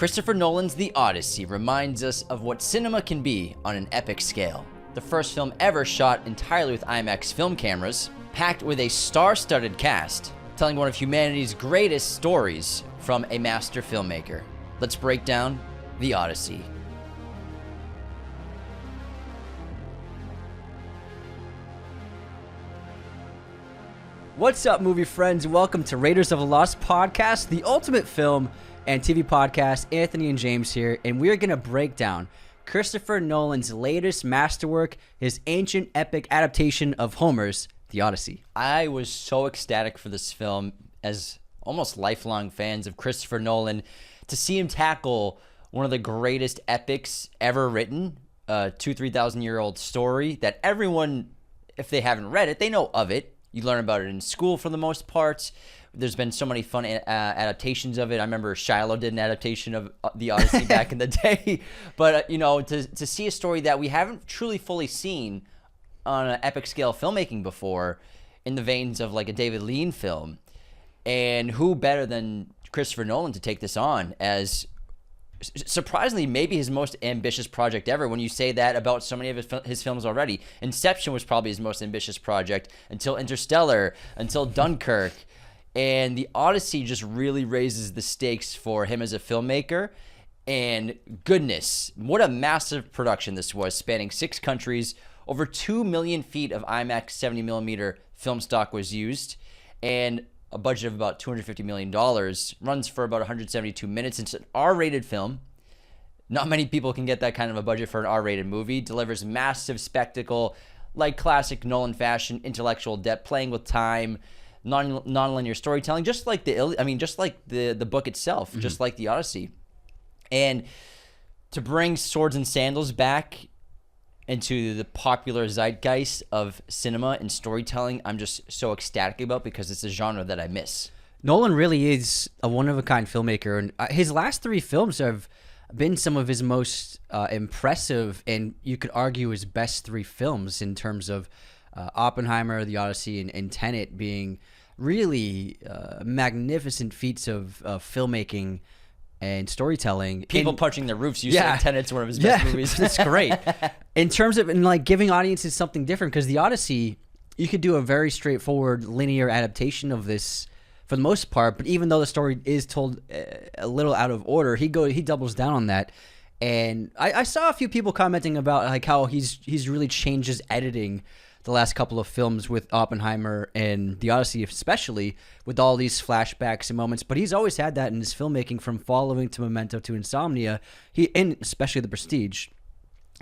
Christopher Nolan's The Odyssey reminds us of what cinema can be on an epic scale. The first film ever shot entirely with IMAX film cameras, packed with a star-studded cast, telling one of humanity's greatest stories from a master filmmaker. Let's break down The Odyssey. What's up, movie friends? Welcome to Raiders of the Lost podcast, the ultimate film and TV podcast. Anthony and James here, and we are going to break down Christopher Nolan's latest masterwork, his ancient epic adaptation of Homer's The Odyssey. I was so ecstatic for this film, as almost lifelong fans of Christopher Nolan, to see him tackle one of the greatest epics ever written, a 3,000-year-old story that everyone, if they haven't read it, they know of it. You learn about it in school for the most part. There's been so many fun adaptations of it. I remember Shiloh did an adaptation of The Odyssey back in the day. But, to see a story that we haven't truly fully seen on an epic scale filmmaking before, in the veins of like a David Lean film, and who better than Christopher Nolan to take this on as surprisingly maybe his most ambitious project ever. When you say that about so many of his films already, Inception was probably his most ambitious project until Interstellar, until Dunkirk, and The Odyssey just really raises the stakes for him as a filmmaker. And goodness, what a massive production this was, spanning 6 countries. Over 2 million feet of IMAX 70mm film stock was used, and a budget of about $250 million, runs for about 172 minutes. It's an R-rated film. Not many people can get that kind of a budget for an R-rated movie. Delivers massive spectacle, like classic Nolan fashion, intellectual depth, playing with time, non-linear storytelling, just like the book itself, just like The Odyssey. And to bring swords and sandals back into the popular zeitgeist of cinema and storytelling, I'm just so ecstatic about, because it's a genre that I miss. Nolan really is a one-of-a-kind filmmaker, and his last 3 films have been some of his most impressive, and you could argue his best 3 films, in terms of Oppenheimer, The Odyssey, and Tenet being really magnificent feats of filmmaking and storytelling. People punching their roofs. You said Tenet's one of his best movies. That's great. In terms of giving audiences something different, because The Odyssey, you could do a very straightforward linear adaptation of this for the most part, but even though the story is told a little out of order, he doubles down on that. And I saw a few people commenting about like how he's really changed his editing the last couple of films with Oppenheimer and The Odyssey, especially with all these flashbacks and moments. But he's always had that in his filmmaking, from Following to Memento to Insomnia. And especially The Prestige.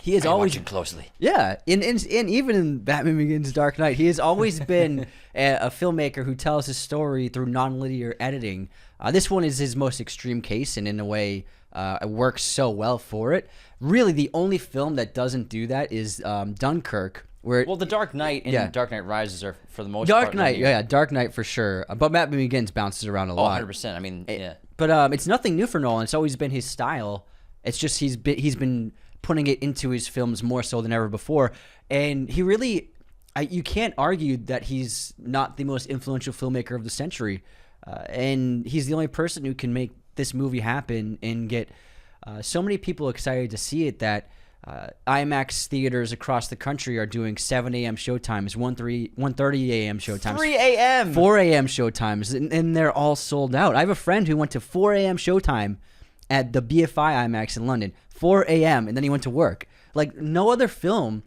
He is always watching closely. Yeah, and even in Batman Begins, Dark Knight, he has always been a filmmaker who tells his story through nonlinear editing. This one is his most extreme case, and in a way, it works so well for it. Really, the only film that doesn't do that is Dunkirk. The Dark Knight and Dark Knight Rises are, for the most part. Dark Knight for sure. But Batman Begins bounces around a lot. 100%. I mean, yeah. But it's nothing new for Nolan. It's always been his style. It's just he's been putting it into his films more so than ever before. And he really, you can't argue that he's not the most influential filmmaker of the century. And he's the only person who can make this movie happen and get so many people excited to see it, that IMAX theaters across the country are doing 7 a.m. showtimes, 1:30 a.m. showtimes, 3 a.m., 4 a.m. showtimes, and they're all sold out. I have a friend who went to 4 a.m. showtime at the BFI IMAX in London, 4 a.m., and then he went to work. Like, no other filmmaker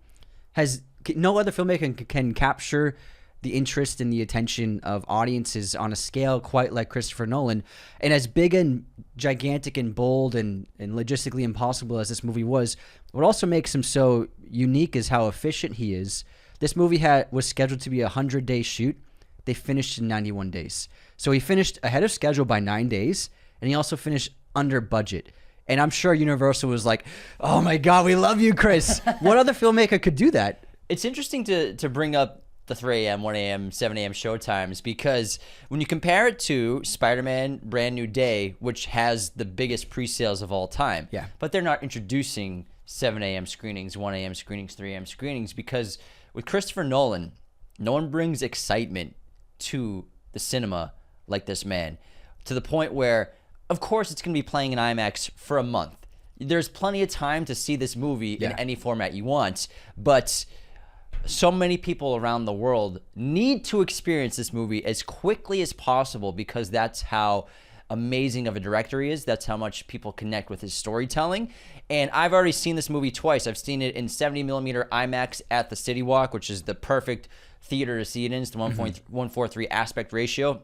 can capture the interest and the attention of audiences on a scale quite like Christopher Nolan. And as big and gigantic and bold and logistically impossible as this movie was, what also makes him so unique is how efficient he is. This movie was scheduled to be a 100-day shoot. They finished in 91 days. So he finished ahead of schedule by 9 days, and he also finished under budget. And I'm sure Universal was like, oh my God, we love you, Chris. What other filmmaker could do that? It's interesting to bring up the 3 a.m., 1 a.m., 7 a.m. showtimes, because when you compare it to Spider-Man Brand New Day, which has the biggest pre-sales of all time, but they're not introducing 7 a.m. screenings, 1 a.m. screenings, 3 a.m. screenings, because with Christopher Nolan, no one brings excitement to the cinema like this man, to the point where of course it's going to be playing in IMAX for a month. There's plenty of time to see this movie in any format you want, but so many people around the world need to experience this movie as quickly as possible because that's how amazing of a director he is. That's how much people connect with his storytelling. And I've already seen this movie twice. I've seen it in 70mm IMAX at the City Walk, which is the perfect theater to see it in. It's the 1.143 aspect ratio.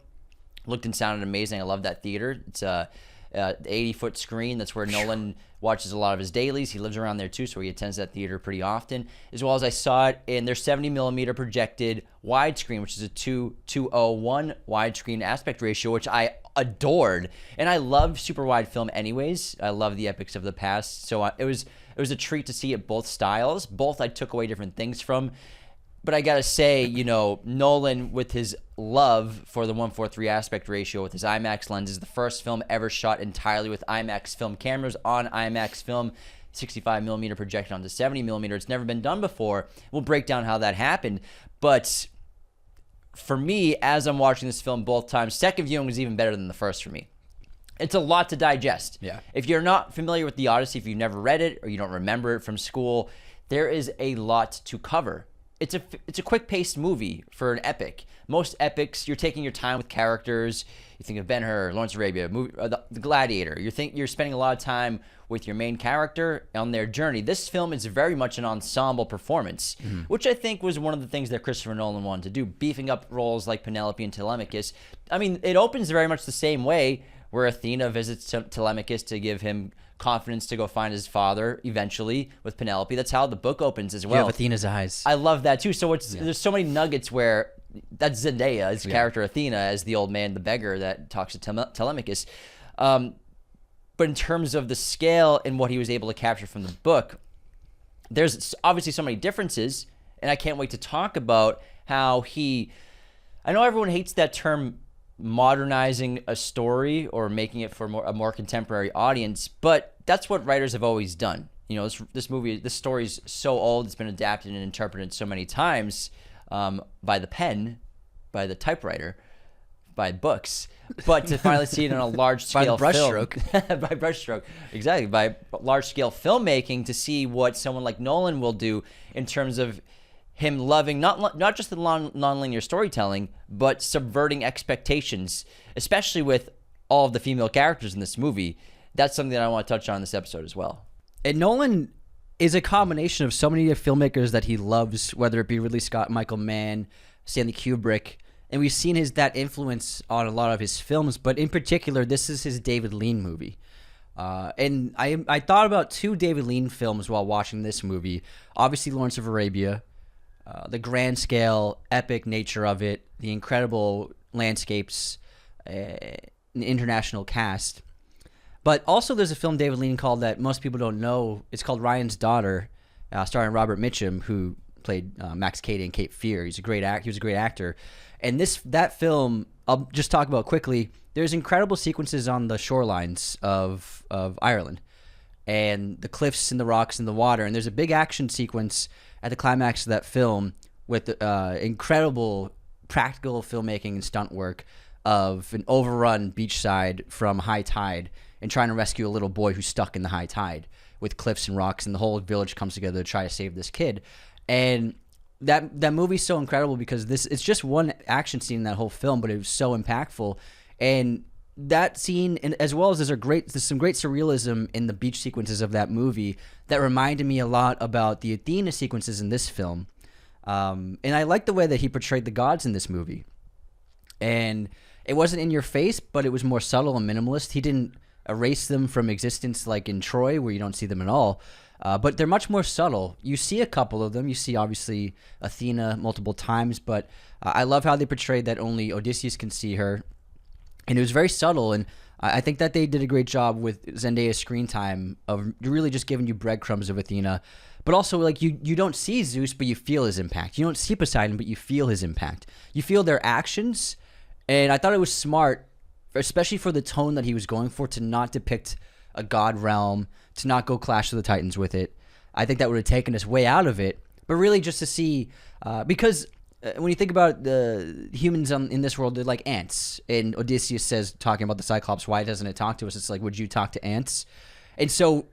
Looked and sounded amazing. I love that theater. It's the 80-foot screen. That's where Nolan watches a lot of his dailies. He lives around there too, so he attends that theater pretty often. As well as I saw it in their 70mm projected widescreen, which is a 2:1 widescreen aspect ratio, which I adored. And I love super wide film anyways. I love the epics of the past. So it was a treat to see it both styles. Both I took away different things from. But I gotta say, you know, Nolan, with his love for the 1:43 aspect ratio with his IMAX lenses, the first film ever shot entirely with IMAX film cameras on IMAX film, 65mm projected onto 70mm. It's never been done before. We'll break down how that happened. But for me, as I'm watching this film both times, second viewing was even better than the first for me. It's a lot to digest. Yeah. If you're not familiar with the Odyssey, if you've never read it or you don't remember it from school, there is a lot to cover. It's a quick-paced movie for an epic. Most epics, you're taking your time with characters. You think of Ben-Hur, Lawrence of Arabia, the Gladiator. You're spending a lot of time with your main character on their journey. This film is very much an ensemble performance, which I think was one of the things that Christopher Nolan wanted to do, beefing up roles like Penelope and Telemachus. I mean, it opens very much the same way, where Athena visits Telemachus to give him confidence to go find his father eventually with Penelope. That's how the book opens as well. You have Athena's eyes. I love that too. So there's so many nuggets where that's Zendaya's character Athena as the old man, the beggar that talks to Telemachus. But in terms of the scale and what he was able to capture from the book, there's obviously so many differences, and I can't wait to talk about how I know everyone hates that term, modernizing a story or making it for a more contemporary audience, but that's what writers have always done. You know, this story's so old, it's been adapted and interpreted so many times by the pen, by the typewriter, by books, but to finally see it on a large scale by brushstroke, exactly, by large scale filmmaking, to see what someone like Nolan will do in terms of him loving not just the non-linear storytelling, but subverting expectations, especially with all of the female characters in this movie. That's something that I want to touch on in this episode as well. And Nolan is a combination of so many filmmakers that he loves, whether it be Ridley Scott, Michael Mann, Stanley Kubrick, and we've seen that influence on a lot of his films. But in particular, this is his David Lean movie. And I thought about two David Lean films while watching this movie. Obviously, Lawrence of Arabia. The grand scale, epic nature of it, the incredible landscapes, an international cast. But also there's a film David Lean called that most people don't know. It's called Ryan's Daughter, starring Robert Mitchum, who played Max Cady in Cape Fear. He was a great actor. And that film, I'll just talk about quickly. There's incredible sequences on the shorelines of Ireland, and the cliffs and the rocks and the water. And there's a big action sequence at the climax of that film with incredible practical filmmaking and stunt work of an overrun beachside from high tide and trying to rescue a little boy who's stuck in the high tide with cliffs and rocks, and the whole village comes together to try to save this kid. And that movie's so incredible because it's just one action scene in that whole film, but it was so impactful. And that scene, and as well as there's some great surrealism in the beach sequences of that movie that reminded me a lot about the Athena sequences in this film. And I like the way that he portrayed the gods in this movie. And it wasn't in your face, but it was more subtle and minimalist. He didn't erase them from existence like in Troy, where you don't see them at all. But they're much more subtle. You see a couple of them. You see, obviously, Athena multiple times, but I love how they portrayed that only Odysseus can see her. And it was very subtle, and I think that they did a great job with Zendaya's screen time of really just giving you breadcrumbs of Athena. But also, like, you don't see Zeus, but you feel his impact. You don't see Poseidon, but you feel his impact. You feel their actions, and I thought it was smart, especially for the tone that he was going for, to not depict a god realm, to not go Clash of the Titans with it. I think that would have taken us way out of it, but really just to see, because when you think about the humans in this world, they're like ants. And Odysseus says, talking about the Cyclops, why doesn't it talk to us? It's like, would you talk to ants? And so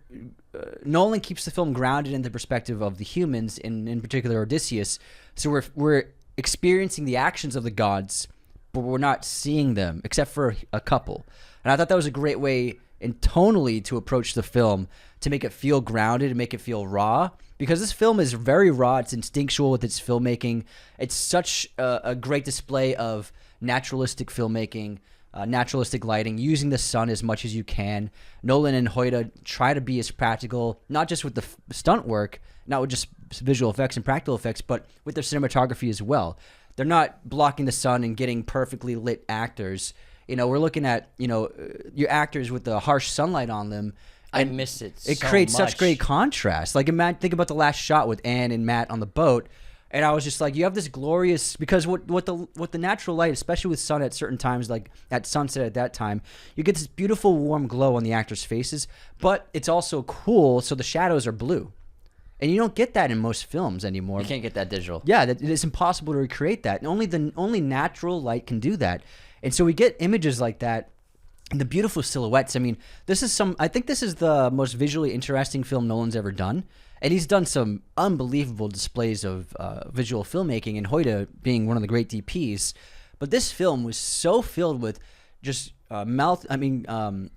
Nolan keeps the film grounded in the perspective of the humans, in particular Odysseus. So we're experiencing the actions of the gods, but we're not seeing them except for a couple. And I thought that was a great way and tonally to approach the film, to make it feel grounded and make it feel raw, because this film is very raw. It's instinctual with its filmmaking. It's such a great display of naturalistic filmmaking, naturalistic lighting, using the sun as much as you can. Nolan and Hoyte try to be as practical, not just with the stunt work, not with just visual effects and practical effects, but with their cinematography as well. They're not blocking the sun and getting perfectly lit actors. We're looking at, your actors with the harsh sunlight on them. I miss it so It creates much. such great contrast. Like, think about the last shot with Anne and Matt on the boat. And I was just like, you have this glorious, because what the natural light, especially with sun at certain times, like at sunset at that time, you get this beautiful warm glow on the actors' faces, but it's also cool, so the shadows are blue. And you don't get that in most films anymore. You can't get that digital. Yeah, it's impossible to recreate that. And only natural light can do that. And so we get images like that and the beautiful silhouettes. I mean, I think this is the most visually interesting film Nolan's ever done. And he's done some unbelievable displays of visual filmmaking, and Hoyte being one of the great DPs. But this film was so filled with just mouth watering,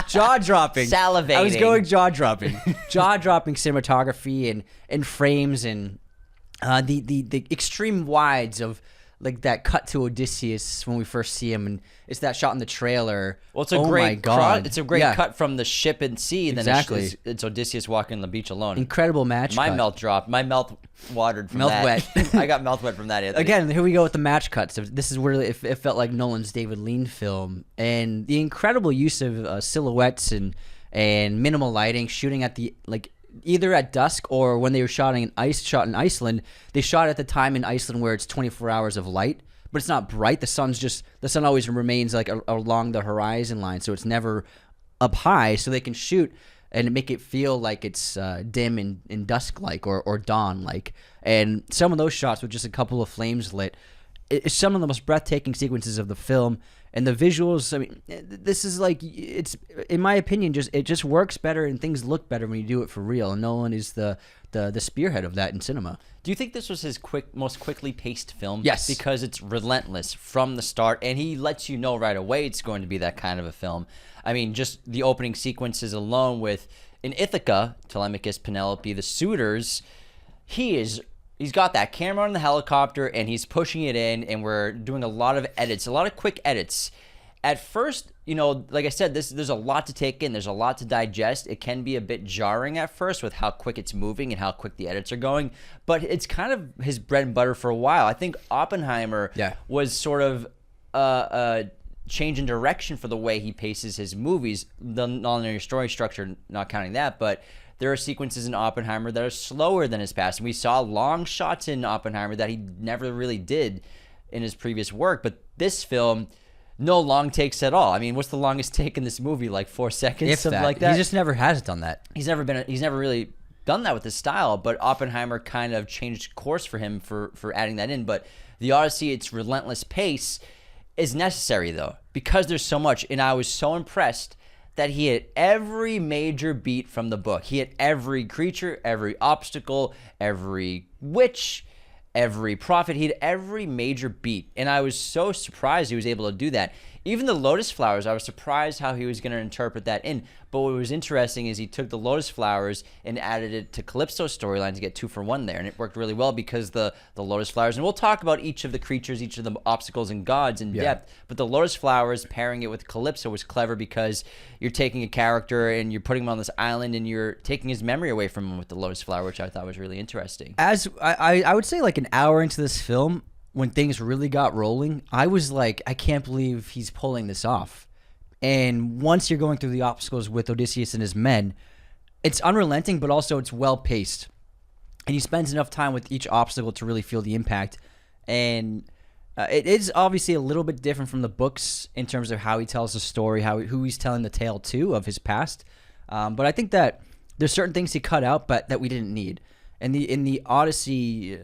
jaw dropping, salivating. I was going jaw dropping cinematography and frames and the extreme wides of like that cut to Odysseus when we first see him, and it's that shot in the trailer. Well, it's a great cut from the ship and sea, and exactly. Then it's Odysseus walking on the beach alone. Incredible match. My cut. mouth dropped. My mouth watered from that. Wet. I got mouth wet from that. Anthony. Again, here we go with the match cuts. This is where it felt like Nolan's David Lean film, and the incredible use of silhouettes and minimal lighting, shooting at either at dusk or when they were shot in Iceland. They shot at the time in Iceland where it's 24 hours of light, but it's not bright. The sun always remains like along the horizon line, so it's never up high, so they can shoot and make it feel like it's dim and dusk-like or dawn-like. And some of those shots with just a couple of flames lit, it's some of the most breathtaking sequences of the film. And the visuals, I mean, this is like, it's, in my opinion, it just works better and things look better when you do it for real. And Nolan is the spearhead of that in cinema. Do you think this was his most quickly paced film? Yes. Because it's relentless from the start, and he lets you know right away it's going to be that kind of a film. I mean, just the opening sequences alone with, in Ithaca, Telemachus, Penelope, the suitors, he's got that camera on the helicopter, and he's pushing it in, and we're doing a lot of edits, a lot of quick edits. At first, like I said, there's a lot to take in. There's a lot to digest. It can be a bit jarring at first with how quick it's moving and how quick the edits are going, but it's kind of his bread and butter for a while. I think Oppenheimer was sort of a change in direction for the way he paces his movies. The nonlinear story structure, not counting that, but there are sequences in Oppenheimer that are slower than his past. And we saw long shots in Oppenheimer that he never really did in his previous work. But this film, no long takes at all. I mean, what's the longest take in this movie? Like 4 seconds, something like that. He just never has done that. He's never really done that with his style. But Oppenheimer kind of changed course for him for adding that in. But the Odyssey, its relentless pace is necessary though, because there's so much. And I was so impressed that he hit every major beat from the book. He hit every creature, every obstacle, every witch, every prophet. He hit every major beat. And I was so surprised he was able to do that. Even the lotus flowers, I was surprised how he was going to interpret that in. But what was interesting is he took the lotus flowers and added it to Calypso's storyline to get 2 for 1 there. And it worked really well because the lotus flowers, and we'll talk about each of the creatures, each of the obstacles and gods in depth. But the lotus flowers pairing it with Calypso was clever because you're taking a character and you're putting him on this island and you're taking his memory away from him with the lotus flower, which I thought was really interesting. As I would say, like an hour into this film, when things really got rolling, I was like, I can't believe he's pulling this off. And once you're going through the obstacles with Odysseus and his men, it's unrelenting, but also it's well-paced. And he spends enough time with each obstacle to really feel the impact. And it is obviously a little bit different from the books in terms of how he tells the story, who he's telling the tale to of his past. But I think that there's certain things he cut out, but that we didn't need. And in the Odyssey,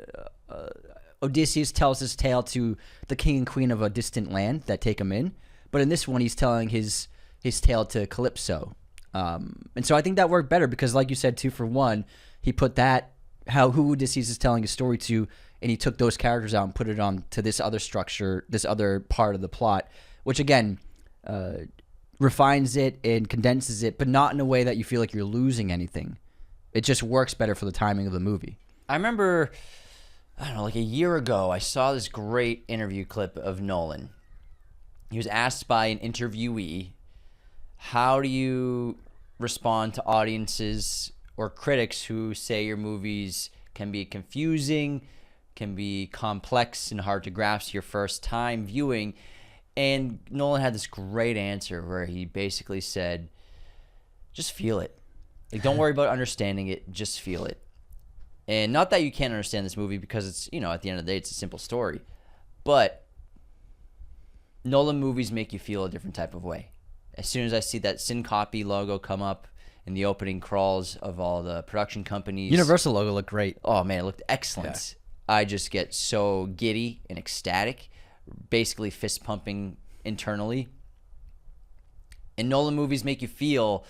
Odysseus tells his tale to the king and queen of a distant land that take him in. But in this one, he's telling his tale to Calypso. And so I think that worked better because, like you said, 2 for 1, he put that, who Odysseus is telling his story to, and he took those characters out and put it on to this other structure, this other part of the plot, which again refines it and condenses it, but not in a way that you feel like you're losing anything. It just works better for the timing of the movie. I remember, I don't know, like a year ago, I saw this great interview clip of Nolan. He was asked by an interviewee, how do you respond to audiences or critics who say your movies can be confusing, can be complex and hard to grasp your first time viewing? And Nolan had this great answer where he basically said, just feel it. Like, don't worry about understanding it, just feel it. And not that you can't understand this movie because it's, at the end of the day, it's a simple story. But Nolan movies make you feel a different type of way. As soon as I see that Syncopy logo come up in the opening crawls of all the production companies. Universal logo looked great. Oh, man, it looked excellent. Yeah. I just get so giddy and ecstatic, basically fist pumping internally. And Nolan movies make you feel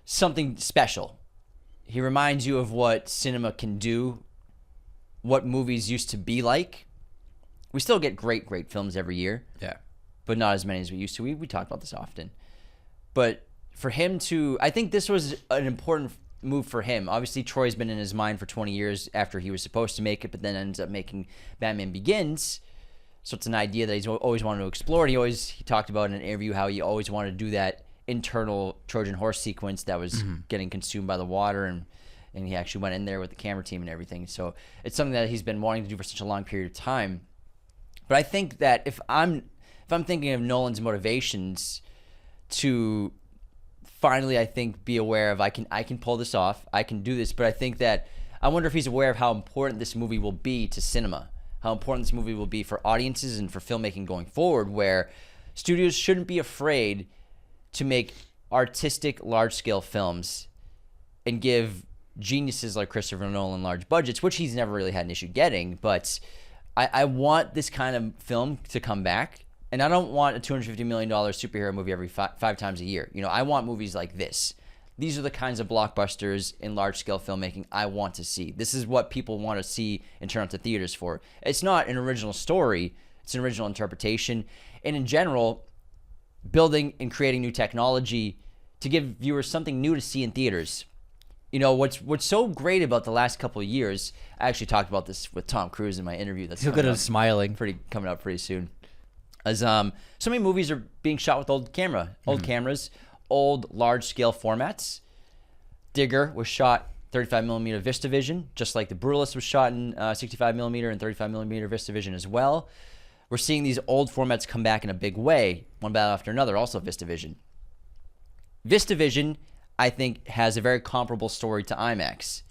something special. He reminds you of what cinema can do, what movies used to be like. We still get great films every year. Yeah. But not as many as we used to. We talk about this often. But for him to, I think this was an important move for him. Obviously, Troy's been in his mind for 20 years after he was supposed to make it, but then ends up making Batman Begins. So it's an idea that he's always wanted to explore. And he talked about in an interview how he always wanted to do that internal Trojan Horse sequence that was getting consumed by the water, and he actually went in there with the camera team and everything. So it's something that he's been wanting to do for such a long period of time. But I think that if I'm thinking of Nolan's motivations to finally, I think, be aware of I can pull this off, I can do this, but I think that I wonder if he's aware of how important this movie will be to cinema, how important this movie will be for audiences and for filmmaking going forward, where studios shouldn't be afraid to make artistic, large-scale films and give geniuses like Christopher Nolan large budgets, which he's never really had an issue getting, but I want this kind of film to come back. And I don't want a $250 million superhero movie every five times a year. I want movies like this. These are the kinds of blockbusters in large-scale filmmaking I want to see. This is what people want to see and turn up to theaters for. It's not an original story. It's an original interpretation. And in general, building and creating new technology to give viewers something new to see in theaters. What's so great about the last couple of years, I actually talked about this with Tom Cruise in my interview. That's so good at smiling. Coming up pretty soon. As so many movies are being shot with old cameras, old large-scale formats. Digger was shot 35mm VistaVision, just like The Brutalist was shot in 65mm and 35mm VistaVision as well. We're seeing these old formats come back in a big way, one battle after another, also VistaVision. VistaVision, I think, has a very comparable story to IMAX.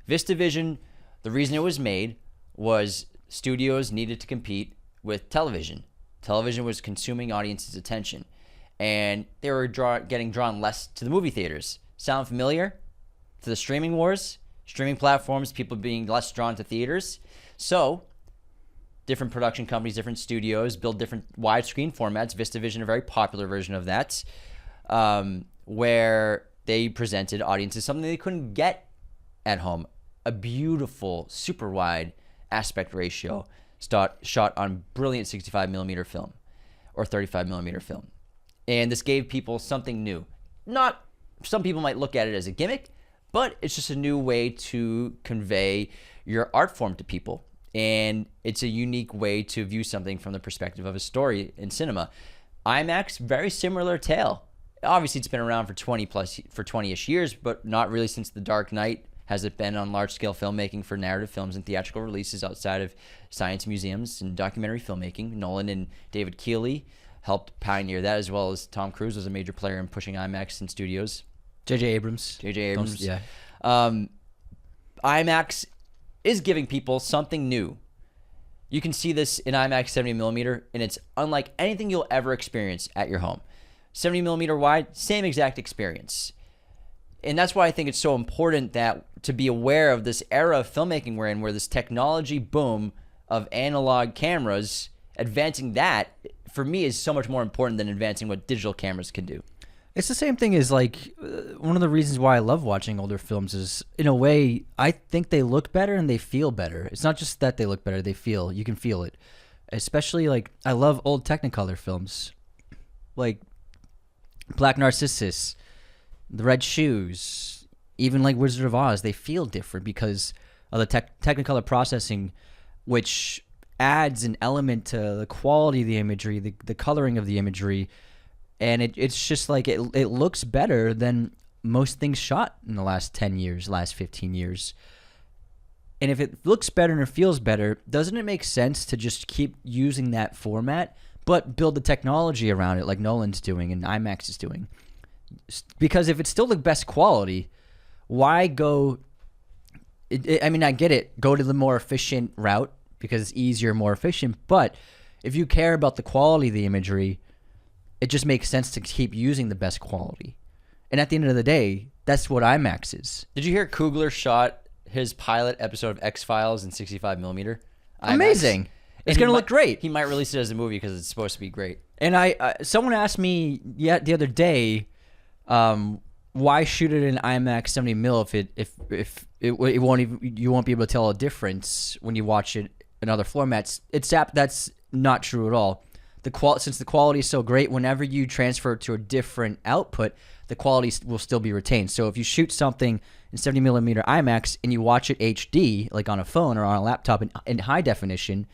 VistaVision, the reason it was made was studios needed to compete with television. Television was consuming audiences' attention, and they were getting drawn less to the movie theaters. Sound familiar? To the streaming wars, streaming platforms, people being less drawn to theaters. So different production companies, different studios build different widescreen formats. VistaVision, a very popular version of that, where they presented audiences something they couldn't get at home. A beautiful, super wide aspect ratio shot on brilliant 65mm film or 35mm film. And this gave people something new. Some people might look at it as a gimmick, but it's just a new way to convey your art form to people. And it's a unique way to view something from the perspective of a story in cinema. IMAX, very similar tale. Obviously, it's been around for 20-ish years, but not really since The Dark Knight has it been on large-scale filmmaking for narrative films and theatrical releases outside of science museums and documentary filmmaking. Nolan and David Keeley helped pioneer that, as well as Tom Cruise was a major player in pushing IMAX in studios. J.J. Abrams. Yeah. IMAX is giving people something new. You can see this in IMAX 70mm, and it's unlike anything you'll ever experience at your home. 70mm wide, same exact experience. And that's why I think it's so important that to be aware of this era of filmmaking we're in, where this technology boom of analog cameras, advancing that, for me, is so much more important than advancing what digital cameras can do. It's the same thing as like one of the reasons why I love watching older films is, in a way, I think they look better and they feel better. It's not just that they look better, you can feel it. Especially like I love old Technicolor films, like Black Narcissus, The Red Shoes, even like Wizard of Oz. They feel different because of the Technicolor processing, which adds an element to the quality of the imagery, the coloring of the imagery. And it's just like it looks better than most things shot in the last 10 years, last 15 years. And if it looks better and it feels better, doesn't it make sense to just keep using that format, but build the technology around it like Nolan's doing and IMAX is doing? Because if it's still the best quality, why go... I mean, I get it. Go to the more efficient route because it's easier, more efficient. But if you care about the quality of the imagery, it just makes sense to keep using the best quality. And at the end of the day, that's what IMAX is. Did you hear Coogler shot his pilot episode of X-Files in 65 millimeter? Amazing. It's going to look great. He might release it as a movie because it's supposed to be great. And someone asked me the other day, why shoot it in IMAX 70 mil if it won't even, you won't be able to tell a difference when you watch it in other formats? That's not true at all. Since the quality is so great, whenever you transfer to a different output, the quality will still be retained. So if you shoot something in 70 millimeter IMAX and you watch it HD, like on a phone or on a laptop in high definition,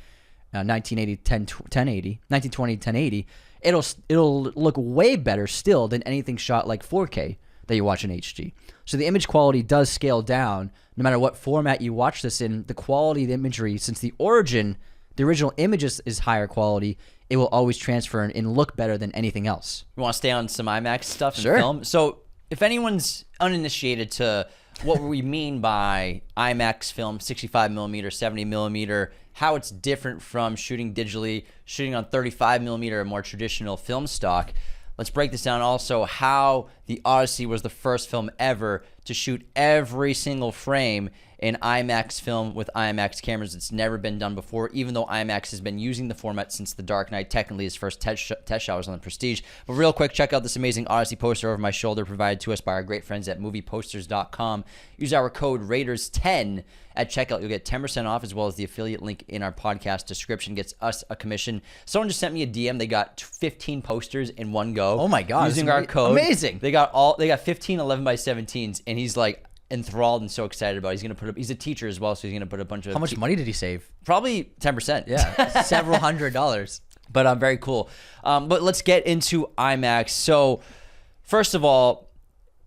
1920 1080, it'll look way better still than anything shot like 4K that you watch in HD. So the image quality does scale down no matter what format you watch this in. The quality of the imagery, since the original image is higher quality, it will always transfer and look better than anything else. We want to stay on some IMAX stuff and Sure. film. So if anyone's uninitiated to what we mean by IMAX film, 65 millimeter, 70 millimeter, how it's different from shooting digitally, shooting on 35 millimeter, a more traditional film stock, let's break this down. Also, how the Odyssey was the first film ever to shoot every single frame in IMAX film with IMAX cameras. It's never been done before, even though IMAX has been using the format since The Dark Knight. Technically, his first test shot was on the Prestige. But real quick, check out this amazing Odyssey poster over my shoulder provided to us by our great friends at movieposters.com. Use our code Raiders10 at checkout. You'll get 10% off, as well as the affiliate link in our podcast description gets us a commission. Someone just sent me a DM. They got 15 posters in one go. Oh my God. Using our code. Amazing. They got 15 11x17s, and he's like enthralled and so excited about it. He's a teacher as well, so he's gonna put a bunch of... How much money did he save? Probably 10%. Yeah, several $100s. But very cool. But let's get into IMAX. So first of all,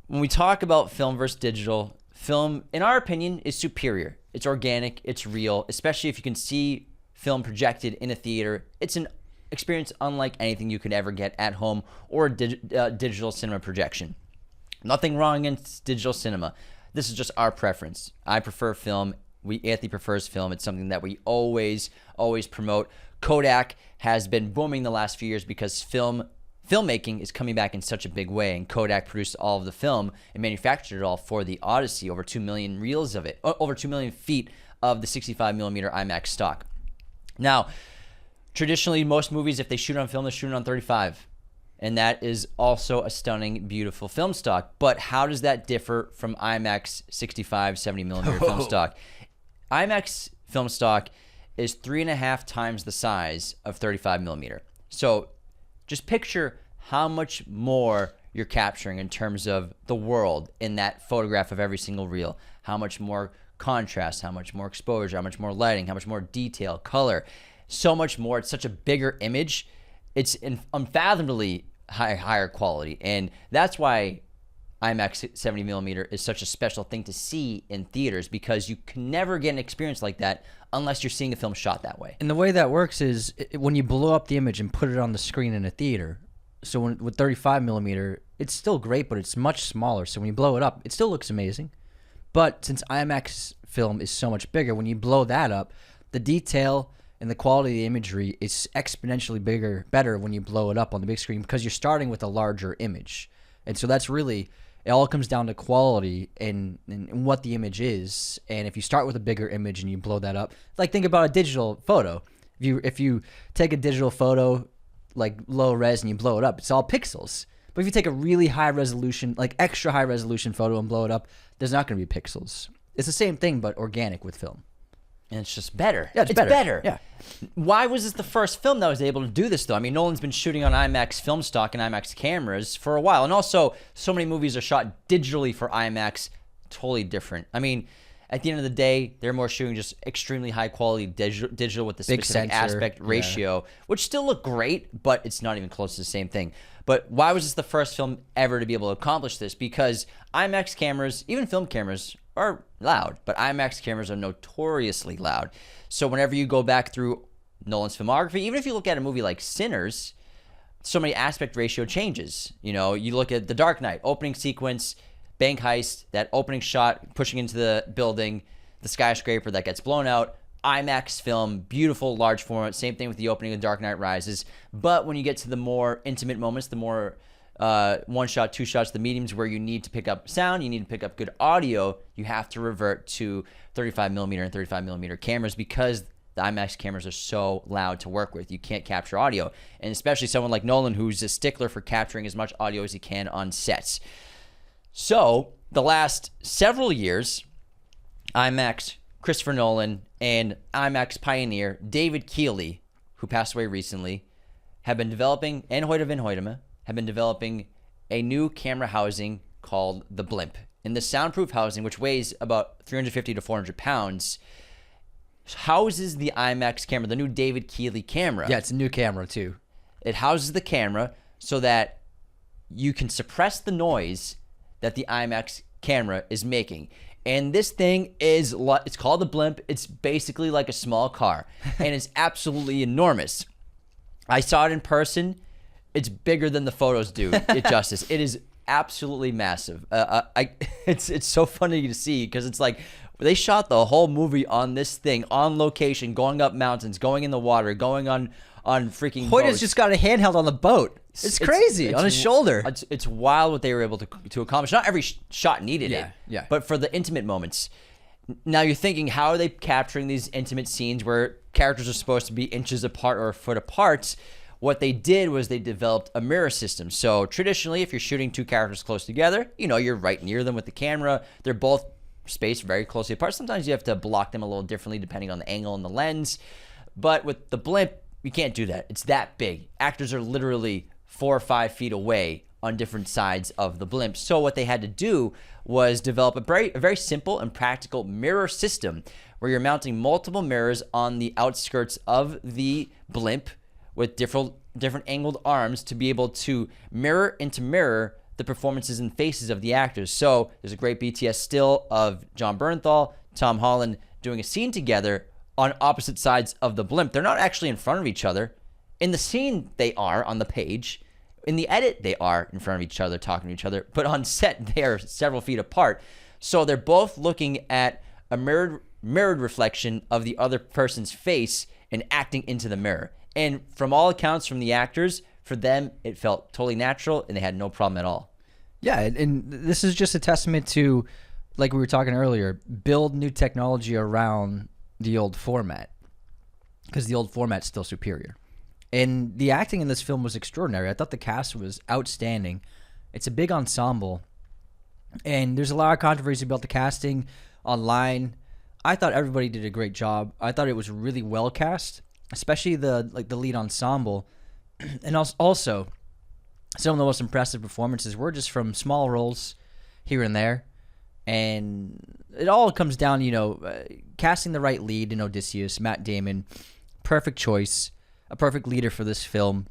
when we talk about film versus digital, film, in our opinion, is superior. It's organic, it's real, especially if you can see film projected in a theater. It's an experience unlike anything you could ever get at home or digital cinema projection. Nothing wrong against digital cinema. This is just our preference. I prefer film. Anthony prefers film. It's something that we always promote. Kodak has been booming the last few years because filmmaking is coming back in such a big way, and Kodak produced all of the film and manufactured it all for the Odyssey, over 2 million reels of it, over 2 million feet of the 65 millimeter IMAX stock. Now, traditionally, most movies, if they shoot on film, they're shooting on 35. And that is also a stunning, beautiful film stock. But how does that differ from IMAX 65, 70 millimeter film stock? IMAX film stock is 3.5 times the size of 35 millimeter. So just picture how much more you're capturing in terms of the world in that photograph of every single reel. How much more contrast, how much more exposure, how much more lighting, how much more detail, color, so much more. It's such a bigger image. It's unfathomably higher quality, and that's why IMAX 70 millimeter is such a special thing to see in theaters, because you can never get an experience like that unless you're seeing a film shot that way. And the way that works is when you blow up the image and put it on the screen in a theater. So with 35 millimeter, it's still great, but it's much smaller. So when you blow it up, it still looks amazing. But since IMAX film is so much bigger, when you blow that up, the detail and the quality of the imagery is exponentially better when you blow it up on the big screen, because you're starting with a larger image. And so that's really, It all comes down to quality and what the image is. And if you start with a bigger image and you blow that up, like think about a digital photo. If you take a digital photo, like low res, and you blow it up, it's all pixels. But if you take a really high resolution, like extra high resolution photo and blow it up, there's not going to be pixels. It's the same thing, but organic with film. And it's just better. Yeah, it's better. Yeah. Why was this the first film that was able to do this, though? I mean, Nolan's been shooting on IMAX film stock and IMAX cameras for a while. And also, so many movies are shot digitally for IMAX. Totally different. I mean, at the end of the day, they're more shooting just extremely high-quality digital with the Big specific sensor, aspect ratio, which still look great, but it's not even close to the same thing. But why was this the first film ever to be able to accomplish this? Because IMAX cameras, even film cameras, are loud, but IMAX cameras are notoriously loud. So whenever you go back through Nolan's filmography, even if you look at a movie like Sinners, so many aspect ratio changes. You know, you look at The Dark Knight, opening sequence, bank heist, that opening shot, pushing into the building, the skyscraper that gets blown out, IMAX film, beautiful, large format. Same thing with the opening of Dark Knight Rises. But when you get to the more intimate moments, the more one shot, two shots, the mediums where you need to pick up sound, you need to pick up good audio, you have to revert to 35 millimeter and 35 millimeter cameras because the IMAX cameras are so loud to work with. You can't capture audio. And especially someone like Nolan, who's a stickler for capturing as much audio as he can on sets. So the last several years, IMAX, Christopher Nolan, and IMAX pioneer David Keeley, who passed away recently, have been developing, and Hoyte van Hoytema, have been developing a new camera housing called the Blimp. And the soundproof housing, which weighs about 350 to 400 pounds, houses the IMAX camera, the new David Keeley camera. Yeah, it's a new camera too. It houses the camera so that you can suppress the noise that the IMAX camera is making. And this thing is, it's called the Blimp. It's basically like a small car, and it's absolutely enormous. I saw it in person. It's bigger than the photos do it justice. It is absolutely massive. It's so funny to see because it's like they shot the whole movie on this thing, on location, going up mountains, going in the water, going on freaking Hoyte's boats. just got a handheld on the boat. It's crazy. On his shoulder. It's wild what they were able to accomplish. Not every shot needed it, yeah. But for the intimate moments. Now you're thinking, how are they capturing these intimate scenes where characters are supposed to be inches apart or a foot apart? What they did was they developed a mirror system. So traditionally, if you're shooting two characters close together, you know, you're right near them with the camera. They're both spaced very closely apart. Sometimes you have to block them a little differently depending on the angle and the lens. But with the Blimp, you can't do that. It's that big. Actors are literally 4 or 5 feet away on different sides of the Blimp. So what they had to do was develop a very simple and practical mirror system where you're mounting multiple mirrors on the outskirts of the Blimp with different angled arms to be able to mirror the performances and faces of the actors. So there's a great BTS still of John Bernthal, Tom Holland doing a scene together on opposite sides of the Blimp. They're not actually in front of each other. In the scene, they are on the page. In the edit, they are in front of each other, talking to each other. But on set, they are several feet apart. So they're both looking at a mirrored reflection of the other person's face and acting into the mirror. And from all accounts from the actors, for them, it felt totally natural and they had no problem at all. Yeah, and this is just a testament to, like we were talking earlier, build new technology around the old format because the old format's still superior. And the acting in this film was extraordinary. I thought the cast was outstanding. It's a big ensemble. And there's a lot of controversy about the casting online. I thought everybody did a great job. I thought it was really well cast, especially the lead ensemble. And also, some of the most impressive performances were just from small roles here and there. And it all comes down, casting the right lead in Odysseus, Matt Damon. Perfect choice. A perfect leader for this film.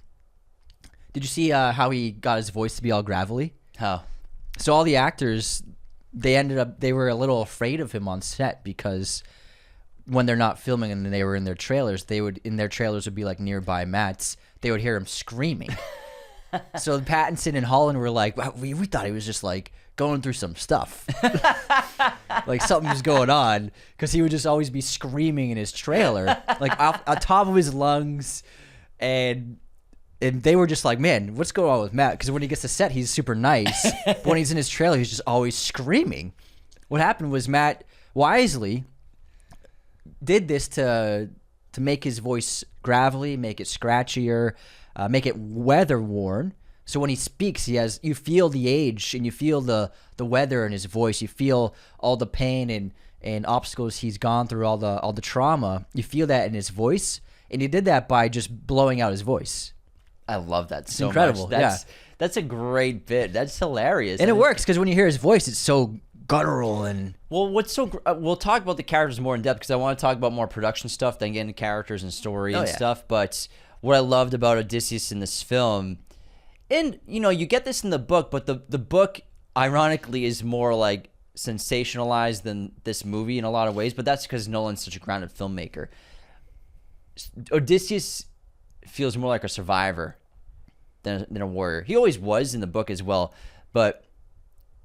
Did you see how he got his voice to be all gravelly? How? So all the actors, they were a little afraid of him on set because when they're not filming and they were in their trailers, would be like nearby mats. They would hear him screaming. So Pattinson and Holland were like, wow, we thought he was just like going through some stuff. Like something was going on because he would just always be screaming in his trailer, like on top of his lungs. And And they were just like, man, what's going on with Matt? Because when he gets to set, he's super nice. But when he's in his trailer, he's just always screaming. What happened was Matt wisely did this to make his voice gravelly, make it scratchier, make it weather worn. So when he speaks, you feel the age and you feel the weather in his voice. You feel all the pain and obstacles he's gone through, all the trauma. You feel that in his voice, and he did that by just blowing out his voice. I love that so incredible. Much. That's a great bit. That's hilarious. And it works because when you hear his voice, it's so guttural and... Well, we'll talk about the characters more in depth because I want to talk about more production stuff than get into characters and story and stuff. But what I loved about Odysseus in this film, and you get this in the book, but the book ironically is more like sensationalized than this movie in a lot of ways. But that's because Nolan's such a grounded filmmaker. Odysseus feels more like a survivor than a warrior. He always was in the book as well, but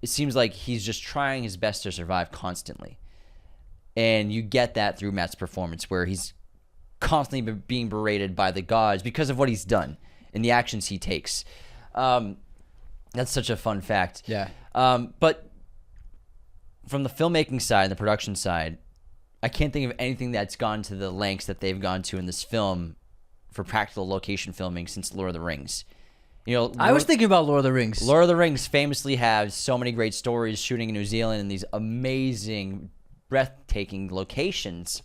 it seems like he's just trying his best to survive constantly. And you get that through Matt's performance, where he's constantly being berated by the gods because of what he's done and the actions he takes. That's such a fun fact. Yeah. But from the filmmaking side and the production side, I can't think of anything that's gone to the lengths that they've gone to in this film for practical location filming since Lord of the Rings. I was thinking about Lord of the Rings. Lord of the Rings famously has so many great stories shooting in New Zealand in these amazing, breathtaking locations.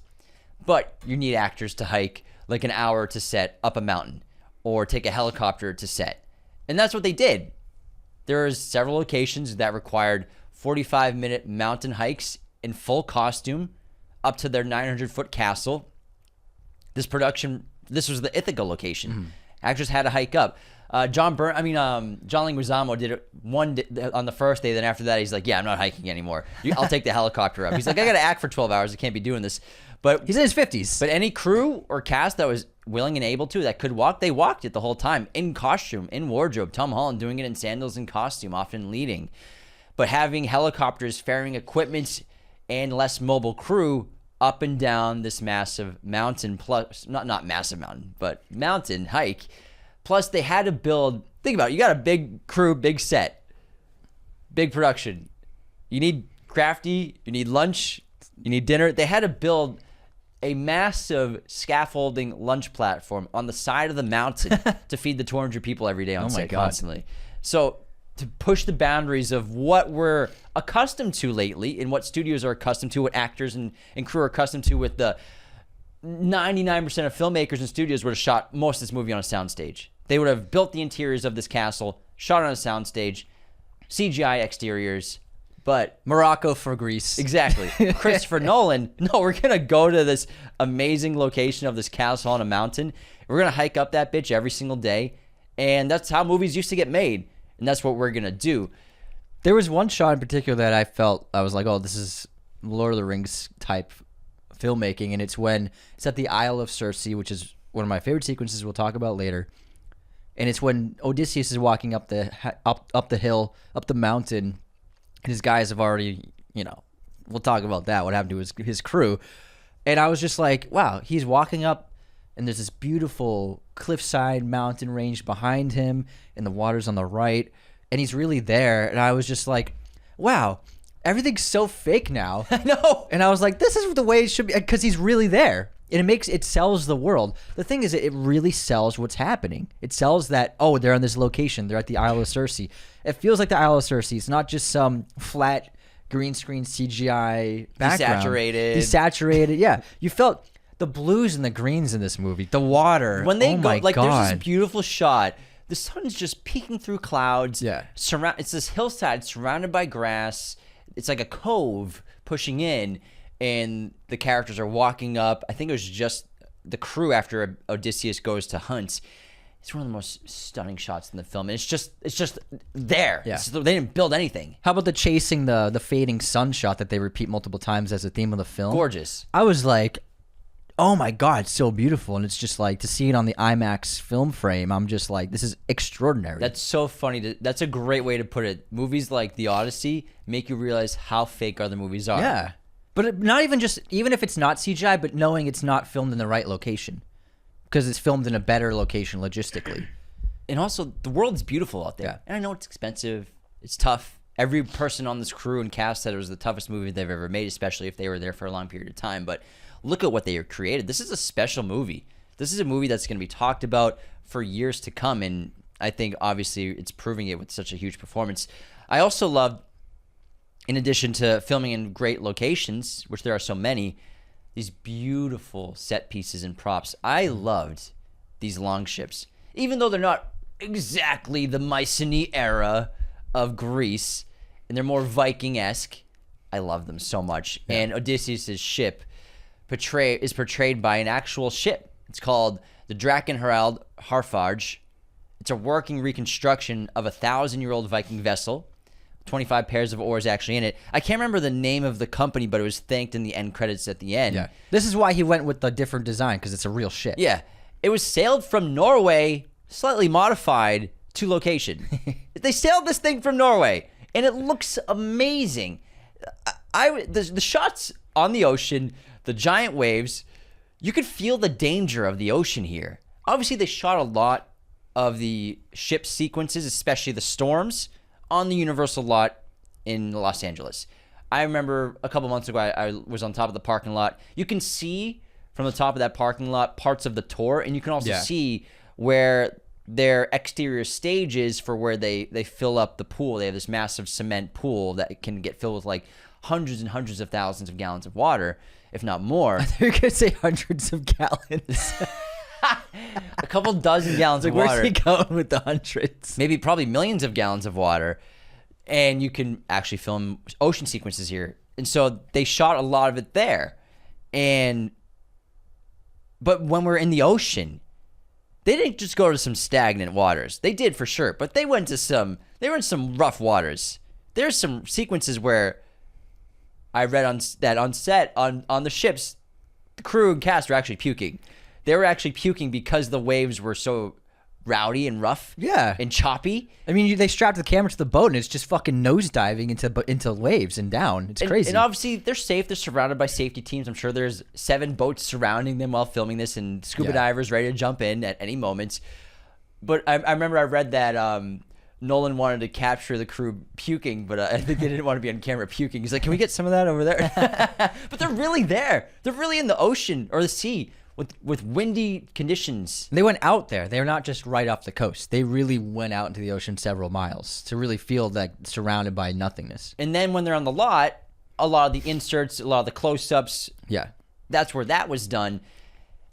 But you need actors to hike like an hour to set up a mountain or take a helicopter to set. And that's what they did. There are several locations that required 45-minute mountain hikes in full costume up to their 900-foot castle. This was the Ithaca location. Mm-hmm. Actors had to hike up. John Leguizamo did it one day, on the first day. Then after that, he's like, "Yeah, I'm not hiking anymore. I'll take the helicopter up." He's like, "I got to act for 12 hours. I can't be doing this." But he's in his 50s. But any crew or cast that was willing and able to, that could walk, they walked it the whole time in costume, in wardrobe. Tom Holland doing it in sandals and costume, often leading. But having helicopters, ferrying equipment, and less mobile crew up and down this massive mountain, plus not massive mountain, but mountain hike. Plus, they had to build. Think about it. You got a big crew, big set, big production. You need crafty. You need lunch. You need dinner. They had to build a massive scaffolding lunch platform on the side of the mountain to feed the 200 people every day on set constantly. So to push the boundaries of what we're accustomed to lately and what studios are accustomed to, what actors and crew are accustomed to, with the 99% of filmmakers and studios would have shot most of this movie on a soundstage. They would have built the interiors of this castle, shot on a soundstage, CGI exteriors, but... Morocco for Greece. Exactly. Christopher Nolan, no, we're going to go to this amazing location of this castle on a mountain. We're going to hike up that bitch every single day, and that's how movies used to get made, and that's what we're going to do. There was one shot in particular that I was like, oh, this is Lord of the Rings type filmmaking, and it's at the Isle of Circe, which is one of my favorite sequences we'll talk about later. And it's when Odysseus is walking up the hill, up the mountain, and his guys have already, we'll talk about that, what happened to his crew. And I was just like, wow, he's walking up, and there's this beautiful cliffside mountain range behind him, and the water's on the right, and he's really there. And I was just like, wow, everything's so fake now. I know. And I was like, this is the way it should be, because he's really there. And it sells the world. The thing is, it really sells what's happening. It sells that, oh, they're on this location. They're at the Isle of Circe. It feels like the Isle of Circe. It's not just some flat green screen CGI background. Desaturated, yeah. You felt the blues and the greens in this movie. The water. When they God. There's this beautiful shot. The sun's just peeking through clouds. Yeah. It's this hillside surrounded by grass. It's like a cove pushing in. And the characters are walking up. I think it was just the crew after Odysseus goes to hunt. It's one of the most stunning shots in the film. And it's just there. Yeah. They didn't build anything. How about the chasing the fading sun shot that they repeat multiple times as a theme of the film? Gorgeous. I was like, oh my God, it's so beautiful. And it's just like, to see it on the IMAX film frame, I'm just like, this is extraordinary. That's so funny. That's a great way to put it. Movies like The Odyssey make you realize how fake other movies are. Yeah. But not even if it's not CGI, but knowing it's not filmed in the right location, because it's filmed in a better location logistically. And also, the world's beautiful out there. Yeah. And I know it's expensive. It's tough. Every person on this crew and cast said it was the toughest movie they've ever made, especially if they were there for a long period of time. But look at what they have created. This is a special movie. This is a movie that's going to be talked about for years to come. And I think, obviously, it's proving it with such a huge performance. I also loved, in addition to filming in great locations, which there are so many, these beautiful set pieces and props. I loved these long ships. Even though they're not exactly the Mycenae era of Greece, and they're more Viking-esque, I love them so much. Yeah. And Odysseus' ship is portrayed by an actual ship. It's called the Drakenherald Harfarge. It's a working reconstruction of a 1,000-year-old Viking vessel. 25 pairs of oars actually in it. I can't remember the name of the company, but it was thanked in the end credits at the end. Yeah. This is why he went with the different design, because it's a real ship. Yeah. It was sailed from Norway, slightly modified, to location. They sailed this thing from Norway, and it looks amazing. The shots on the ocean, the giant waves, you could feel the danger of the ocean here. Obviously, they shot a lot of the ship sequences, especially the storms, on the Universal lot in Los Angeles. I remember a couple months ago, I was on top of the parking lot. You can see from the top of that parking lot parts of the tour, and you can also see where their exterior stages for where they fill up the pool. They have this massive cement pool that can get filled with like hundreds and hundreds of thousands of gallons of water, if not more. You're going to say hundreds of gallons. A couple dozen gallons of water. Where's he going with the hundreds? Maybe probably millions of gallons of water. And you can actually film ocean sequences here. And so they shot a lot of it there. But when we're in the ocean, they didn't just go to some stagnant waters. They did for sure, but they were in some rough waters. There's some sequences where I read on set on the ships, the crew and cast were actually puking. They were actually puking because the waves were so rowdy and rough, and choppy. I mean, they strapped the camera to the boat, and it's just fucking nosediving into waves and down. It's crazy. And obviously, they're safe. They're surrounded by safety teams. I'm sure there's 7 boats surrounding them while filming this, and scuba divers ready to jump in at any moment. But I remember I read that Nolan wanted to capture the crew puking, but I think they didn't want to be on camera puking. He's like, "Can we get some of that over there?" But they're really there. They're really in the ocean or the sea. With windy conditions. They went out there. They're not just right off the coast. They really went out into the ocean several miles to really feel that surrounded by nothingness. And then when they're on the lot, a lot of the inserts, a lot of the close-ups, that's where that was done.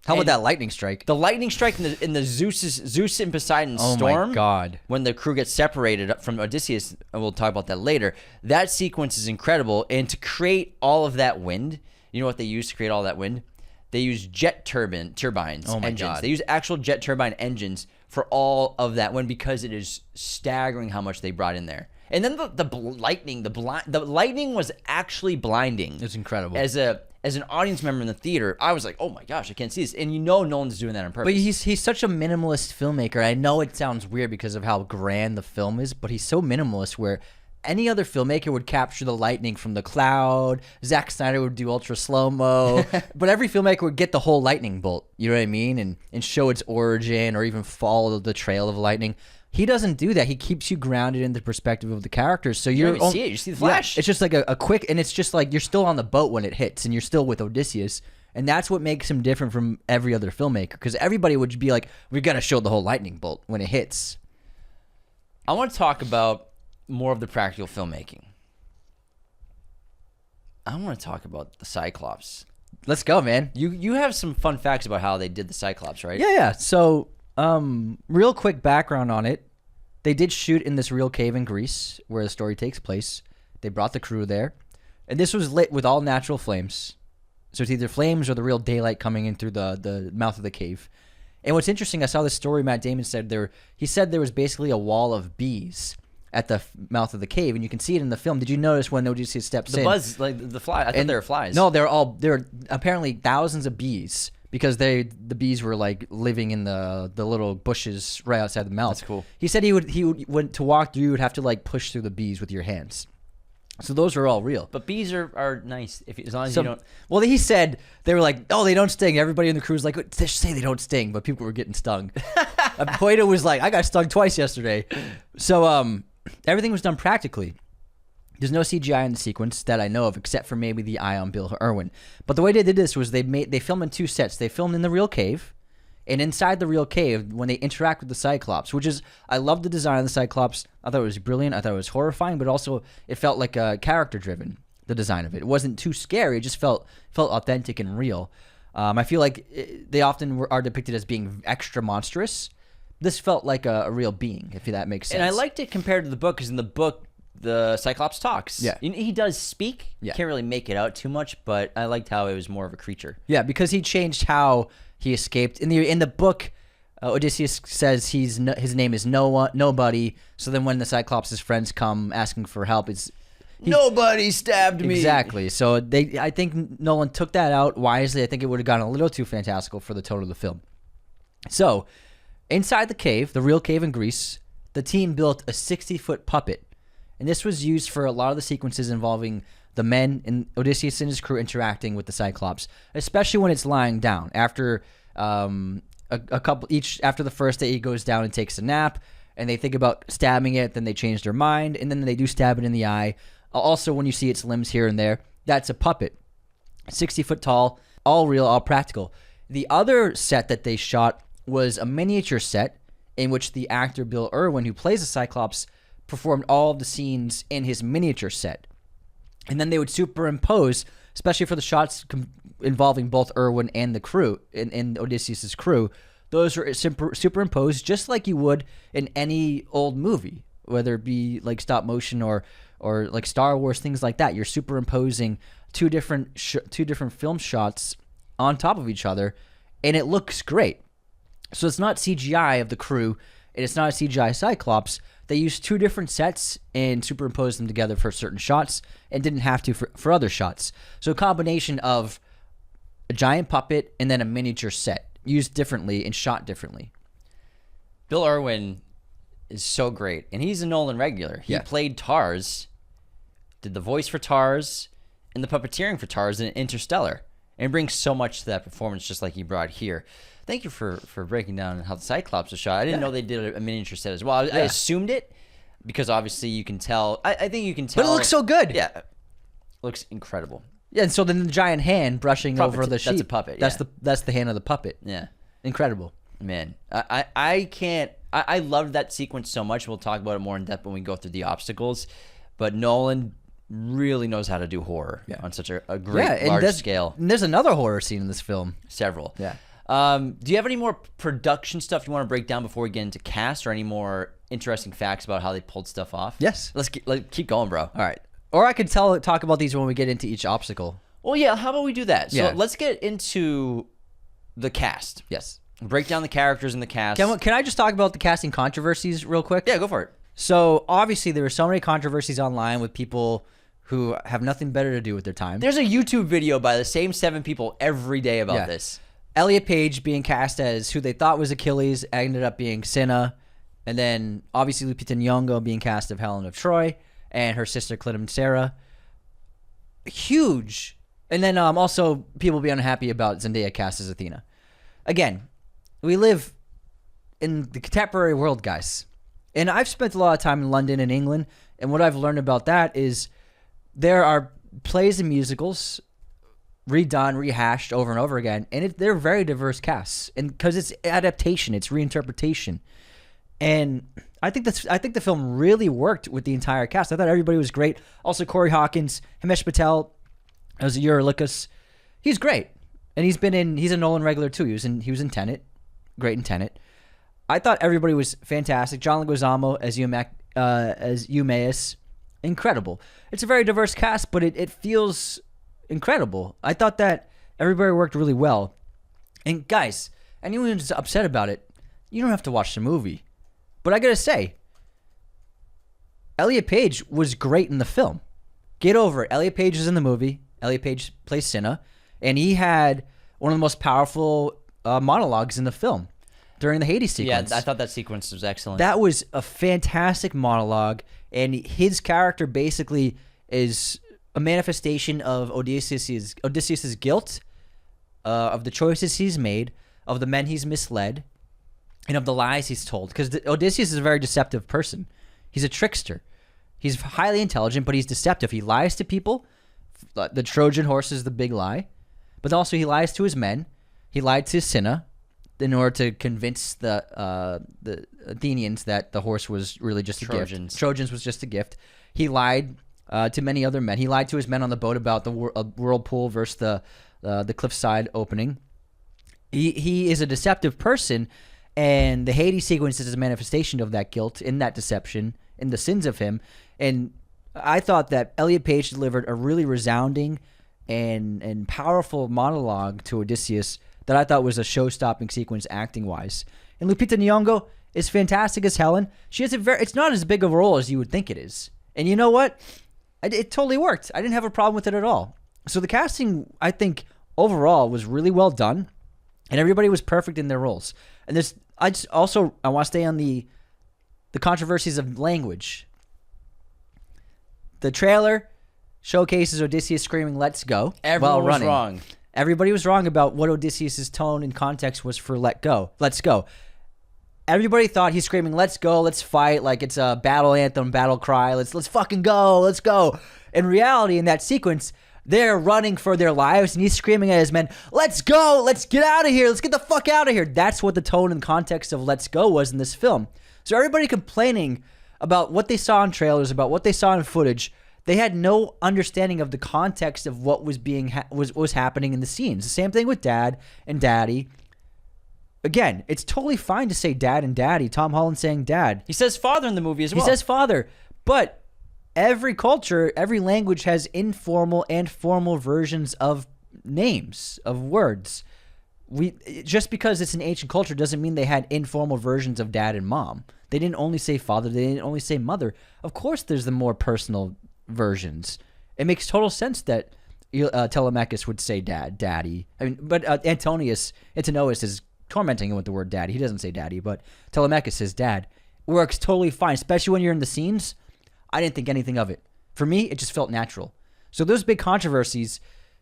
How about that lightning strike? The lightning strike in the Zeus and Poseidon storm. Oh my God. When the crew gets separated from Odysseus, and we'll talk about that later, that sequence is incredible. And to create all of that wind, you know what they used to create all that wind? They use jet turbines, engines. God. They use actual jet turbine engines for all of that wind because it is staggering how much they brought in there. And then the lightning, the lightning was actually blinding. It's incredible. As an audience member in the theater, I was like, "Oh my gosh, I can't see this!" And you know, Nolan's doing that on purpose. But he's such a minimalist filmmaker. I know it sounds weird because of how grand the film is, but he's so minimalist where any other filmmaker would capture the lightning from the cloud. Zack Snyder would do ultra slow-mo. But every filmmaker would get the whole lightning bolt, you know what I mean? And show its origin or even follow the trail of lightning. He doesn't do that. He keeps you grounded in the perspective of the characters. So you don't even see it. You see the flash. Yeah, it's just like a quick, and it's just like you're still on the boat when it hits, and you're still with Odysseus. And that's what makes him different from every other filmmaker. Because everybody would be like, we got to show the whole lightning bolt when it hits. I want to talk about more of the practical filmmaking. I want to talk about the Cyclops. Let's go, man. You have some fun facts about how they did the Cyclops, right? Yeah. So, real quick background on it. They did shoot in this real cave in Greece where the story takes place. They brought the crew there. And this was lit with all natural flames. So it's either flames or the real daylight coming in through the mouth of the cave. And what's interesting, I saw this story Matt Damon said he said there was basically a wall of bees at the mouth of the cave, and you can see it in the film. Did you notice when Odysseus steps in? The buzz, like the fly. I thought they were flies. No, there are apparently thousands of bees because the bees were like living in the little bushes right outside the mouth. That's cool. He said he would to walk through, you would have to like push through the bees with your hands. So those are all real. But bees are nice as long as you don't. Well, he said they were like, oh, they don't sting. Everybody in the crew was like, just say they don't sting, but people were getting stung. Plato was like, I got stung twice yesterday. So everything was done practically. There's no CGI in the sequence that I know of, except for maybe the eye on Bill Irwin. But the way they did this was they filmed in two sets. They filmed in the real cave, and inside the real cave, when they interact with the Cyclops, which is, I love the design of the Cyclops. I thought it was brilliant. I thought it was horrifying, but also it felt like character driven. The design of it. It wasn't too scary. It just felt authentic and real. I feel like they often are depicted as being extra monstrous. This felt like a real being, if that makes sense. And I liked it compared to the book, because in the book, the Cyclops talks. Yeah. He does speak. Yeah. Can't really make it out too much, but I liked how it was more of a creature. Yeah, because he changed how he escaped. In the book, Odysseus says his name is Nobody. So then when the Cyclops' friends come asking for help, Nobody stabbed me. Exactly. So I think Nolan took that out wisely. I think it would have gone a little too fantastical for the tone of the film. So inside the cave, the real cave in Greece, the team built a 60-foot puppet. And this was used for a lot of the sequences involving the men and Odysseus and his crew interacting with the Cyclops, especially when it's lying down. After after the first day, he goes down and takes a nap, and they think about stabbing it, then they change their mind, and then they do stab it in the eye. Also, when you see its limbs here and there, that's a puppet. 60 foot tall, all real, all practical. The other set that they shot was a miniature set in which the actor Bill Irwin, who plays the Cyclops, performed all of the scenes in his miniature set. And then they would superimpose, especially for the shots involving both Irwin and the crew, and Odysseus' crew, those are superimposed just like you would in any old movie, whether it be like stop motion or like Star Wars, things like that. You're superimposing two different film shots on top of each other, and it looks great. So it's not CGI of the crew, and it's not a CGI Cyclops. They used two different sets and superimposed them together for certain shots and didn't have to for other shots. So a combination of a giant puppet and then a miniature set used differently and shot differently. Bill Irwin is so great, and he's a Nolan regular. He played Tars, did the voice for Tars, and the puppeteering for Tars in Interstellar, and brings so much to that performance, just like he brought here. Thank you for breaking down how the Cyclops was shot. I didn't know they did a miniature set as well. I assumed it because obviously you can tell. I think you can tell. But it looks so good. Yeah, it looks incredible. Yeah, and so then the giant hand brushing over the sheep. That's a puppet. That's the hand of the puppet. Yeah, incredible. Man, I can't. I loved that sequence so much. We'll talk about it more in depth when we go through the obstacles. But Nolan really knows how to do horror on such a great large scale. And there's another horror scene in this film. Several. Yeah. Do you have any more production stuff you want to break down before we get into cast, or any more interesting facts about how they pulled stuff off? Yes. Let's keep going, bro. All right. Or I could talk about these when we get into each obstacle. Well, yeah. How about we do that? So Yeah. let's get into the cast. Yes. Break down the characters in the cast. Can I just talk about the casting controversies real quick? Yeah, go for it. So obviously there were so many controversies online with people who have nothing better to do with their time. There's a YouTube video by the same 7 people every day about this. Elliot Page being cast as who they thought was Achilles ended up being Cinna, and then obviously Lupita Nyong'o being cast of Helen of Troy, and her sister Clytemnestra. Huge. And then also people be unhappy about Zendaya cast as Athena. Again, we live in the contemporary world, guys. And I've spent a lot of time in London and England, and what I've learned about that is there are plays and musicals redone, rehashed over and over again, and they're very diverse casts, and because it's adaptation, it's reinterpretation, and I think the film really worked with the entire cast. I thought everybody was great. Also, Corey Hawkins, Himesh Patel as Eurylochus, he's great, and he's a Nolan regular too. He was in Tenet, great in Tenet. I thought everybody was fantastic. John Leguizamo as Eumaeus, incredible. It's a very diverse cast, but it feels incredible. I thought that everybody worked really well. And guys, anyone who's upset about it, you don't have to watch the movie. But I gotta say, Elliot Page was great in the film. Get over it. Elliot Page is in the movie. Elliot Page plays Cinna, and he had one of the most powerful monologues in the film during the Hades sequence. Yeah, I thought that sequence was excellent. That was a fantastic monologue, and his character basically is a manifestation of Odysseus's guilt, of the choices he's made, of the men he's misled, and of the lies he's told. Because Odysseus is a very deceptive person. He's a trickster. He's highly intelligent, but he's deceptive. He lies to people. The Trojan horse is the big lie. But also he lies to his men. He lied to Cinna in order to convince the Athenians that the horse was really just a gift. Trojans was just a gift. He lied to many other men. He lied to his men on the boat about the whirlpool versus the cliffside opening. He is a deceptive person, and the Hades sequence is a manifestation of that guilt, in that deception, in the sins of him. And I thought that Elliot Page delivered a really resounding and powerful monologue to Odysseus that I thought was a show-stopping sequence acting-wise. And Lupita Nyong'o is fantastic as Helen. She has it's not as big of a role as you would think it is. And you know what? It totally worked. I didn't have a problem with it at all. So the casting, I think, overall was really well done, and everybody was perfect in their roles. And I want to stay on the controversies of language. The trailer showcases Odysseus screaming, "Let's go!" Everyone was wrong. Everybody was wrong about what Odysseus' tone and context was for "Let go." Let's go. Everybody thought he's screaming, "Let's go! Let's fight!" Like it's a battle anthem, battle cry. Let's fucking go! Let's go! In reality, in that sequence, they're running for their lives, and he's screaming at his men, "Let's go! Let's get out of here! Let's get the fuck out of here!" That's what the tone and context of "Let's go" was in this film. So everybody complaining about what they saw in trailers, about what they saw in footage, they had no understanding of the context of what was was happening in the scenes. The same thing with Dad and Daddy. Again, it's totally fine to say Dad and Daddy. Tom Holland saying Dad. He says father in the movie as well. He says father, but every culture, every language has informal and formal versions of names, of words. Just because it's an ancient culture doesn't mean they had informal versions of dad and mom. They didn't only say father. They didn't only say mother. Of course, there's the more personal versions. It makes total sense that Telemachus would say dad, daddy. I mean, but Antinous is tormenting him with the word daddy. He doesn't say daddy, but Telemachus says dad. Works totally fine, especially when you're in the scenes. I didn't think anything of it. For me, it just felt natural. So those big controversies,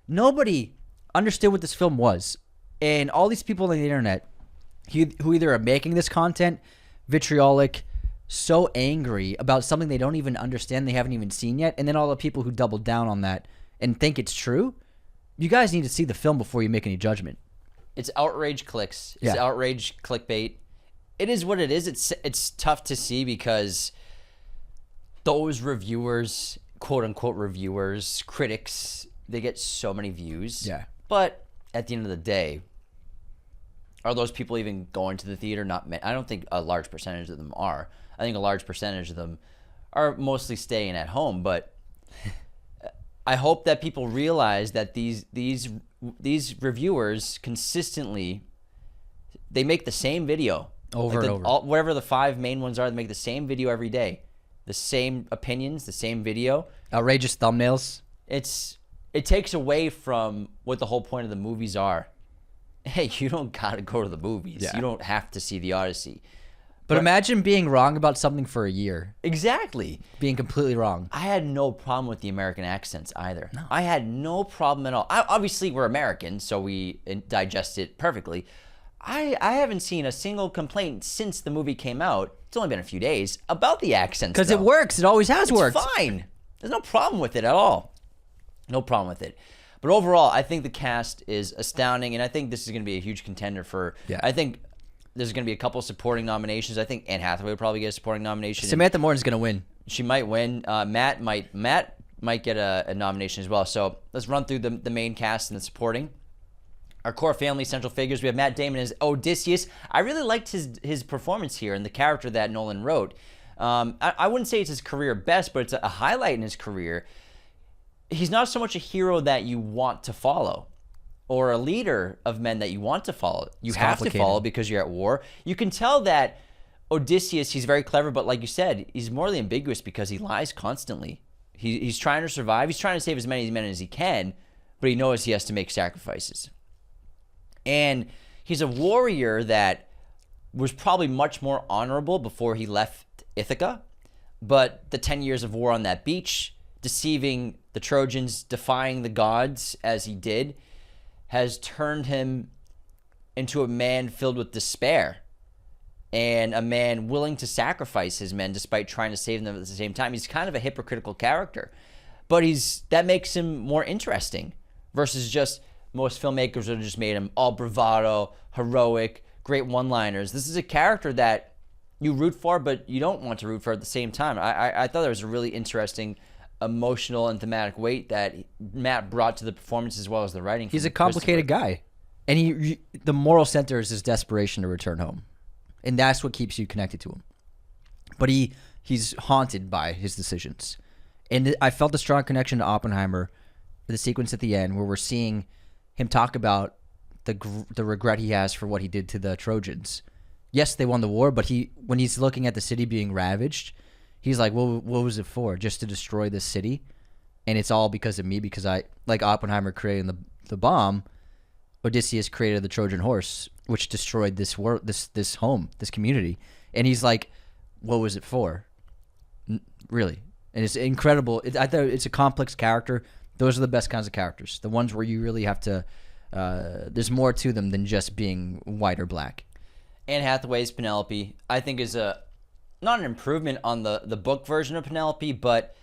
nobody understood what this film was. And all these people on the internet who either are making this content vitriolic, so angry about something they don't even understand, they haven't even seen yet, and then all the people who double down on that and think it's true, you guys need to see the film before you make any judgment. It's outrage clicks. It's outrage clickbait. It is what it is. It's tough to see because those reviewers, quote-unquote reviewers, critics, they get so many views. Yeah. But at the end of the day, are those people even going to the theater? I don't think a large percentage of them are. I think a large percentage of them are mostly staying at home. But I hope that people realize that these reviewers consistently, they make the same video over and over. Whatever the 5 main ones are, they make the same video every day, the same opinions, the same video, outrageous thumbnails. It takes away from what the whole point of the movies are. Hey, you don't gotta go to the movies. Yeah. You don't have to see the Odyssey. But imagine being wrong about something for a year. Exactly. Being completely wrong. I had no problem with the American accents either. No. I had no problem at all. Obviously, we're Americans, so we digest it perfectly. I haven't seen a single complaint since the movie came out. It's only been a few days about the accents. Because it works. It always has worked. It's fine. There's no problem with it at all. No problem with it. But overall, I think the cast is astounding, and I think this is going to be a huge contender for. Yeah. I think there's going to be a couple supporting nominations. I think Anne Hathaway will probably get a supporting nomination. Samantha Morton's going to win. She might win. Matt might get a nomination as well. So let's run through the main cast and the supporting. Our core family central figures. We have Matt Damon as Odysseus. I really liked his performance here and the character that Nolan wrote. I wouldn't say it's his career best, but it's a highlight in his career. He's not so much a hero that you want to follow or a leader of men that you want to follow. You have to follow because you're at war. You can tell that Odysseus, he's very clever, but like you said, he's morally ambiguous because he lies constantly. He's trying to survive. He's trying to save as many men as he can, but he knows he has to make sacrifices. And he's a warrior that was probably much more honorable before he left Ithaca, but the 10 years of war on that beach, deceiving the Trojans, defying the gods as he did, has turned him into a man filled with despair. and a man willing to sacrifice his men despite trying to save them at the same time. He's kind of a hypocritical character, but that makes him more interesting versus just most filmmakers would have just made him all bravado, heroic, great one-liners. This is a character that you root for, but you don't want to root for at the same time. I thought there was a really interesting emotional and thematic weight that Matt brought to the performance as well as the writing. He's a complicated guy, and the moral center is his desperation to return home, and that's what keeps you connected to him. But he's haunted by his decisions, and I felt a strong connection to Oppenheimer, the sequence at the end where we're seeing him talk about the regret he has for what he did to the Trojans. Yes, they won the war, but when he's looking at the city being ravaged, he's like, what was it for? Just to destroy this city? And it's all because of me, because I, like Oppenheimer creating the bomb, Odysseus created the Trojan Horse, which destroyed this world, this home, this community. And he's like, what was it for? Really? And it's incredible. I thought it's a complex character. Those are the best kinds of characters. The ones where you really have to, there's more to them than just being white or black. Anne Hathaway's Penelope, I think, is not an improvement on the book version of Penelope, but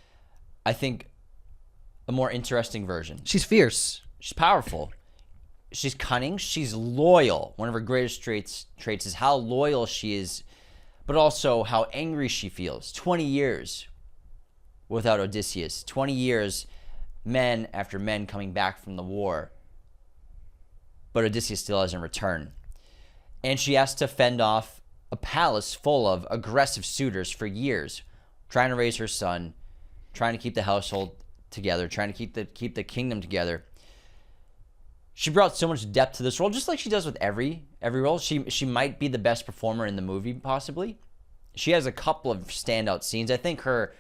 I think a more interesting version. She's fierce. She's powerful. She's cunning. She's loyal. One of her greatest traits is how loyal she is, but also how angry she feels. 20 years without Odysseus. 20 years, men after men coming back from the war. But Odysseus still hasn't returned. And she has to fend off a palace full of aggressive suitors for years, trying to raise her son, trying to keep the household together, trying to keep the kingdom together. She brought so much depth to this role, just like she does with every role. She might be the best performer in the movie, possibly. She has a couple of standout scenes. I think her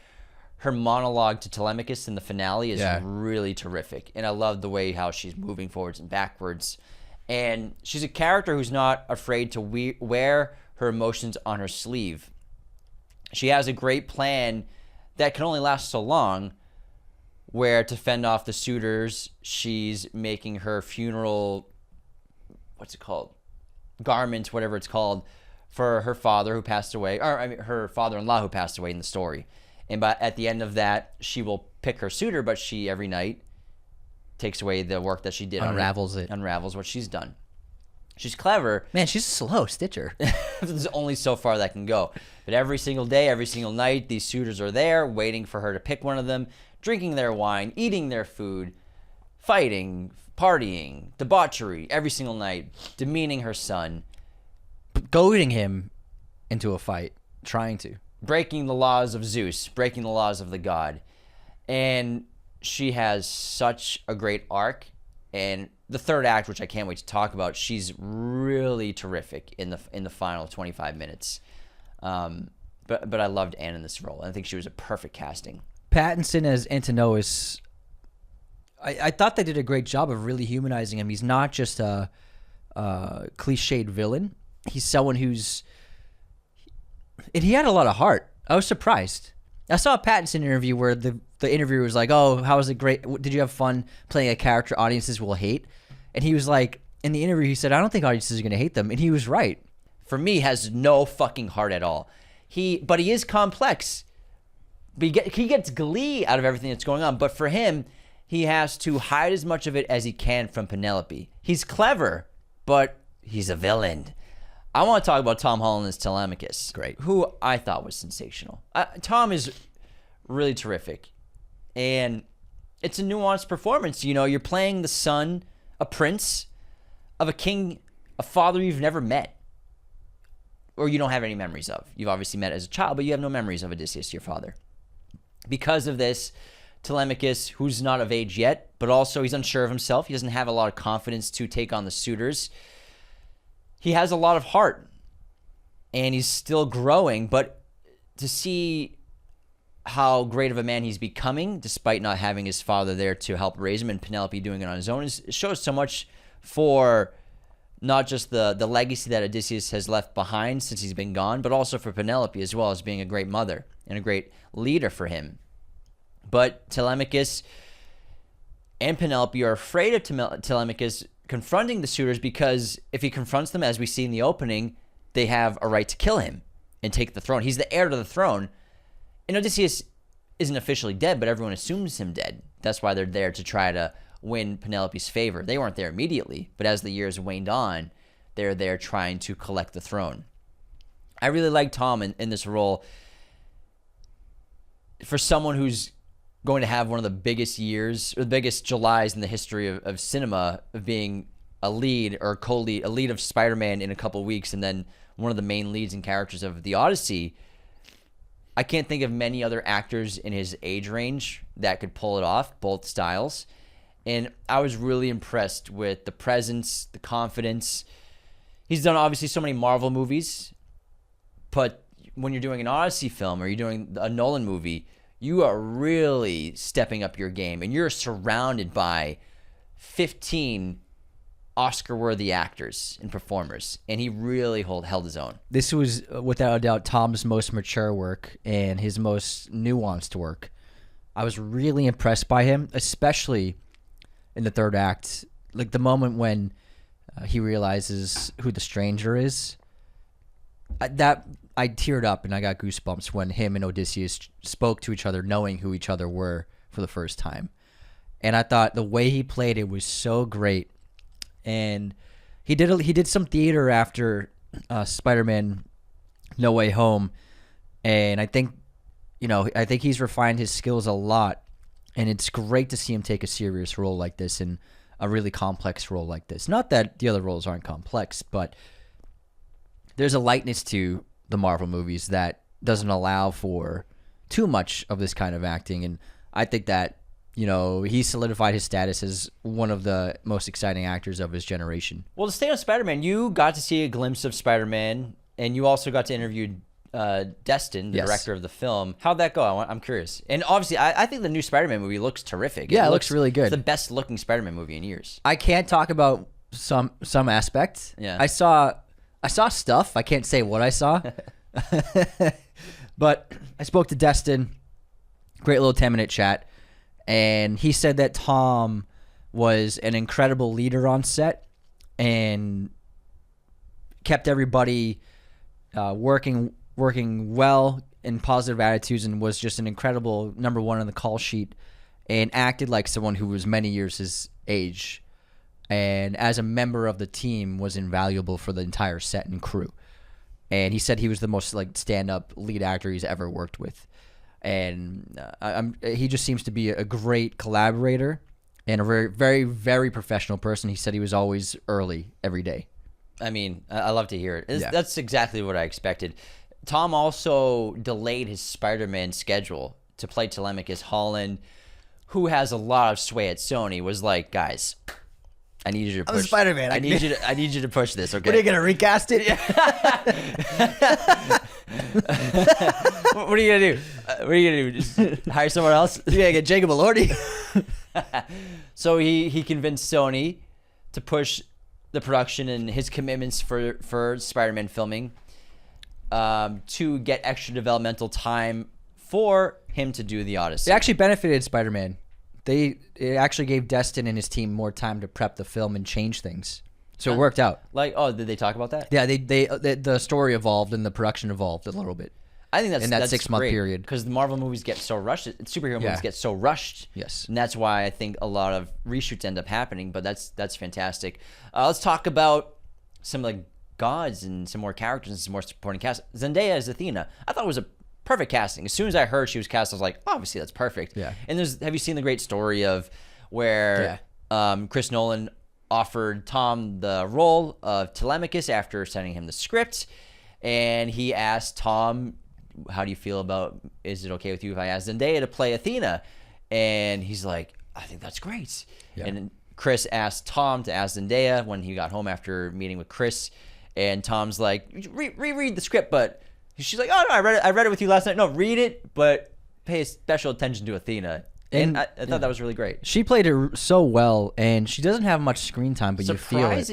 monologue to Telemachus in the finale is really terrific, and I love the way how she's moving forwards and backwards. And she's a character who's not afraid to wear her emotions on her sleeve. She has a great plan that can only last so long, where to fend off the suitors, she's making her funeral, what's it called? Garment, whatever it's called, for her father who passed away, or I mean, her father-in-law who passed away in the story. And at the end of that, she will pick her suitor, but she every night takes away the work that she did. Unravels what she's done. She's clever. Man, she's a slow stitcher. There's only so far that can go. But every single day, every single night, these suitors are there waiting for her to pick one of them, drinking their wine, eating their food, fighting, partying, debauchery every single night, demeaning her son. Goading him into a fight, trying to. Breaking the laws of Zeus, breaking the laws of the god. And she has such a great arc, and the third act, which I can't wait to talk about, she's really terrific in the final 25 minutes. But I loved Anne in this role. I think she was a perfect casting. Pattinson as Antinous, I thought they did a great job of really humanizing him. He's not just a cliched villain. He's someone who's, and he had a lot of heart. I was surprised. I saw a Pattinson interview where the interviewer was like, "Oh, how was it great? Did you have fun playing a character audiences will hate?" And he was like, in the interview, he said, "I don't think audiences are going to hate them," and he was right. For me, has no fucking heart at all. But he is complex. He gets glee out of everything that's going on. But for him, he has to hide as much of it as he can from Penelope. He's clever, but he's a villain. I want to talk about Tom Holland as Telemachus. Great. Who I thought was sensational. Tom is really terrific. And it's a nuanced performance. You know, you're playing the son, a prince, of a king, a father you've never met. Or you don't have any memories of. You've obviously met as a child, but you have no memories of Odysseus, your father. Because of this, Telemachus, who's not of age yet, but also he's unsure of himself. He doesn't have a lot of confidence to take on the suitors. He has a lot of heart, and he's still growing, but to see how great of a man he's becoming, despite not having his father there to help raise him and Penelope doing it on his own, it shows so much for not just the legacy that Odysseus has left behind since he's been gone, but also for Penelope as well, as being a great mother and a great leader for him. But Telemachus and Penelope are afraid of Telemachus confronting the suitors, because if he confronts them, as we see in the opening, they have a right to kill him and take the throne. He's the heir to the throne. And Odysseus isn't officially dead, but everyone assumes him dead. That's why they're there to try to win Penelope's favor. They weren't there immediately, but as the years waned on, they're there trying to collect the throne. I really like Tom in this role. For someone who's going to have one of the biggest years, or the biggest Julys in the history of cinema, of being a lead or co-lead, a lead of Spider-Man in a couple weeks, and then one of the main leads and characters of the Odyssey, I can't think of many other actors in his age range that could pull it off, both styles. And I was really impressed with the presence, the confidence. He's done obviously so many Marvel movies, but when you're doing an Odyssey film or you're doing a Nolan movie, you are really stepping up your game, and you're surrounded by 15 Oscar-worthy actors and performers, and he really held his own. This was, without a doubt, Tom's most mature work and his most nuanced work. I was really impressed by him, especially in the third act. Like the moment when he realizes who the stranger is. I teared up and I got goosebumps when him and Odysseus spoke to each other, knowing who each other were for the first time. And I thought the way he played it was so great. And he did some theater after Spider-Man No Way Home, and I think he's refined his skills a lot, and it's great to see him take a serious role like this and a really complex role like this. Not that the other roles aren't complex, but there's a lightness to the Marvel movies that doesn't allow for too much of this kind of acting, and I think that he solidified his status as one of the most exciting actors of his generation. Well, to stay on Spider-Man, you got to see a glimpse of Spider-Man, and you also got to interview Destin, the director of the film. How'd that go? I'm curious. And obviously, I think the new Spider-Man movie looks terrific. Yeah, it looks really good. It's the best looking Spider-Man movie in years. I can't talk about some aspects. Yeah. I saw stuff. I can't say what I saw. But I spoke to Destin. Great little 10-minute chat. And he said that Tom was an incredible leader on set and kept everybody working well in positive attitudes, and was just an incredible number one on the call sheet, and acted like someone who was many years his age, and as a member of the team was invaluable for the entire set and crew. And he said he was the most stand-up lead actor he's ever worked with. And he just seems to be a great collaborator and a very, very, very professional person. He said he was always early every day. I mean, I love to hear it. That's exactly what I expected. Tom also delayed his Spider-Man schedule to play Telemachus. Holland, who has a lot of sway at Sony, was like, guys, I need you to push. I'm Spider-Man. I need you to push this. Okay. What are you gonna recast it? What are you gonna do? What are you gonna do? Just hire someone else? You gotta get Jacob Elordi. So he convinced Sony to push the production and his commitments for Spider-Man filming to get extra developmental time for him to do the Odyssey. It actually benefited Spider-Man. It actually gave Destin and his team more time to prep the film and change things. So it worked out. Did they talk about that? Yeah, the story evolved and the production evolved a little bit. I think that's in that that's 6 month period, because the Marvel movies get so rushed, superhero movies get so rushed. Yes, and that's why I think a lot of reshoots end up happening. But that's fantastic. Let's talk about some gods and some more characters and some more supporting cast. Zendaya as Athena, I thought it was a perfect casting. As soon as I heard she was cast, I was like, obviously that's perfect. Yeah. And have you seen the great story of where Chris Nolan offered Tom the role of Telemachus after sending him the script, and he asked Tom, how do you feel about, is it okay with you if I ask Zendaya to play Athena? And he's like, I think that's great. Yeah. And Chris asked Tom to ask Zendaya when he got home after meeting with Chris, and Tom's like, reread the script, but she's like, oh no, I read it with you last night. No, read it, but pay special attention to Athena. And I thought that was really great. She played it so well, and she doesn't have much screen time, but you feel it.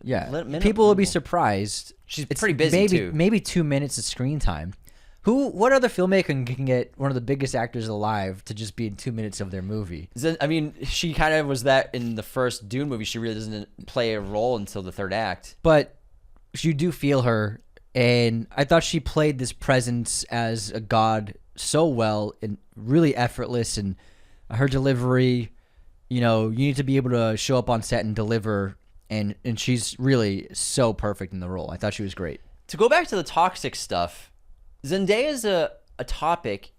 Yeah, people will be surprised. She's pretty busy too. Maybe 2 minutes of screen time. What other filmmaker can get one of the biggest actors alive to just be in 2 minutes of their movie? I mean, she kind of was that in the first Dune movie. She really doesn't play a role until the third act. But you do feel her And I thought she played this presence as a god so well and really effortless. And her delivery, you need to be able to show up on set and deliver. And she's really so perfect in the role. I thought she was great. To go back to the toxic stuff, Zendaya is a topic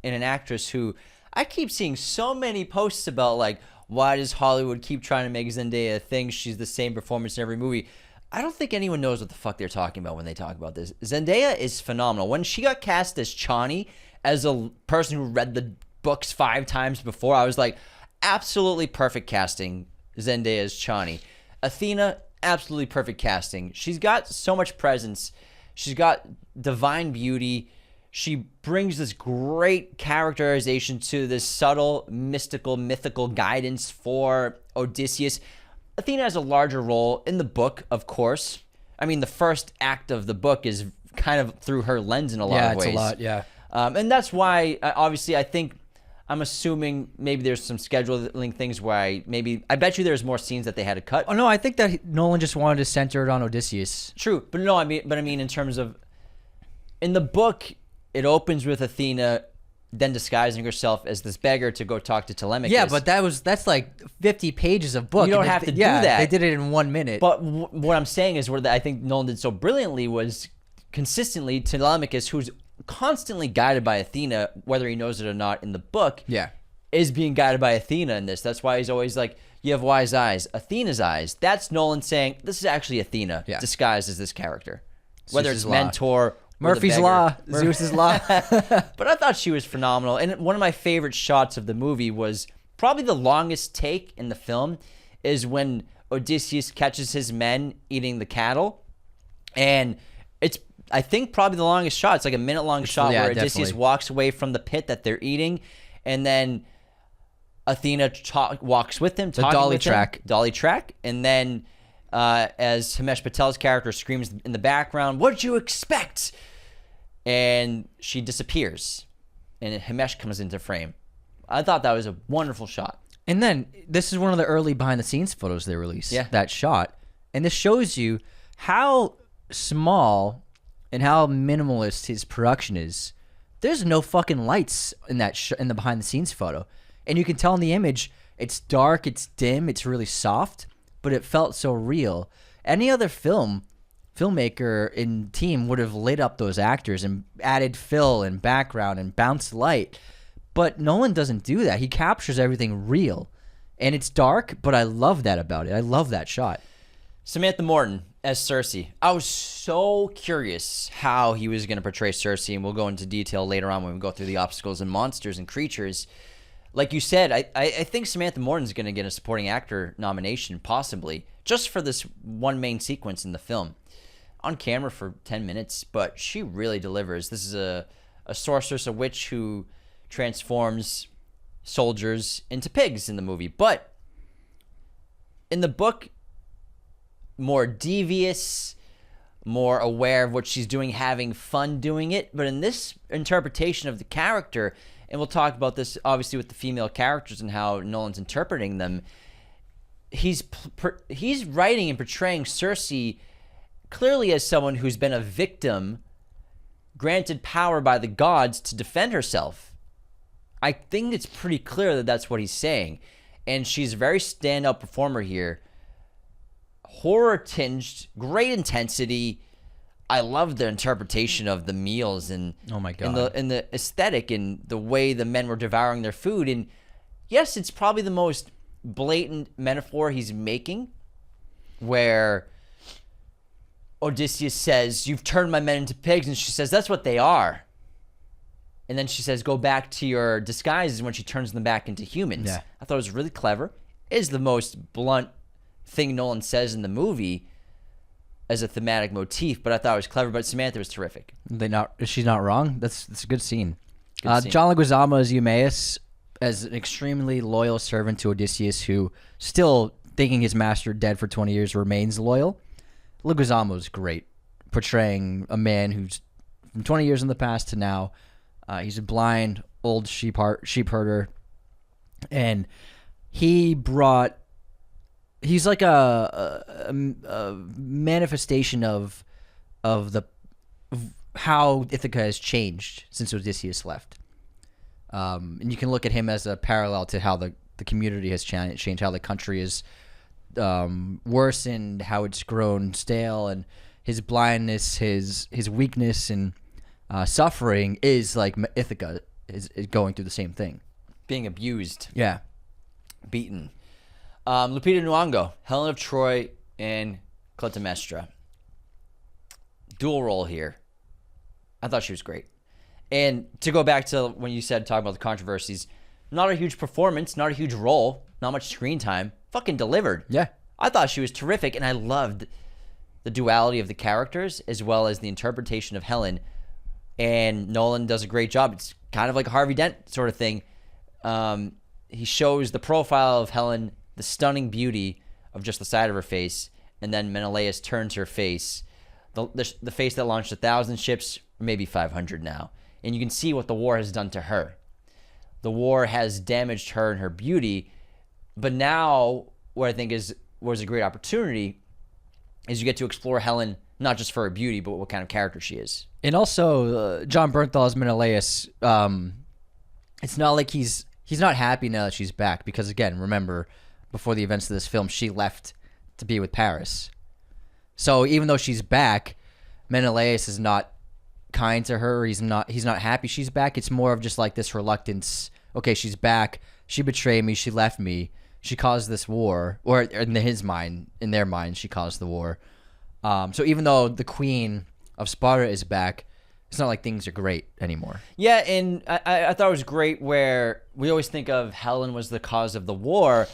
and an actress who I keep seeing so many posts about, like, why does Hollywood keep trying to make Zendaya a thing? She's the same performance in every movie. I don't think anyone knows what the fuck they're talking about when they talk about this. Zendaya is phenomenal. When she got cast as Chani, as a person who read the books 5 times before, I was like, absolutely perfect casting, Zendaya as Chani. Athena, absolutely perfect casting. She's got so much presence. She's got divine beauty. She brings this great characterization to this subtle, mystical, mythical guidance for Odysseus. Athena has a larger role in the book, of course. I mean, the first act of the book is kind of through her lens in a lot of ways. Yeah, it's a lot, yeah. And that's why, obviously, I'm assuming maybe there's some scheduling things where I bet you there's more scenes that they had to cut. Oh, no, I think that Nolan just wanted to center it on Odysseus. True, but no, I mean in terms of, in the book, it opens with Athena then disguising herself as this beggar to go talk to Telemachus. Yeah, but that's like 50 pages of book. You don't have to do that. They did it in 1 minute. But what I'm saying is, what I think Nolan did so brilliantly was consistently Telemachus, who's constantly guided by Athena, whether he knows it or not in the book, is being guided by Athena in this. That's why he's always like, you have wise eyes, Athena's eyes. That's Nolan saying, this is actually Athena disguised as this character. Whether it's mentor, Murphy's Law, Zeus's Law. But I thought she was phenomenal. And one of my favorite shots of the movie was probably the longest take in the film, is when Odysseus catches his men eating the cattle. And it's, I think, probably the longest shot. It's like a minute-long shot where Odysseus walks away from the pit that they're eating. And then Athena walks with him. The dolly track. Dolly track. And then as Himesh Patel's character screams in the background, "What'd you expect?" And she disappears, and Himesh comes into frame. I thought that was a wonderful shot. And then this is one of the early behind-the-scenes photos they released. Yeah, that shot, and this shows you how small and how minimalist his production is. There's no fucking lights in that in the behind-the-scenes photo, and you can tell in the image it's dark, it's dim, it's really soft, but it felt so real. Any other filmmaker and team would have lit up those actors and added fill and background and bounced light. But Nolan doesn't do that. He captures everything real. And it's dark, but I love that about it. I love that shot. Samantha Morton as Circe. I was so curious how he was going to portray Circe, and we'll go into detail later on when we go through the obstacles and monsters and creatures. Like you said, I think Samantha Morton's going to get a supporting actor nomination, possibly, just for this one main sequence in the film. On camera for 10 minutes, but she really delivers. This is a sorceress, a witch who transforms soldiers into pigs in the movie. But in the book, more devious, more aware of what she's doing, having fun doing it. But in this interpretation of the character, and we'll talk about this obviously with the female characters and how Nolan's interpreting them, he's writing and portraying Circe clearly as someone who's been a victim, granted power by the gods to defend herself. I think it's pretty clear that that's what he's saying. And she's a very stand-up performer here. Horror-tinged, great intensity. I love the interpretation of the meals and oh my God, and the aesthetic and the way the men were devouring their food. And yes, it's probably the most blatant metaphor he's making, where Odysseus says, "You've turned my men into pigs," and she says, "That's what they are." And then she says, "Go back to your disguises," when she turns them back into humans. Yeah. I thought it was really clever. It is the most blunt thing Nolan says in the movie as a thematic motif, but I thought it was clever. But Samantha was terrific. She's not wrong. That's a good scene. Good scene. John Leguizamo as Eumaeus, as an extremely loyal servant to Odysseus, who, still thinking his master dead for 20 years, remains loyal. Leguizamo's great, portraying a man who's from 20 years in the past to now. He's a blind old sheep herder, and he's like a manifestation of the how Ithaca has changed since Odysseus left. And you can look at him as a parallel to how the community has changed, how the country is worsened, how it's grown stale, and his blindness, his weakness, and suffering is like Ithaca is going through the same thing. Being abused. Yeah. Beaten. Lupita Nyong'o, Helen of Troy, and Clytemnestra. Dual role here. I thought she was great. And to go back to when you said, talking about the controversies, not a huge performance, not a huge role, not much screen time, fucking delivered. Yeah. I thought she was terrific, and I loved the duality of the characters as well as the interpretation of Helen. And Nolan does a great job. It's kind of like a Harvey Dent sort of thing. He shows the profile of Helen, the stunning beauty of just the side of her face, and then Menelaus turns her face, the face that launched 1,000 ships, maybe 500 now. And you can see what the war has done to her. The war has damaged her and her beauty. But now, what I think was a great opportunity is you get to explore Helen, not just for her beauty, but what kind of character she is. And also, John Bernthal's Menelaus, it's not like he's not happy now that she's back. Because, again, remember, before the events of this film, she left to be with Paris. So even though she's back, Menelaus is not kind to her. He's not happy she's back. It's more of just like this reluctance. Okay, she's back. She betrayed me. She left me. She caused this war, or in their mind, she caused the war. So even though the queen of Sparta is back, it's not like things are great anymore. Yeah, and I thought it was great where we always think of Helen was the cause of the war,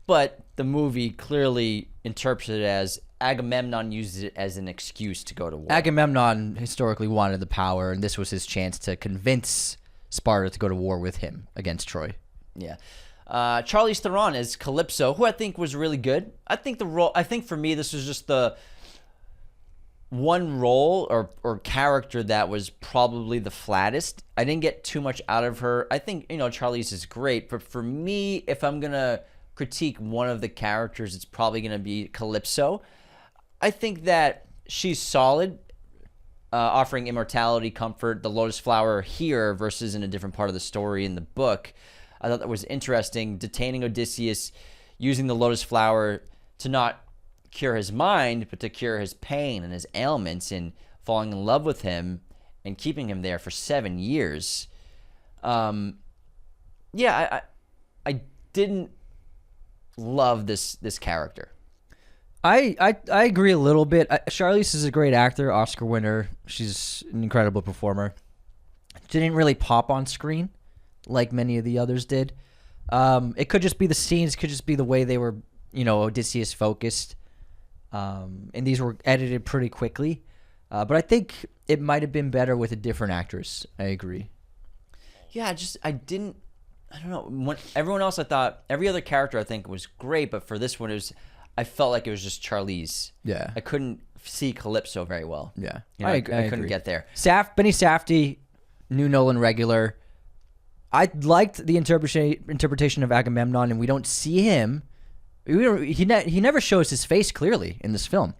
but the movie clearly interprets it as Agamemnon uses it as an excuse to go to war. Agamemnon historically wanted the power, and this was his chance to convince Sparta to go to war with him against Troy. Yeah. Charlize Theron as Calypso, who I think was really good. I think for me, this was just the one role or character that was probably the flattest. I didn't get too much out of her. I think, Charlize is great, but for me, if I'm going to critique one of the characters, it's probably going to be Calypso. I think that she's solid, offering immortality, comfort, the lotus flower here versus in a different part of the story in the book. I thought that was interesting, detaining Odysseus, using the lotus flower to not cure his mind, but to cure his pain and his ailments, and falling in love with him and keeping him there for 7 years. I didn't love this character. I agree a little bit. Charlize is a great actor, Oscar winner. She's an incredible performer. Didn't really pop on screen like many of the others did. It could just be the scenes, could just be the way they were, Odysseus focused. And these were edited pretty quickly. But I think it might have been better with a different actress. I agree. Yeah, I don't know. When everyone else, I thought, every other character I think was great, but for this one, I felt like it was just Charlize. Yeah. I couldn't see Calypso very well. Yeah. I couldn't get there. Benny Safdie, new Nolan regular. I liked the interpretation of Agamemnon, and we don't see him. He never shows his face clearly in this film.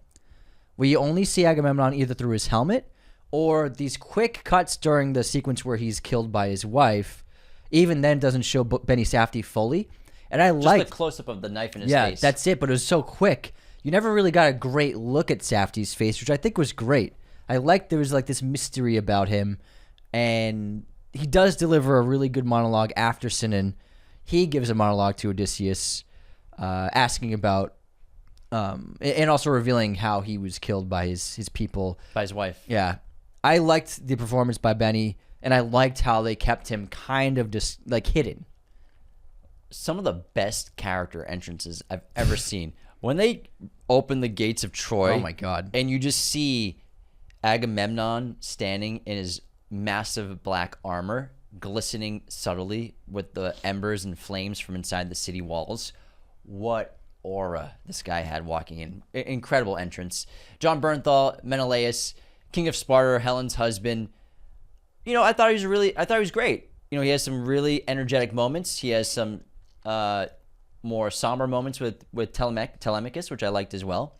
We only see Agamemnon either through his helmet or these quick cuts during the sequence where he's killed by his wife. Even then, doesn't show Benny Safdie fully. And I liked the close-up of the knife in his face. Yeah, that's it, but it was so quick. You never really got a great look at Safdie's face, which I think was great. I liked there was like this mystery about him, and he does deliver a really good monologue after Sinan. He gives a monologue to Odysseus, asking about, and also revealing how he was killed by his people. By his wife. Yeah. I liked the performance by Benny, and I liked how they kept him kind of just like hidden. Some of the best character entrances I've ever seen. When they open the gates of Troy. Oh my God. And you just see Agamemnon standing in his massive black armor, glistening subtly with the embers and flames from inside the city walls. What aura this guy had walking in. Incredible entrance. John Bernthal, Menelaus, King of Sparta, Helen's husband. I thought he was great. He has some really energetic moments. He has some more somber moments with Telemachus, which I liked as well.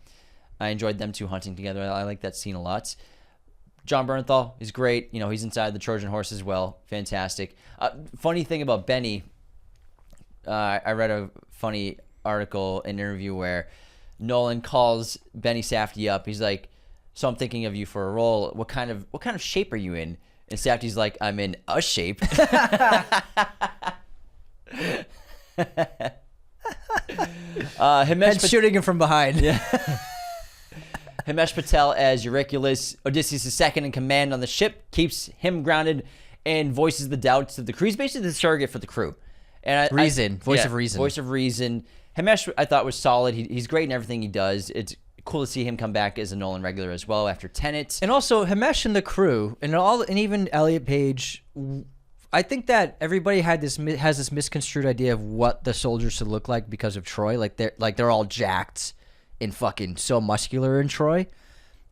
I enjoyed them two hunting together. I like that scene a lot. John Bernthal, he's great. You know, he's inside the Trojan Horse as well. Fantastic. Funny thing about Benny, I read a funny article, an interview where Nolan calls Benny Safdie up. He's like, "So I'm thinking of you for a role. What kind of shape are you in?" And Safdie's like, "I'm in a shape." And shooting him from behind. Yeah. Himesh Patel as Euryculus, Odysseus' second in command on the ship, keeps him grounded and voices the doubts of the crew. He's basically the surrogate for the crew. And Voice of reason. Voice of reason. Himesh, I thought, was solid. He's great in everything he does. It's cool to see him come back as a Nolan regular as well after Tenet. And also Himesh and the crew, and even Elliot Page. I think that everybody has this misconstrued idea of what the soldiers should look like because of Troy. Like they're all jacked and fucking so muscular in Troy.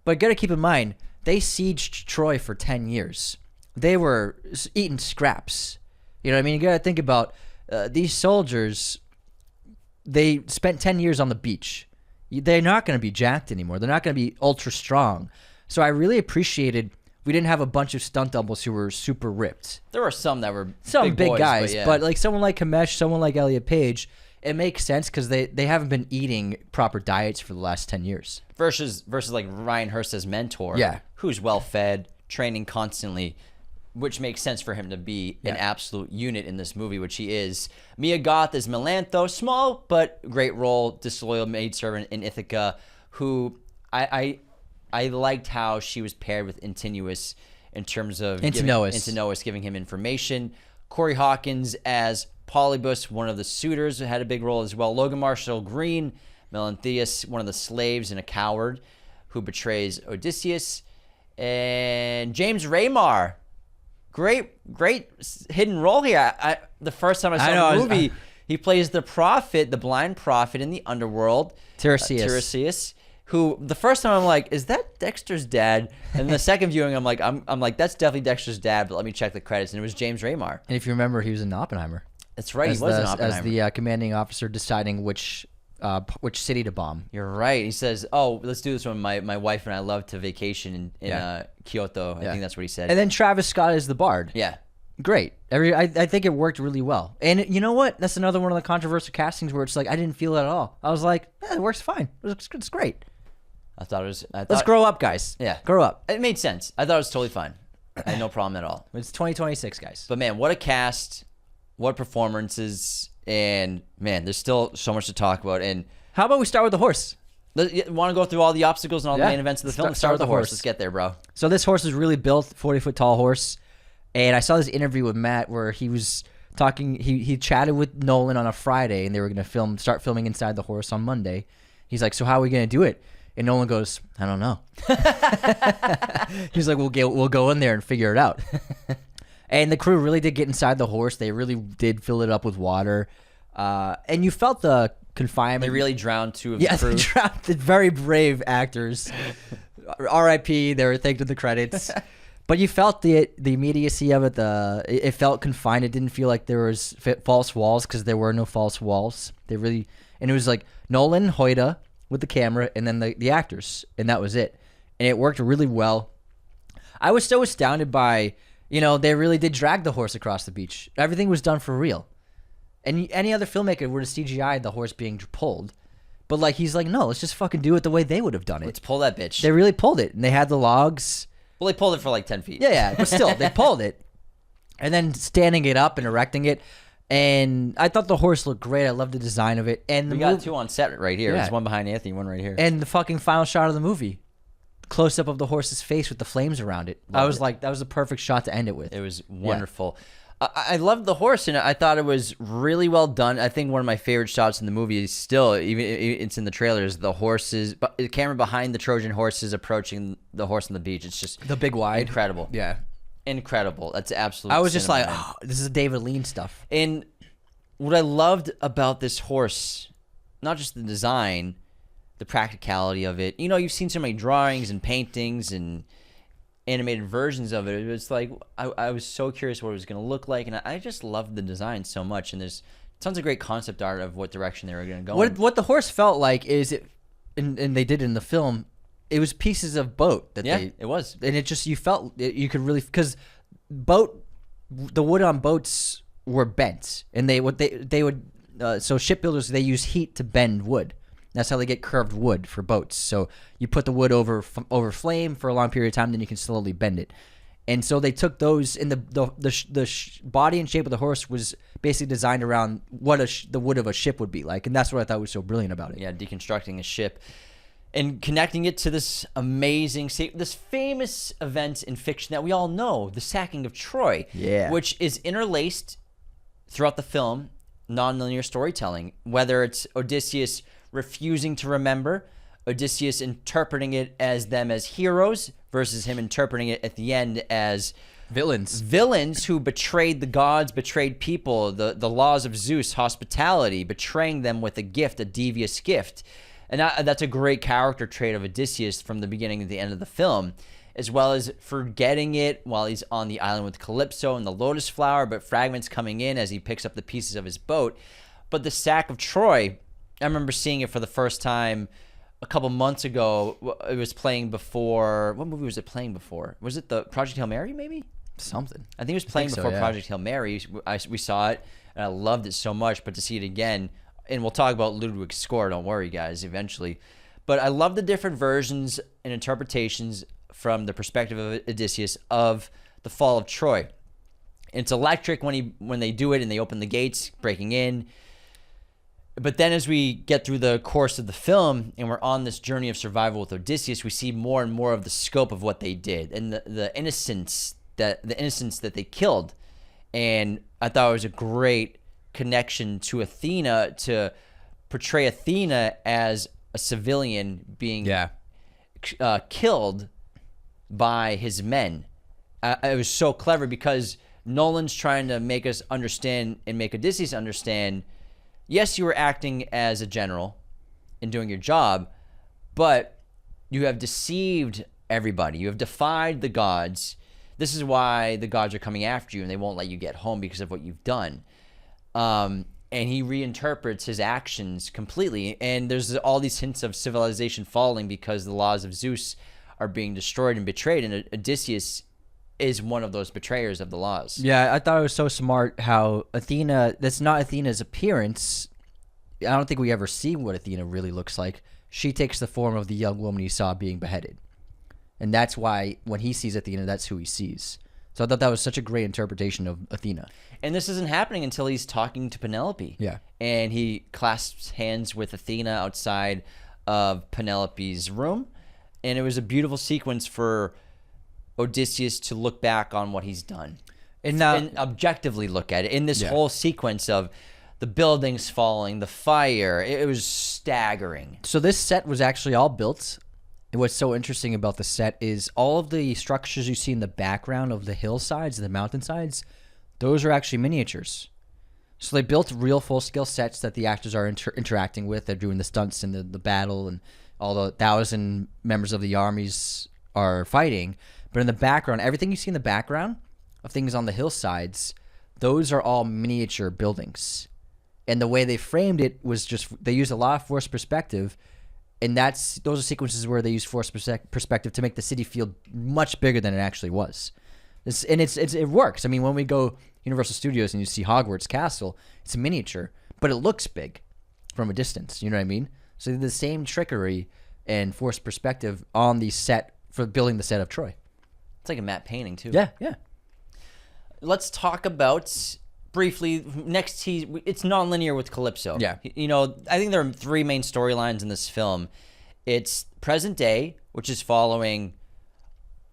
But gotta keep in mind, they sieged Troy for 10 years. They were eating scraps. You know what I mean? You gotta think about these soldiers. They spent 10 years on the beach. They're not going to be jacked anymore. They're not going to be ultra strong. So I really appreciated we didn't have a bunch of stunt doubles who were super ripped. There were some that were big boys, guys, but, yeah. but like someone like Himesh, someone like Elliot Page, it makes sense because they haven't been eating proper diets for the last 10 years. Versus like Ryan Hurst's mentor, Yeah. who's well fed, training constantly, which makes sense for him to be an absolute unit in this movie, which he is. Mia Goth is Melantho, small but great role, disloyal maidservant in Ithaca, who I liked how she was paired with Antinous in terms of Antinous giving him information. Corey Hawkins as Polybus, one of the suitors, had a big role as well. Logan Marshall Green, Melanthius, one of the slaves and a coward who betrays Odysseus. And James Raymar, great hidden role here. The first time I saw the movie, he plays the prophet, the blind prophet in the underworld, Tiresias. Who the first time I'm like, is that Dexter's dad? And the second viewing, I'm like, that's definitely Dexter's dad. But let me check the credits, and it was James Raymar. And if you remember, he was in Oppenheimer. That's right, he was in Oppenheimer as the commanding officer deciding which city to bomb. You're right. He says, "Oh, let's do this one. My wife and I love to vacation in Kyoto." I think that's what he said. And then Travis Scott is the bard. Yeah. Great. I think it worked really well. And you know what? That's another one of the controversial castings where it's like I didn't feel it at all. I was like, it works fine. It's great. Let's grow up, guys. Yeah. Grow up. It made sense. I thought it was totally fine. I had no problem at all. It's 2026, guys. But man, what a cast, what performances, and man, there's still so much to talk about. And how about we start with the horse? Want to go through all the obstacles and all the main events of the film? Start with the horse. Let's get there, bro. So this horse is really built, 40-foot tall horse. And I saw this interview with Matt where he was talking. He chatted with Nolan on a Friday, and they were going to start filming inside the horse on Monday. He's like, "So how are we going to do it?" And Nolan goes, "I don't know." He's like, "We'll go in there and figure it out." And the crew really did get inside the horse. They really did fill it up with water, and you felt the confinement. They really drowned two of the crew. Yeah, they drowned the very brave actors. R.I.P. They were thanked in the credits. But you felt the immediacy of it. It felt confined. It didn't feel like there was false walls because there were no false walls. And it was like Nolan, Hoyta with the camera, and then the actors, and that was it. And it worked really well. I was so astounded by, they really did drag the horse across the beach. Everything was done for real. And any other filmmaker would have CGI'd the horse being pulled. But he's like, no, let's just fucking do it the way they would have done it. Let's pull that bitch. They really pulled it, and they had the logs. Well, they pulled it for 10 feet. Yeah, but still, they pulled it. And then standing it up and erecting it. And I thought the horse looked great. I loved the design of it. And we got two on set right here. Yeah. There's one behind Anthony, one right here. And the fucking final shot of the movie. Close up of the horse's face with the flames around it. I was like, that was the perfect shot to end it with. It was wonderful. Yeah. I loved the horse, and I thought it was really well done. I think one of my favorite shots in the movie is still, even it's in the trailers, the camera behind the Trojan horses approaching the horse on the beach. It's just the big wide. Incredible. Yeah. Incredible. That's absolutely. I was just like, oh, this is David Lean stuff. And what I loved about this horse, not just the design, the practicality of it. You've seen so many drawings and paintings and animated versions of it. It was like I was so curious what it was going to look like, and I just loved the design so much. And there's tons of great concept art of what direction they were going to go. What the horse felt like is it, and they did it in the film. it was pieces of boat that it was. And it just, you felt, you could really, because the wood on boats were bent. And they would, so shipbuilders, they use heat to bend wood. That's how they get curved wood for boats. So you put the wood over flame for a long period of time, then you can slowly bend it. And so they took those, and the body and shape of the horse was basically designed around what the wood of a ship would be like. And that's what I thought was so brilliant about it. Yeah, deconstructing a ship and connecting it to this amazing, this famous event in fiction that we all know, the sacking of Troy. Yeah. Which is interlaced throughout the film, nonlinear storytelling, whether it's Odysseus refusing to remember, Odysseus interpreting it as them as heroes versus him interpreting it at the end as villains who betrayed the gods, betrayed people, the laws of Zeus, hospitality, betraying them with a gift, a devious gift. And that's a great character trait of Odysseus from the beginning to the end of the film, as well as forgetting it while he's on the island with Calypso and the lotus flower, but fragments coming in as he picks up the pieces of his boat. But the sack of Troy, I remember seeing it for the first time a couple months ago. It was playing before. What movie was it playing before? Was it the Project Hail Mary, maybe? Something. I think it was playing before Project Hail Mary. We saw it, and I loved it so much. But to see it again, and we'll talk about Ludwig's score, don't worry, guys, eventually. But I love the different versions and interpretations from the perspective of Odysseus of the fall of Troy. It's electric when they do it and they open the gates, breaking in. But then as we get through the course of the film and we're on this journey of survival with Odysseus, we see more and more of the scope of what they did and the innocence that they killed. And I thought it was a great connection to Athena, to portray Athena as a civilian being killed by his men. It was so clever because Nolan's trying to make us understand and make Odysseus understand, yes, you were acting as a general and doing your job, but you have deceived everybody. You have defied the gods. This is why the gods are coming after you, and they won't let you get home because of what you've done. And he reinterprets his actions completely. And there's all these hints of civilization falling because the laws of Zeus are being destroyed and betrayed. And Odysseus is one of those betrayers of the laws. Yeah, I thought it was so smart how Athena, that's not Athena's appearance. I don't think we ever see what Athena really looks like. She takes the form of the young woman he saw being beheaded. And that's why when he sees Athena, that's who he sees. So I thought that was such a great interpretation of Athena. And this isn't happening until he's talking to Penelope. Yeah. And he clasps hands with Athena outside of Penelope's room. And it was a beautiful sequence for Odysseus to look back on what he's done and objectively look at it in this whole sequence of the buildings falling, the fire. It was staggering. So this set was actually all built. And what's so interesting about the set is all of the structures you see in the background of the hillsides, the mountainsides, those are actually miniatures. So they built real full-scale sets that the actors are interacting with. They're doing the stunts and the battle, and all the 1,000 members of the armies are fighting. But in the background, everything you see in the background of things on the hillsides, those are all miniature buildings. And the way they framed it was just, they used a lot of forced perspective. And those are sequences where they use forced perspective to make the city feel much bigger than it actually was. It works. I mean, when we go Universal Studios and you see Hogwarts Castle, it's a miniature, but it looks big from a distance. You know what I mean? So the same trickery and forced perspective on the set for building the set of Troy. It's like a matte painting too. Yeah. Let's talk about briefly next. It's non-linear with Calypso. Yeah. I think there are three main storylines in this film. It's present day, which is following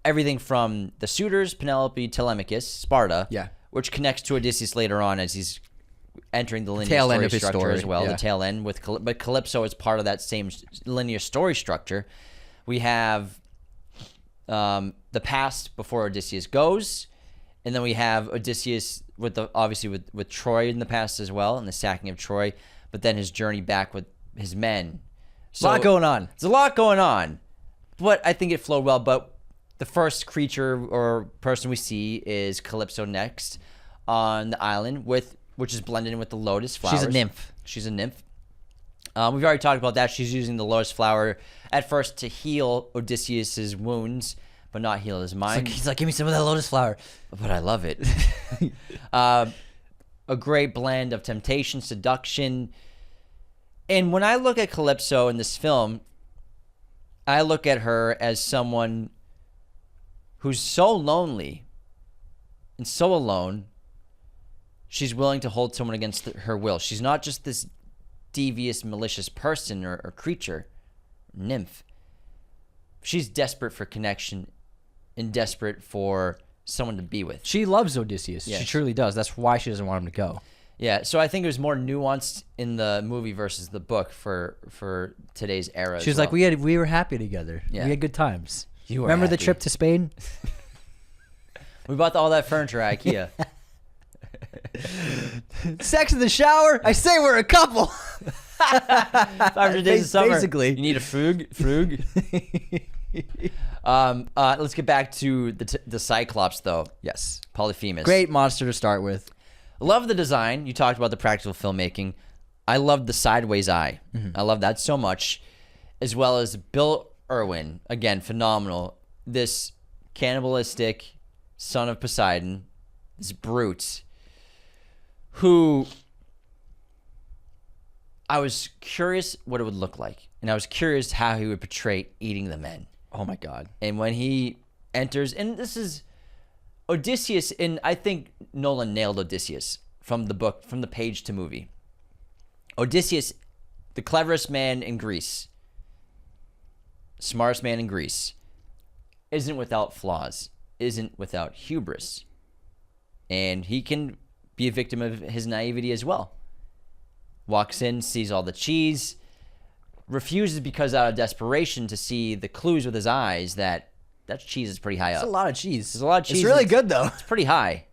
everything from the suitors, Penelope, Telemachus, Sparta. Yeah. Which connects to Odysseus later on as he's entering the linear tail story end of his structure story. as well. Yeah. The tail end but Calypso is part of that same linear story structure. We have the past before Odysseus goes, and then we have Odysseus with Troy in the past as well, and the sacking of Troy, but then his journey back with his men. So, a lot going on. There's a lot going on, but I think it flowed well. But the first creature or person we see is Calypso next on the island, which is blended in with the lotus flowers. She's a nymph. She's a nymph. We've already talked about that. She's using the lotus flower at first to heal Odysseus's wounds, but not heal his mind. He's like, give me some of that lotus flower. But I love it. A great blend of temptation, seduction. And when I look at Calypso in this film, I look at her as someone who's so lonely and so alone, she's willing to hold someone against her will. She's not just this devious, malicious person or creature, nymph. She's desperate for connection and desperate for someone to be with. She loves Odysseus. Yes. She truly does. That's why she doesn't want him to go. Yeah, so I think it was more nuanced in the movie versus the book for today's era. She was like, we were happy together. Yeah. We had good times. You were Remember the happy. trip to Spain? We bought all that furniture at IKEA. Sex in the shower? I say we're a couple. 500 days of summer. Basically. You need a frug. Let's get back to the Cyclops, though. Yes. Polyphemus. Great monster to start with. Love the design. You talked about the practical filmmaking. I love the sideways eye. I love that so much. As well as Bill Irwin. Again, phenomenal. This cannibalistic son of Poseidon, this brute, who I was curious what it would look like. And I was curious how he would portray eating the men. Oh, my God. And when he enters, and this is Odysseus, and I think Nolan nailed Odysseus from the book, from the page to movie. Odysseus, the cleverest man in Greece, smartest man in Greece, isn't without flaws, isn't without hubris. And he can be a victim of his naivety as well. Walks in, sees all the cheese, refuses because out of desperation to see the clues with his eyes that cheese is pretty high up. It's a lot of cheese. There's a lot of cheese. It's really good, though. It's pretty high.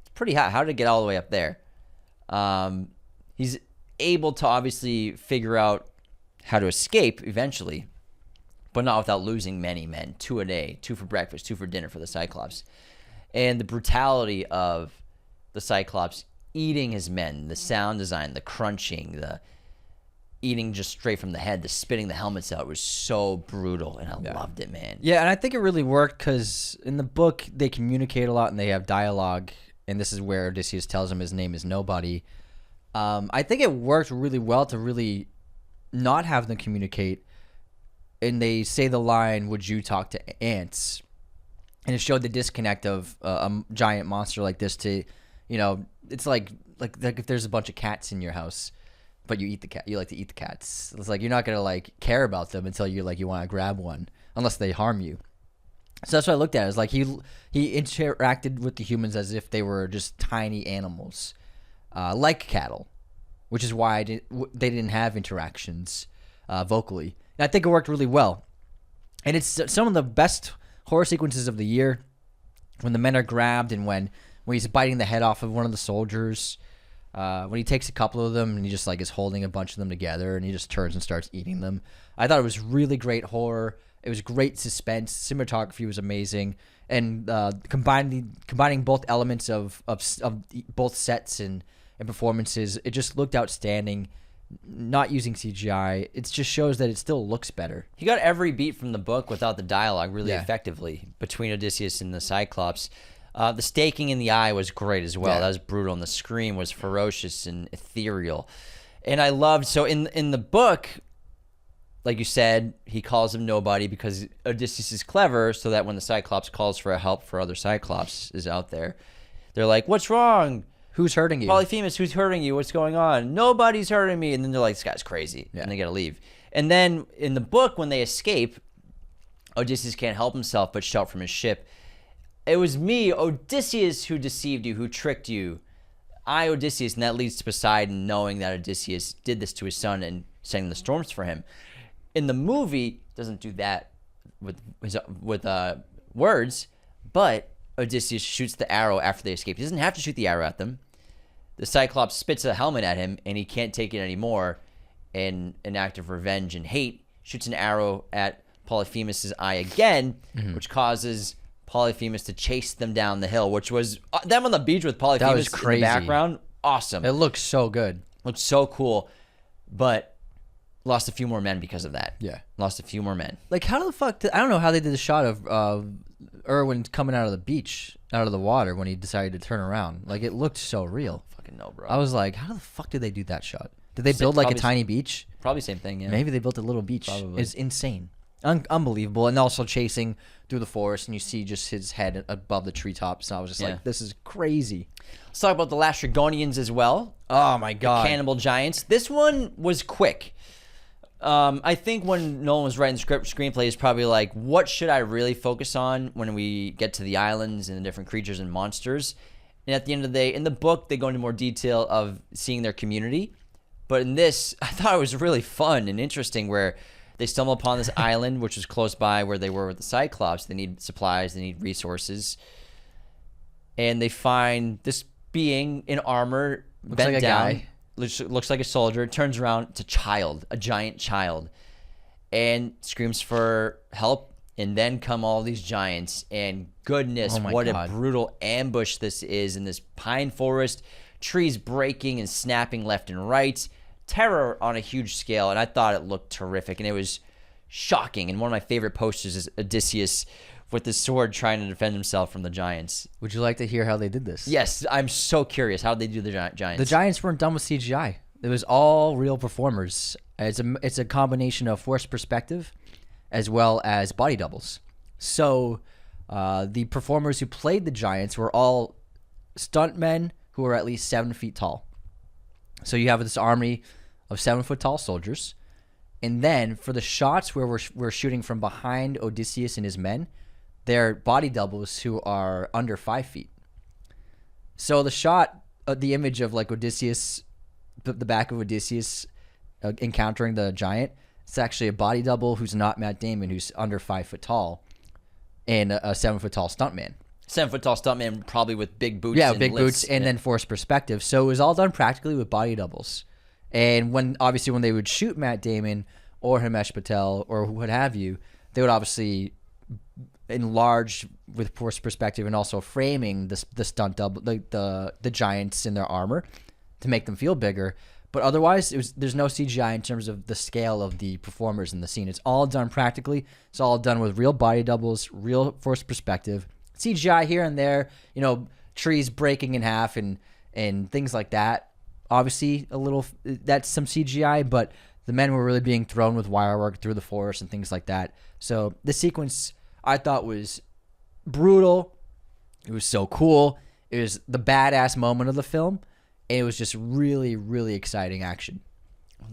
It's pretty high. How did it get all the way up there? He's able to obviously figure out how to escape eventually, but not without losing many men. 2 a day, 2 for breakfast, 2 for dinner for the Cyclops. And the brutality of the Cyclops eating his men, the sound design, the crunching, the eating just straight from the head, the spitting the helmets out was so brutal, and I loved it, man. Yeah, and I think it really worked because in the book they communicate a lot and they have dialogue, and this is where Odysseus tells him his name is Nobody. I think it worked really well to really not have them communicate, and they say the line, "Would you talk to ants?" And it showed the disconnect of a giant monster like this to, it's like if there's a bunch of cats in your house, but you eat the cat. You like to eat the cats. It's like you're not gonna care about them until you want to grab one, unless they harm you. So that's what I looked at. It's like he interacted with the humans as if they were just tiny animals, like cattle, which is why they didn't have interactions vocally. And I think it worked really well. And it's some of the best horror sequences of the year, when the men are grabbed and when he's biting the head off of one of the soldiers. When he takes a couple of them and he just is holding a bunch of them together and he just turns and starts eating them. I thought it was really great horror. It was great suspense. Cinematography was amazing, and combining both elements of both sets and performances, it just looked outstanding. Not using CGI, it just shows that it still looks better. He got every beat from the book without the dialogue really effectively between Odysseus and the Cyclops. The staking in the eye was great as well. Yeah. That was brutal, and the scream was ferocious and ethereal. And I loved, so in the book, like you said, he calls him Nobody because Odysseus is clever, so that when the Cyclops calls for help for other Cyclops is out there, they're like, "What's wrong? Who's hurting you?" Polyphemus, who's hurting you? What's going on? Nobody's hurting me. And then they're like, "This guy's crazy." Yeah. And they got to leave. And then in the book, when they escape, Odysseus can't help himself but shout from his ship, "It was me, Odysseus, who deceived you, who tricked you. I, Odysseus." And that leads to Poseidon knowing that Odysseus did this to his son and sending the storms for him. In the movie, doesn't do that with words, but Odysseus shoots the arrow after they escape. He doesn't have to shoot the arrow at them. The Cyclops spits a helmet at him, and he can't take it anymore. In an act of revenge and hate, shoots an arrow at Polyphemus' eye again, which causes Polyphemus to chase them down the hill, which was them on the beach with Polyphemus was in the crazy. background. Awesome. It looks so good. Looks so cool. But lost a few more men because of that. Yeah. Lost a few more men. Like, how the fuck I don't know how they did the shot of Irwin coming out of the beach, out of the water when he decided to turn around. Like, it looked so real. Fucking no, bro. I was like, how the fuck did they do that shot? Did they build like a tiny beach? Probably same thing, yeah. Maybe they built a little beach. Probably. It's insane. Unbelievable. And also chasing through the forest, and you see just his head above the treetops. And I was just like, this is crazy. Let's talk about the Lastrygonians as well. Oh, my God. The cannibal giants. This one was quick. I think when Nolan was writing the screenplay, is probably like, what should I really focus on when we get to the islands and the different creatures and monsters? And at the end of the day, in the book, they go into more detail of seeing their community. But in this, I thought it was really fun and interesting where they stumble upon this island, which was close by where they were with the Cyclops. They need supplies. They need resources. And they find this being in armor, bent like a down. guy. Looks like a soldier. Turns around. It's a child, a giant child, and screams for help. And then come all these giants. And goodness, what a brutal ambush this is in this pine forest. Trees breaking and snapping left and right. Terror on a huge scale. And I thought it looked terrific. And it was shocking. And one of my favorite posters is Odysseus with his sword trying to defend himself from the giants. Would you like to hear how they did this? Yes, I'm so curious. How did they do the giants? The giants weren't done with CGI. It was all real performers. It's a combination of forced perspective as well as body doubles. So the performers who played the giants were all stuntmen who were at least 7 feet tall. So you have this army of 7 foot tall soldiers. And then for the shots where we're shooting from behind Odysseus and his men, they're body doubles who are under 5 feet. So the shot, the image of like Odysseus, the back of Odysseus encountering the giant, it's actually a body double who's not Matt Damon, who's under 5 foot tall, and a 7 foot tall stuntman. 7 foot tall stuntman, probably with big boots. Yeah, and big lifts. boots, and then forced perspective. So it was all done practically with body doubles. And when they would shoot Matt Damon or Himesh Patel or what have you, they would obviously enlarge with forced perspective and also framing the stunt double, the giants in their armor to make them feel bigger. But otherwise, there's no CGI in terms of the scale of the performers in the scene. It's all done practically. It's all done with real body doubles, real forced perspective. CGI here and there, trees breaking in half and things like that. Obviously, that's some CGI, but the men were really being thrown with wire work through the forest and things like that. So the sequence I thought was brutal. It was so cool. It was the badass moment of the film. And it was just really, really exciting action.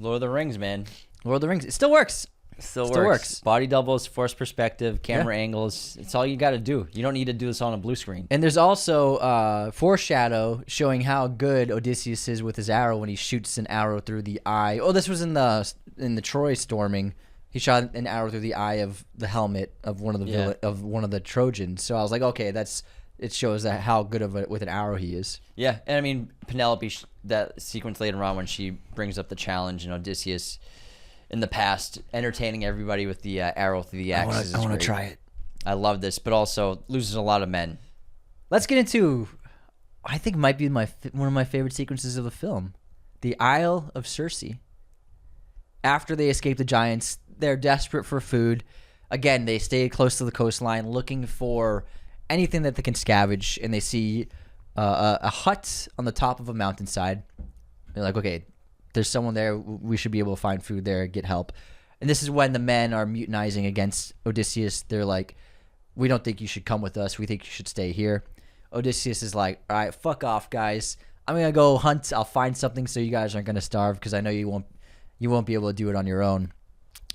Lord of the Rings, man. Lord of the Rings. It still works. Still works. Body doubles, forced perspective, camera angles. It's all you got to do. You don't need to do this on a blue screen. And there's also foreshadow showing how good Odysseus is with his arrow when he shoots an arrow through the eye. Oh, this was in the Troy storming. He shot an arrow through the eye of the helmet of one of the Trojans. So I was like, okay, it shows that how good with an arrow he is. Yeah, and I mean Penelope, that sequence later on when she brings up the challenge and Odysseus in the past entertaining everybody with the arrow through the axis. I want to try it. I love this, but also loses a lot of men. Let's get into, I think might be one of my favorite sequences of the film, the Isle of Circe. After they escape the giants, they're desperate for food. Again, they stay close to the coastline looking for anything that they can scavenge, and they see a hut on the top of a mountainside. They're like, okay, there's someone there. We should be able to find food there, get help. And this is when the men are mutinizing against Odysseus. They're like, we don't think you should come with us. We think you should stay here. Odysseus is like, all right, fuck off, guys. I'm going to go hunt. I'll find something so you guys aren't going to starve because I know you won't be able to do it on your own.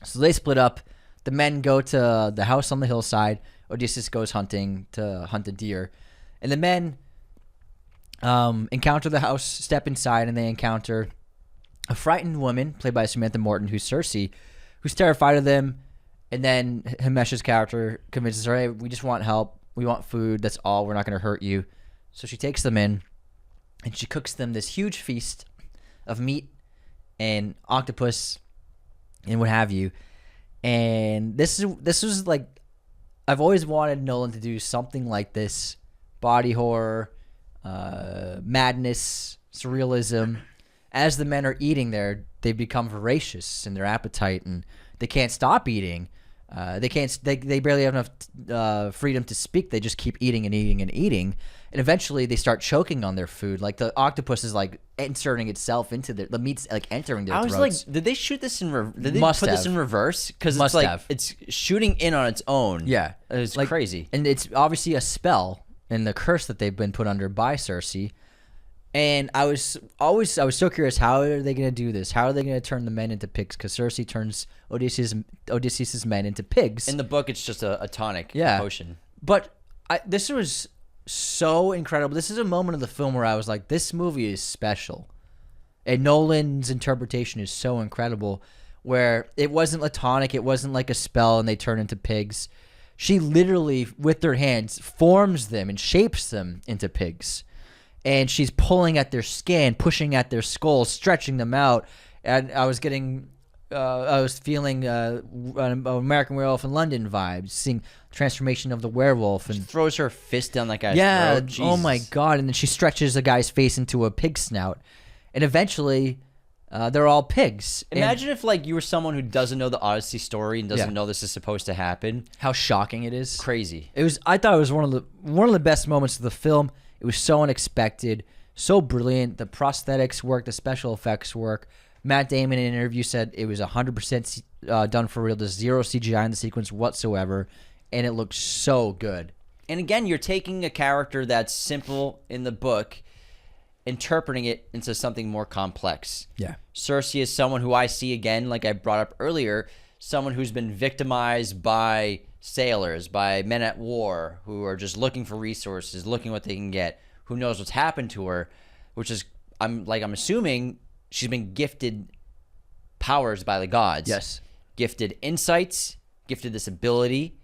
So they split up. The men go to the house on the hillside. Odysseus goes hunting to hunt a deer. And the men encounter the house, step inside, and they encounter a frightened woman, played by Samantha Morton, who's Circe, who's terrified of them. And then Himesh's character convinces her, hey, we just want help. We want food. That's all. We're not going to hurt you. So she takes them in, and she cooks them this huge feast of meat and octopus and what have you. And this was like, I've always wanted Nolan to do something like this. Body horror, madness, surrealism. As the men are eating, they're they become voracious in their appetite, and they can't stop eating. They barely have enough freedom to speak. They just keep eating and eating and eating, and eventually they start choking on their food. Like the octopus is like inserting itself into the meat's like entering their throats. I was like, did they shoot this in did they Must put have. this in reverse? Because Must it's like have. it's shooting in on its own. Yeah, it's like, crazy. and it's obviously a spell and the curse that they've been put under by Circe. And I was so curious, how are they going to do this? How are they going to turn the men into pigs? Because Circe turns Odysseus' men into pigs. In the book, it's just a tonic potion. But this was so incredible. This is a moment of the film where I was like, this movie is special. And Nolan's interpretation is so incredible, where it wasn't platonic, it wasn't like a spell and they turn into pigs. She literally, with her hands, forms them and shapes them into pigs. And she's pulling at their skin, pushing at their skulls, stretching them out. And I was feeling American Werewolf in London vibes, seeing transformation of the werewolf. And She throws her fist down that guy's throat. Jesus. Oh my God. And then she stretches the guy's face into a pig snout. And eventually, they're all pigs. Imagine if like you were someone who doesn't know the Odyssey story and doesn't know this is supposed to happen. How shocking it is. Crazy. I thought it was one of the best moments of the film. It was so unexpected, so brilliant. The prosthetics work, the special effects work. Matt Damon in an interview said it was 100% done for real. There's zero CGI in the sequence whatsoever, and it looked so good. And again, you're taking a character that's simple in the book, interpreting it into something more complex. Yeah. Circe is someone who I see, again, like I brought up earlier, someone who's been victimized by sailors, by men at war who are just looking for resources, looking what they can get, who knows what's happened to her, which is, I'm assuming she's been gifted powers by the gods. Yes. Gifted insights, gifted this ability,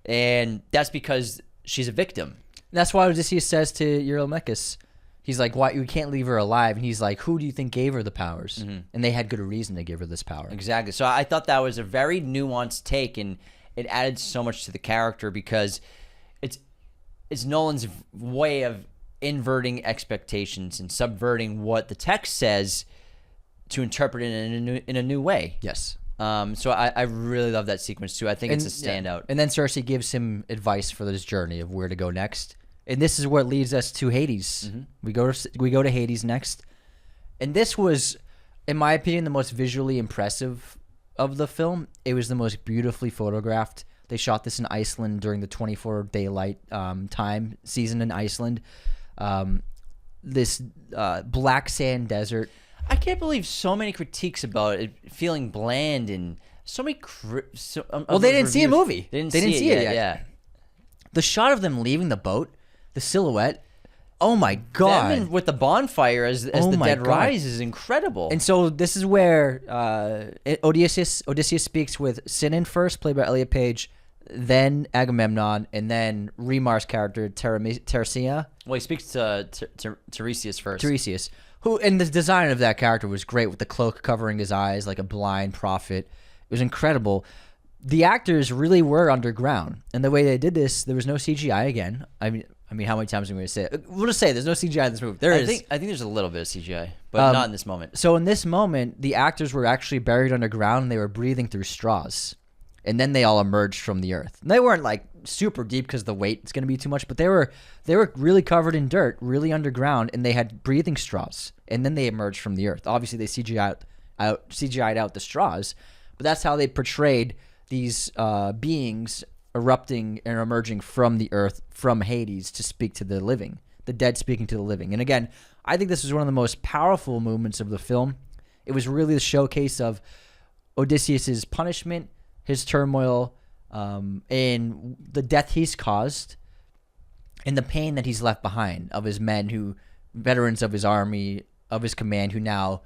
and that's because she's a victim. That's why Odysseus says to Eurymachus, he's like, "Why you can't leave her alive?" And he's like, "Who do you think gave her the powers?" Mm-hmm. And they had good reason to give her this power. Exactly. So I thought that was a very nuanced take, and it added so much to the character because it's Nolan's way of inverting expectations and subverting what the text says to interpret it in a new way. Yes. So I really love that sequence too. I think it's a standout. Yeah. And then Circe gives him advice for this journey of where to go next. And this is what leads us to Hades. Mm-hmm. We go to Hades next. And this was, in my opinion, the most visually impressive of the film. It was the most beautifully photographed. They shot this in Iceland during the 24 daylight time season in Iceland. This black sand desert. I can't believe so many critiques about it feeling bland and so many. Well, they didn't see a movie. They didn't see it yet. Yeah. The shot of them leaving the boat, the silhouette. Oh my God! Them with the bonfire as the dead rise is incredible. And so this is where Odysseus speaks with Sinon first, played by Elliot Page, then Agamemnon, and then Remar's character Teresia. Well, he speaks to Tiresias first. Tiresias, who, and the design of that character was great with the cloak covering his eyes like a blind prophet. It was incredible. The actors really were underground, and the way they did this, there was no CGI again. I mean, how many times are we going to say it? We'll just say there's no CGI in this movie. I think there's a little bit of CGI, but not in this moment. So in this moment, the actors were actually buried underground, and they were breathing through straws. And then they all emerged from the earth. And they weren't like super deep because the weight is going to be too much, but they were really covered in dirt, really underground, and they had breathing straws. And then they emerged from the earth. Obviously, they CGI'd out the straws, but that's how they portrayed these beings erupting and emerging from the earth, from Hades, to speak to the living, the dead speaking to the living. And again, I think this is one of the most powerful moments of the film. It was really the showcase of Odysseus's punishment, his turmoil, and the death he's caused, and the pain that he's left behind of his men, veterans of his army, of his command, who now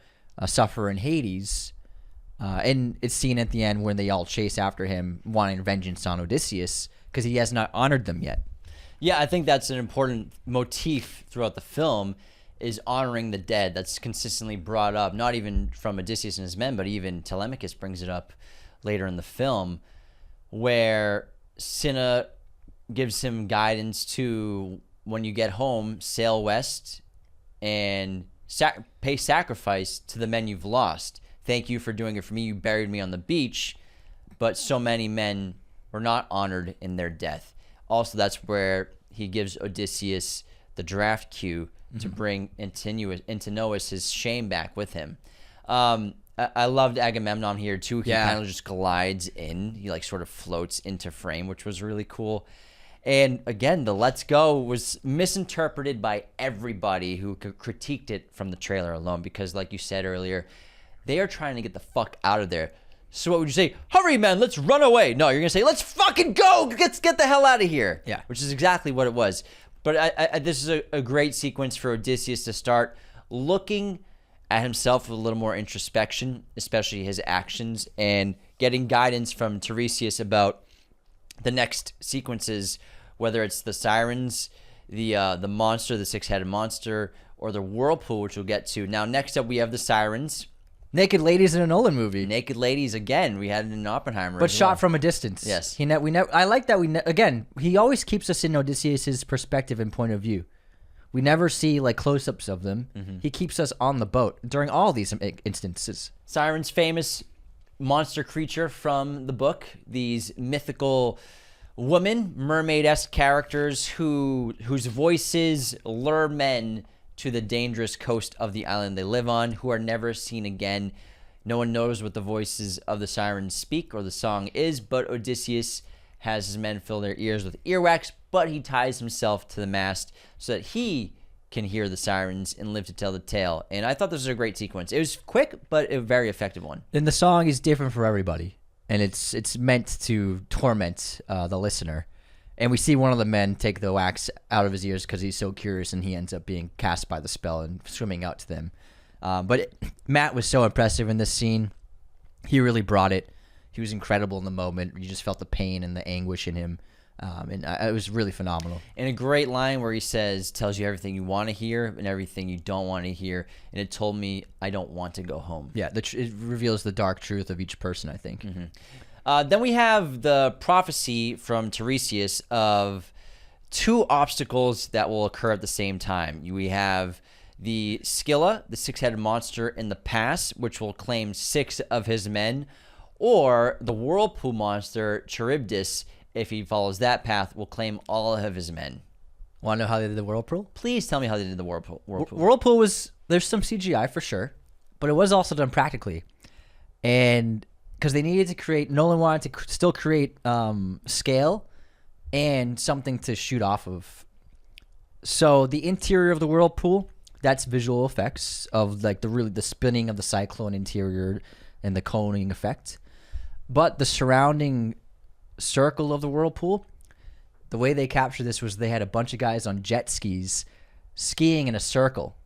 suffer in Hades. And it's seen at the end when they all chase after him, wanting vengeance on Odysseus, because he has not honored them yet. Yeah, I think that's an important motif throughout the film, is honoring the dead. That's consistently brought up, not even from Odysseus and his men, but even Telemachus brings it up later in the film, where Cinna gives him guidance to, when you get home, sail west and pay sacrifice to the men you've lost. thank you for doing it for me. You buried me on the beach. But so many men were not honored in their death. Also, that's where he gives Odysseus the draft cue to bring Antinous his shame back with him. I loved Agamemnon here too. He kind of just glides in. He like sort of floats into frame, which was really cool. And again, the "Let's go" was misinterpreted by everybody who critiqued it from the trailer alone, because like you said earlier, they are trying to get the fuck out of there. So what would you say? Hurry, man, let's run away. No, you're going to say, let's fucking go. Let's get the hell out of here. Yeah. Which is exactly what it was. But this is a great sequence for Odysseus to start looking at himself with a little more introspection, especially his actions, and getting guidance from Tiresias about the next sequences, whether it's the Sirens, the monster, the six-headed monster, or the Whirlpool, which we'll get to. Now, next up, we have the Sirens. Naked ladies in a Nolan movie. Naked ladies again. We had it in Oppenheimer, but shot from a distance. Yes. I like that. Again, he always keeps us in Odysseus's perspective and point of view. We never see like close-ups of them. He keeps us on the boat during all these instances. Sirens, famous monster creature from the book. These mythical women, mermaid-esque characters whose voices lure men to the dangerous coast of the island they live on, who are never seen again. No one knows what the voices of the sirens speak or the song is, but Odysseus has his men fill their ears with earwax, but he ties himself to the mast so that he can hear the sirens and live to tell the tale. And I thought this was a great sequence. It was quick, but a very effective one. And the song is different for everybody, and it's meant to torment the listener. And we see one of the men take the wax out of his ears because he's so curious, and he ends up being cast by the spell and swimming out to them. Matt was so impressive in this scene. He really brought it. He was incredible in the moment. You just felt the pain and the anguish in him. It was really phenomenal. And a great line where he tells you everything you want to hear and everything you don't want to hear. And it told me, I don't want to go home. Yeah, it reveals the dark truth of each person, I think. Then we have the prophecy from Tiresias of two obstacles that will occur at the same time. We have the Scylla, the six-headed monster in the past, which will claim 6 of his men, or the Whirlpool monster, Charybdis, if he follows that path, will claim all of his men. Want to know how they did the Whirlpool? Please tell me how they did the Whirlpool. Whirlpool was, there's some CGI for sure, but it was also done practically. And because they needed to create, Nolan wanted to still create scale and something to shoot off of. So the interior of the Whirlpool, that's visual effects of like the spinning of the cyclone interior and the coning effect. But the surrounding circle of the Whirlpool, the way they captured this was they had a bunch of guys on jet skis skiing in a circle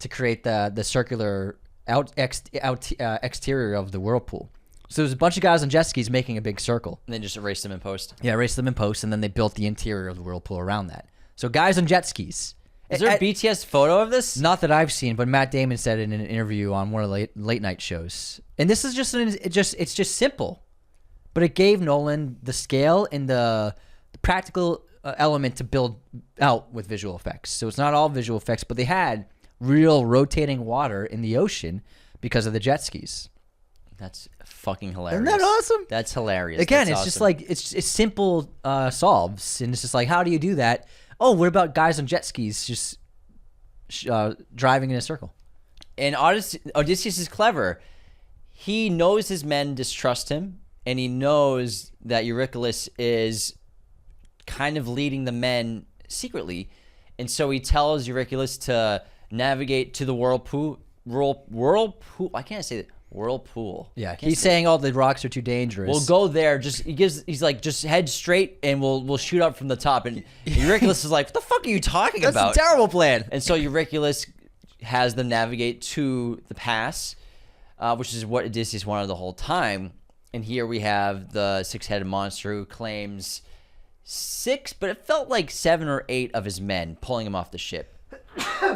to create the circular exterior of the Whirlpool. So there's a bunch of guys on jet skis making a big circle. And they just erased them in post. Yeah, erased them in post, and then they built the interior of the Whirlpool around that. So guys on jet skis. Is there a BTS photo of this? Not that I've seen, but Matt Damon said in an interview on one of the late night shows. And this is it's just simple, but it gave Nolan the scale and the practical element to build out with visual effects. So it's not all visual effects, but they had real rotating water in the ocean because of the jet skis. That's fucking hilarious. Isn't that awesome? That's hilarious. Again, That's it's just awesome. like it's simple solves, and it's just like, how do you do that? Oh, what about guys on jet skis just driving in a circle? And Odysseus is clever. He knows his men distrust him, and he knows that Eurycylus is kind of leading the men secretly, and so he tells Eurycylus to navigate to the Whirlpool. I can't say that. Whirlpool. Yeah, he's saying all the rocks are too dangerous. We'll go there. He's like, just head straight, and we'll shoot up from the top. And Eurycylus is like, what the fuck are you talking about? That's a terrible plan. And so Eurycylus has them navigate to the pass, which is what Odysseus wanted the whole time. And here we have the six-headed monster who claims 6, but it felt like 7 or 8 of his men pulling him off the ship.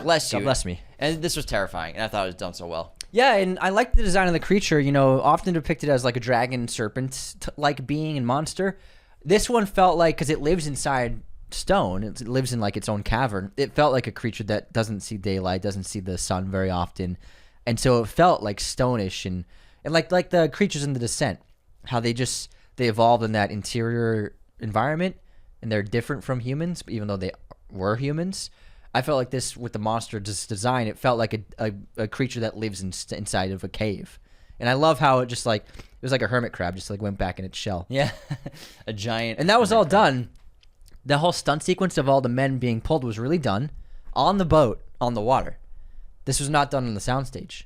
Bless you. God bless me. And this was terrifying, and I thought it was done so well. Yeah, and I like the design of the creature, often depicted as like a dragon serpent-like being and monster. This one felt like, because it lives inside stone, it lives in like its own cavern, it felt like a creature that doesn't see daylight, doesn't see the sun very often. and so it felt like stonish and like the creatures in The Descent, how they evolved in that interior environment, and they're different from humans, even though they were humans. I felt like this with the monster design. It felt like a creature that lives inside of a cave, and I love how it just like it was like a hermit crab, just like went back in its shell. Yeah, a giant. And that was all done. The whole stunt sequence of all the men being pulled was really done on the boat on the water. This was not done on the soundstage.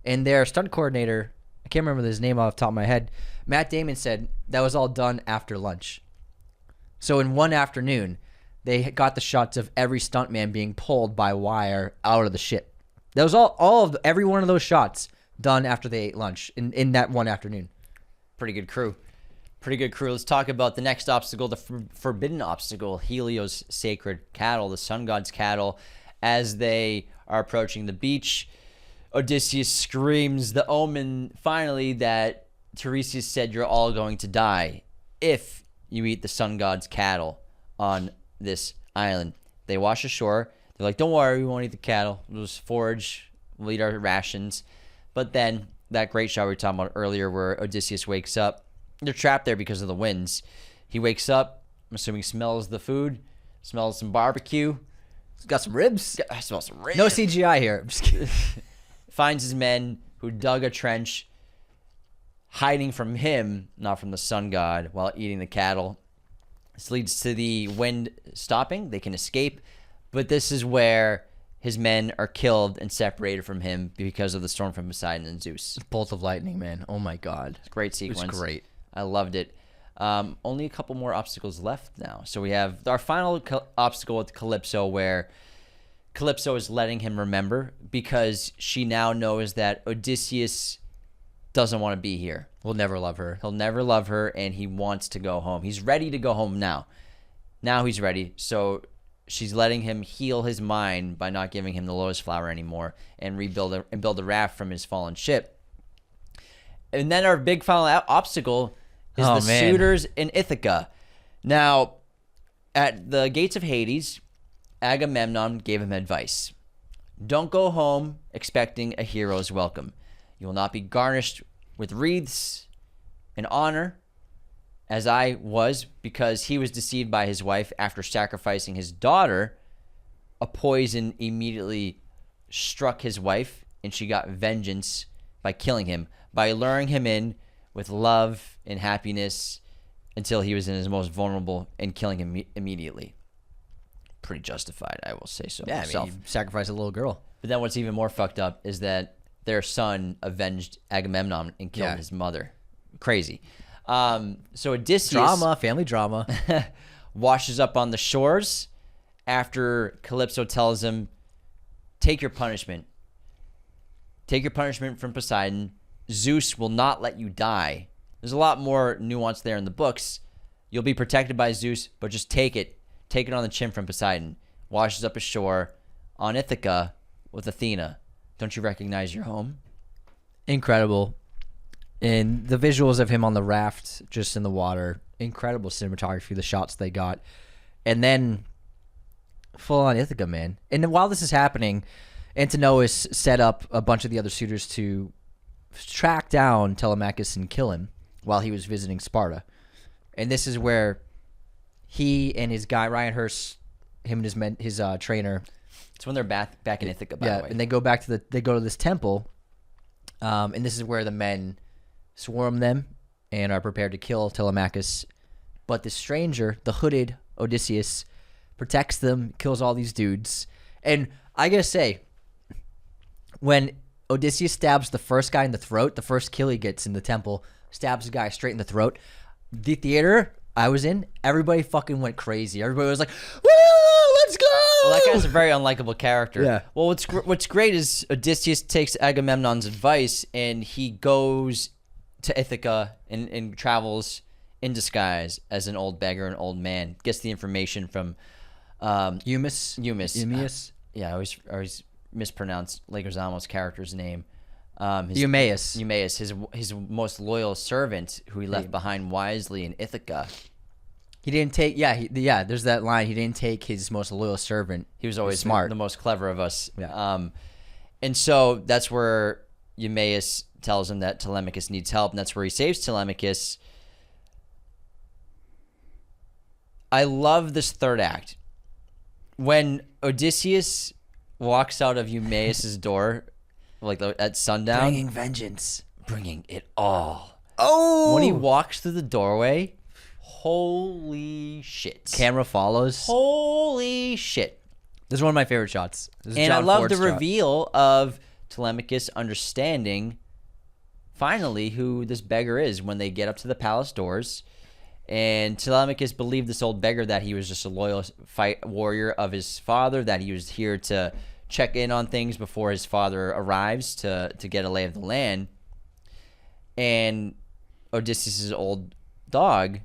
And their stunt coordinator, I can't remember his name off the top of my head, Matt Damon said that was all done after lunch. So in one afternoon, they got the shots of every stuntman being pulled by wire out of the ship. That was every one of those shots done after they ate lunch in that one afternoon. Pretty good crew. Let's talk about the next obstacle, the forbidden obstacle, Helios' sacred cattle, the sun god's cattle. As they are approaching the beach, Odysseus screams the omen finally that Tiresias said you're all going to die if you eat the sun god's cattle on this island. They wash ashore. They're like, don't worry, we won't eat the cattle. We'll just forage. We'll eat our rations. But then that great shot we were talking about earlier where Odysseus wakes up. They're trapped there because of the winds. He wakes up, I'm assuming smells the food, smells some barbecue. He's got some ribs. I smell some ribs. No CGI here. I'm just kidding. Finds his men who dug a trench, hiding from him, not from the sun god, while eating the cattle. This leads to the wind stopping. They can escape. But this is where his men are killed and separated from him because of the storm from Poseidon and Zeus. Bolt of lightning, man. Oh my god. Great sequence. It was great. I loved it. Only a couple more obstacles left now. So we have our final obstacle with Calypso, where Calypso is letting him remember because she now knows that Odysseus doesn't want to be here. We'll never love her. He'll never love her, and he wants to go home. He's ready to go home now. Now he's ready. So she's letting him heal his mind by not giving him the lotus flower anymore and build a raft from his fallen ship. And then our big final obstacle is the suitors in Ithaca. Now, at the gates of Hades, Agamemnon gave him advice. Don't go home expecting a hero's welcome. You will not be garnished with wreaths and honor, as I was, because he was deceived by his wife after sacrificing his daughter. A poison immediately struck his wife, and she got vengeance by killing him, by luring him in with love and happiness until he was in his most vulnerable and killing him immediately. Pretty justified, I will say so myself. I mean, you sacrificed a little girl. But then what's even more fucked up is that their son avenged Agamemnon and killed his mother. Crazy. So Odysseus... Family drama. washes up on the shores after Calypso tells him, take your punishment. Take your punishment from Poseidon. Zeus will not let you die. There's a lot more nuance there in the books. You'll be protected by Zeus, but just take it. Take it on the chin from Poseidon. Washes up ashore on Ithaca with Athena. Don't you recognize your home? Incredible. And the visuals of him on the raft, just in the water. Incredible cinematography, the shots they got. And then full on Ithaca, man. And then while this is happening, Antinous set up a bunch of the other suitors to track down Telemachus and kill him while he was visiting Sparta. And this is where he and his guy, Ryan Hurst, him and his trainer. It's when they're back in Ithaca, by the way. And they go back to this temple. And this is where the men swarm them and are prepared to kill Telemachus. But the stranger, the hooded Odysseus, protects them, kills all these dudes. And I gotta say, when Odysseus stabs the first guy in the throat, the first kill he gets in the temple, stabs the guy straight in the throat, the theater I was in, everybody fucking went crazy. Everybody was like, woo, let's go! Well, that guy's a very unlikable character. Yeah. Well, what's great is Odysseus takes Agamemnon's advice and he goes to Ithaca and travels in disguise as an old beggar, an old man. Gets the information from Eumaeus. Yeah, I always mispronounce Leguizamo's character's name. Eumaeus, his most loyal servant, who he left behind wisely in Ithaca. He didn't take. There's that line. He didn't take his most loyal servant. He was always smart, the most clever of us. Yeah. And so that's where Eumaeus tells him that Telemachus needs help, and that's where he saves Telemachus. I love this third act. When Odysseus walks out of Eumaeus' door, like at sundown. Bringing vengeance. Bringing it all. Oh! When he walks through the doorway, holy shit. Camera follows. Holy shit. This is one of my favorite shots. This is And John I love Ford's the shot. reveal of Telemachus understanding finally who this beggar is when they get up to the palace doors. And Telemachus believed this old beggar that he was just a loyal fight warrior of his father, that he was here to check in on things before his father arrives to get a lay of the land. And Odysseus' old dog,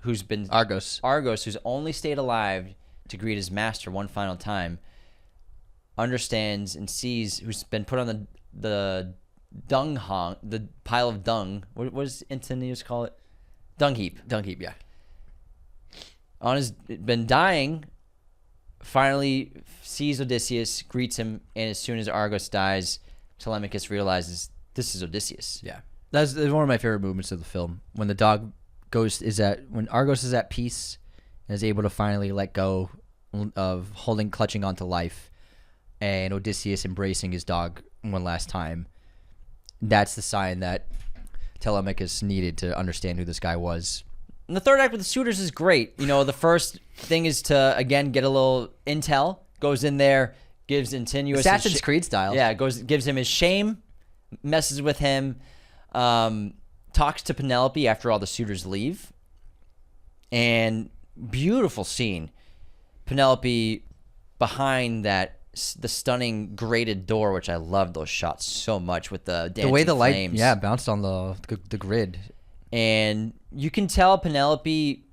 who's been Argos, who's only stayed alive to greet his master one final time, understands and sees who's been put on the pile of dung. What does Antonius call it? Dung heap, yeah. Been dying, finally sees Odysseus, greets him, and as soon as Argos dies, Telemachus realizes this is Odysseus. Yeah, that's one of my favorite movements of the film. When the dog when Argos is at peace and is able to finally let go of clutching onto life, and Odysseus embracing his dog one last time. That's the sign that Telemachus needed to understand who this guy was. And the third act with the suitors is great. The first thing is to, again, get a little intel. Goes in there, gives Antonius Assassin's Creed style. Yeah, gives him his shame, messes with him, talks to Penelope after all the suitors leave. And beautiful scene. Penelope behind the stunning grated door, which I love those shots so much with the dancing way the flames. light bounced on the grid. And you can tell Penelope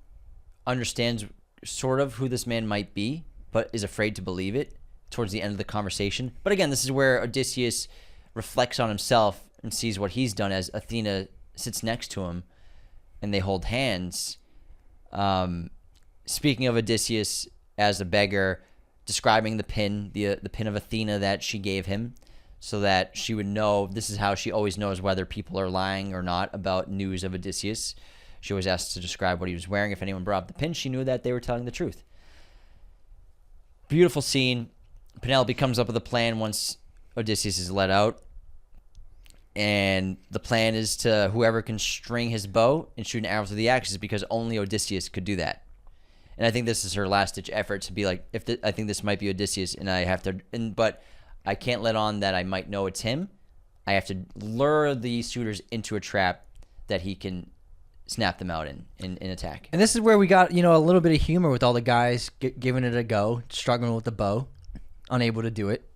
understands sort of who this man might be, but is afraid to believe it towards the end of the conversation. But again, this is where Odysseus reflects on himself and sees what he's done as Athena sits next to him and they hold hands. Speaking of Odysseus as a beggar, describing the pin of Athena that she gave him so that she would know. This is how she always knows whether people are lying or not about news of Odysseus. She always asked to describe what he was wearing. If anyone brought up the pin, she knew that they were telling the truth. Beautiful scene. Penelope comes up with a plan once Odysseus is let out. And the plan is to whoever can string his bow and shoot an arrow through the axis, because only Odysseus could do that. And I think this is her last-ditch effort to be like, I think this might be Odysseus, and I have to, but I can't let on that I might know it's him. I have to lure the suitors into a trap that he can snap them out in attack. And this is where we got, a little bit of humor with all the guys giving it a go, struggling with the bow, unable to do it.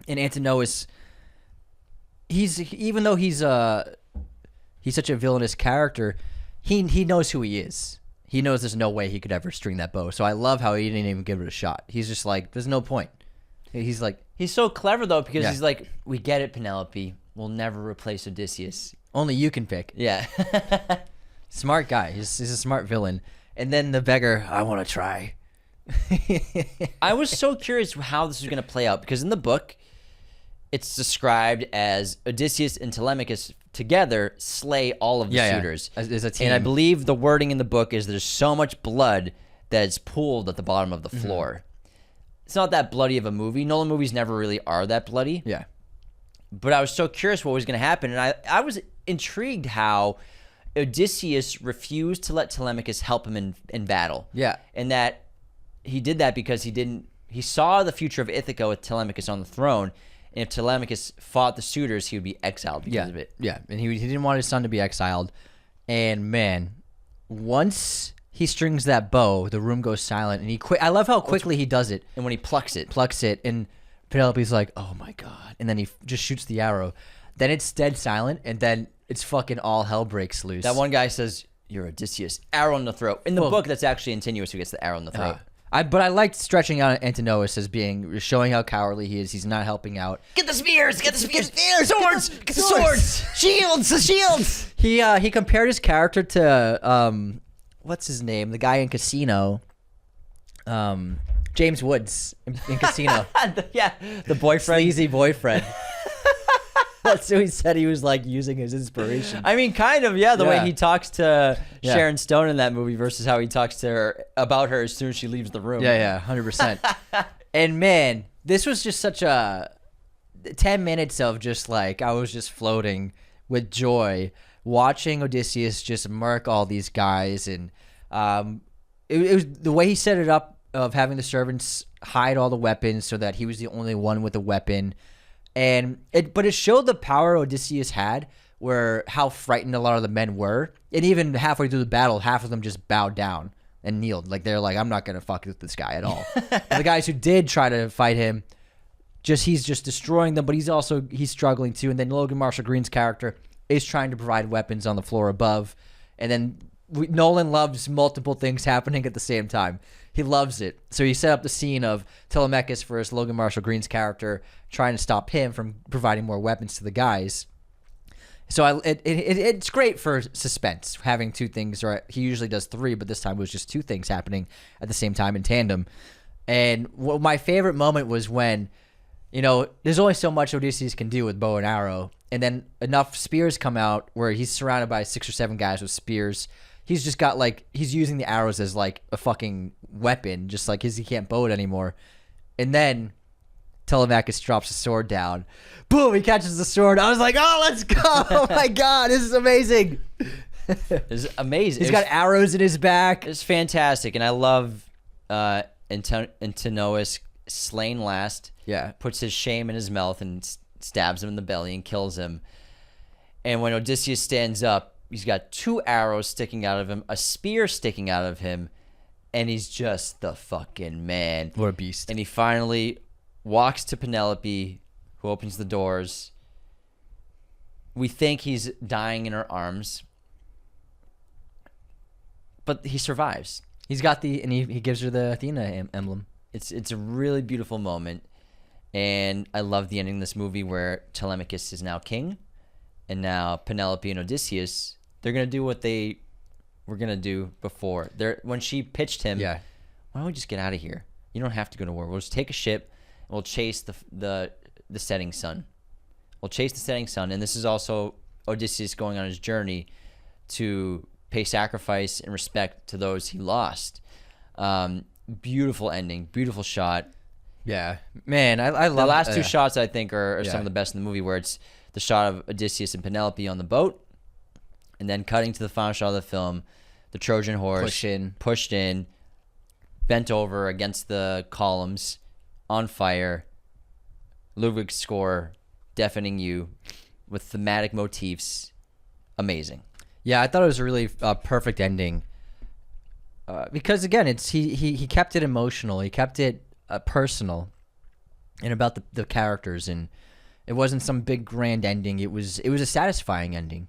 And Antonius, even though he's such a villainous character, he knows who he is. He knows there's no way he could ever string that bow. So I love how he didn't even give it a shot. He's just like, there's no point. He's like, he's so clever though, because he's like, we get it, Penelope. We'll never replace Odysseus. Only you can pick. Yeah. Smart guy. He's a smart villain. And then the beggar, I want to try. I was so curious how this was going to play out, because in the book, it's described as Odysseus and Telemachus together slay all of the suitors. As a team. And I believe the wording in the book is there's so much blood that is pooled at the bottom of the floor. It's not that bloody of a movie. Nolan movies never really are that bloody. Yeah. But I was so curious what was going to happen. And I was intrigued how Odysseus refused to let Telemachus help him in battle. Yeah. And that he did that because he saw the future of Ithaca with Telemachus on the throne. And if Telemachus fought the suitors, he would be exiled because of it. Yeah, and he didn't want his son to be exiled. And man, once he strings that bow, the room goes silent, and I love how quickly he does it. And when he plucks it, and Penelope's like, "Oh my god!" And then he just shoots the arrow. Then it's dead silent, and then it's fucking all hell breaks loose. That one guy says, "You're Odysseus." Arrow in the throat. In the book, that's actually Antonius who gets the arrow in the throat. But I liked stretching out Antonius as showing how cowardly he is. He's not helping out. Get the spears! Get the spears! Swords! Get the swords! Shields! The shields! He compared his character to what's his name? The guy in Casino. James Woods in Casino. The boyfriend. Sleazy boyfriend. That's who he said he was like using as inspiration. I mean, kind of, yeah. The way Yeah. he talks to Yeah. Sharon Stone in that movie versus how he talks to her about her as soon as she leaves the room. Yeah, 100%. And man, this was just such a 10 minutes of just like I was just floating with joy watching Odysseus just murk all these guys, and it was the way he set it up of having the servants hide all the weapons so that he was the only one with a weapon. But it showed the power Odysseus had, where how frightened a lot of the men were, and even halfway through the battle, half of them just bowed down and kneeled. Like they're like, I'm not gonna fuck with this guy at all. And the guys who did try to fight him, he's just destroying them, but he's struggling too. And then Logan Marshall Green's character is trying to provide weapons on the floor above, and then Nolan loves multiple things happening at the same time. He loves it. So he set up the scene of Telemachus versus Logan Marshall Green's character trying to stop him from providing more weapons to the guys. So it's great for suspense, having two things, or he usually does three, but this time it was just two things happening at the same time in tandem. And my favorite moment was when, there's only so much Odysseus can do with bow and arrow, and then enough spears come out where he's surrounded by 6 or 7 guys with spears. He's just got he's using the arrows as like a fucking weapon, just like he can't bow it anymore. And then Telemachus drops the sword down. Boom, he catches the sword. I was like, oh, let's go. Oh my God, this is amazing. It's amazing. He's got arrows in his back. It's fantastic. And I love Antinous slain last. Yeah. Puts his shame in his mouth and stabs him in the belly and kills him. And when Odysseus stands up, he's got 2 arrows sticking out of him, a spear sticking out of him, and he's just the fucking man. What a beast. And he finally walks to Penelope, who opens the doors. We think he's dying in her arms, but he survives. He's got and he gives her the Athena emblem. It's a really beautiful moment, and I love the ending of this movie where Telemachus is now king, and now Penelope and Odysseus, they're gonna do what they were gonna do before. When she pitched him, Yeah. why don't we just get out of here? You don't have to go to war. We'll just take a ship and we'll chase the setting sun. We'll chase the setting sun, and this is also Odysseus going on his journey to pay sacrifice and respect to those he lost. Beautiful ending, beautiful shot. Yeah. Man, I love The last 2 shots I think are some Yeah. of the best in the movie, where it's the shot of Odysseus and Penelope on the boat, and then cutting to the final shot of the film, the Trojan horse pushed in, bent over against the columns, on fire. Ludwig's score, deafening you, with thematic motifs. Amazing. Yeah, I thought it was a really perfect ending. Because again, he kept it emotional. He kept it personal, and about the characters, and it wasn't some big grand ending. It was a satisfying ending.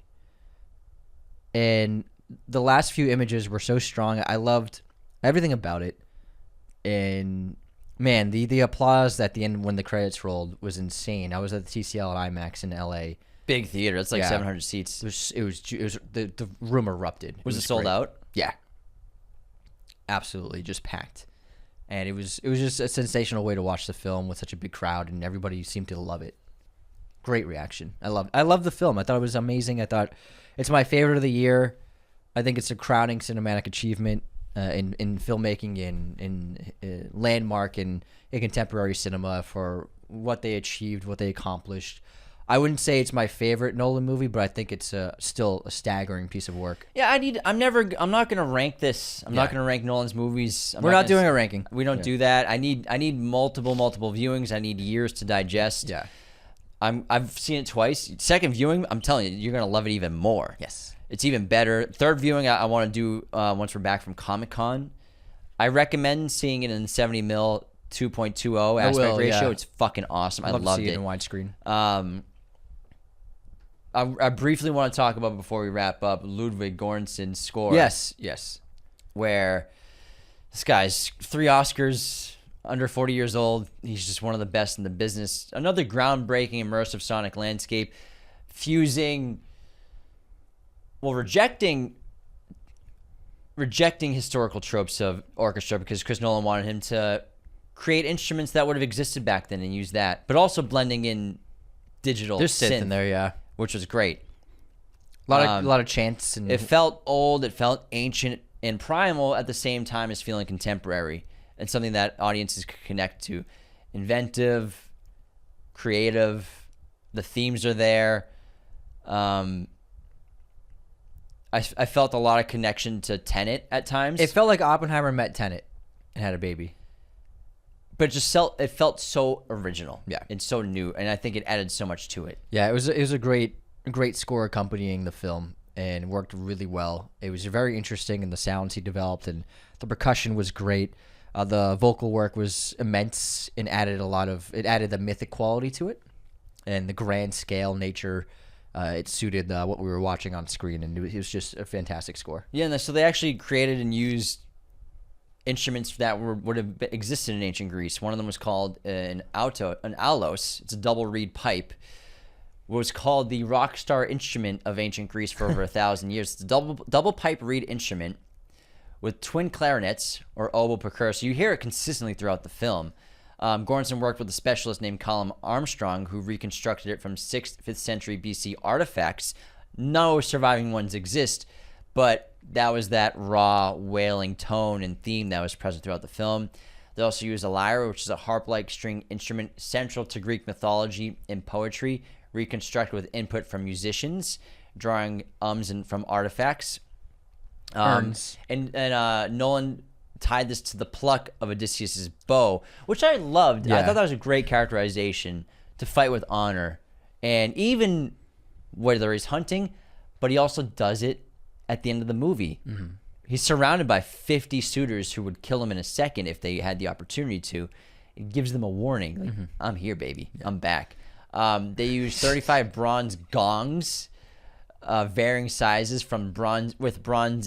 And the last few images were so strong. I loved everything about it. And man, the applause at the end when the credits rolled was insane. I was at the TCL at IMAX in LA. Big theater. That's like Yeah. 700 seats. It was the room erupted. Was it sold great. out? Yeah. Absolutely, just packed. And it was just a sensational way to watch the film with such a big crowd, and everybody seemed to love it. Great reaction. I love the film. I thought it was amazing. I thought it's my favorite of the year. I think it's a crowning cinematic achievement in filmmaking, in landmark in contemporary cinema for what they achieved, what they accomplished. I wouldn't say it's my favorite Nolan movie, but I think it's still a staggering piece of work. Yeah, I'm not gonna rank this. I'm not gonna rank Nolan's movies. We're not doing a ranking. We don't do that. I need multiple viewings. I need years to digest. Yeah. I've seen it twice. Second viewing, I'm telling you, you're gonna love it even more. Yes. It's even better. Third viewing, I want to do once we're back from Comic-Con. I recommend seeing it in 70 mil 2.20 aspect ratio. Yeah. It's fucking awesome. I Love loved to see it in widescreen. I briefly want to talk about, before we wrap up, Ludwig Göransson's score. Yes. Where this guy's 3 Oscars, under 40 years old. He's just one of the best in the business. Another groundbreaking immersive sonic landscape, rejecting historical tropes of orchestra, because Chris Nolan wanted him to create instruments that would have existed back then and use that, but also blending in digital There's synth synth in there, yeah. which was great. A lot of chants and It felt old, it felt ancient and primal at the same time as feeling contemporary, and something that audiences could connect to. Inventive, creative, the themes are there. I felt a lot of connection to Tenet at times. it felt like Oppenheimer met Tenet and had a baby. But it felt so original. Yeah. And so new, and I think it added so much to it. Yeah, it was a great score accompanying the film and worked really well. It was very interesting, and the sounds he developed and the percussion was great. The vocal work was immense and added the mythic quality to it, and the grand scale nature. It suited what we were watching on screen, and it was just a fantastic score. Yeah, and so they actually created and used instruments that would have existed in ancient Greece. One of them was called an aulos. It's a double reed pipe. What was called the rock star instrument of ancient Greece for over 1,000 years. It's a double pipe reed instrument with twin clarinets or oboe percussor. You hear it consistently throughout the film. Göransson worked with a specialist named Colin Armstrong, who reconstructed it from 6th, 5th century BC artifacts. No surviving ones exist, but that was that raw, wailing tone and theme that was present throughout the film. They also used a lyre, which is a harp-like string instrument central to Greek mythology and poetry, reconstructed with input from musicians, drawing and from artifacts. Urns. And Nolan tied this to the pluck of Odysseus's bow, which I loved. Yeah. I thought that was a great characterization, to fight with honor. And even whether he's hunting, but he also does it at the end of the movie. Mm-hmm. He's surrounded by 50 suitors who would kill him in a second if they had the opportunity to. It gives them a warning. Like, I'm here, baby. Yeah. I'm back. They used 35 bronze gongs, varying sizes from Bronze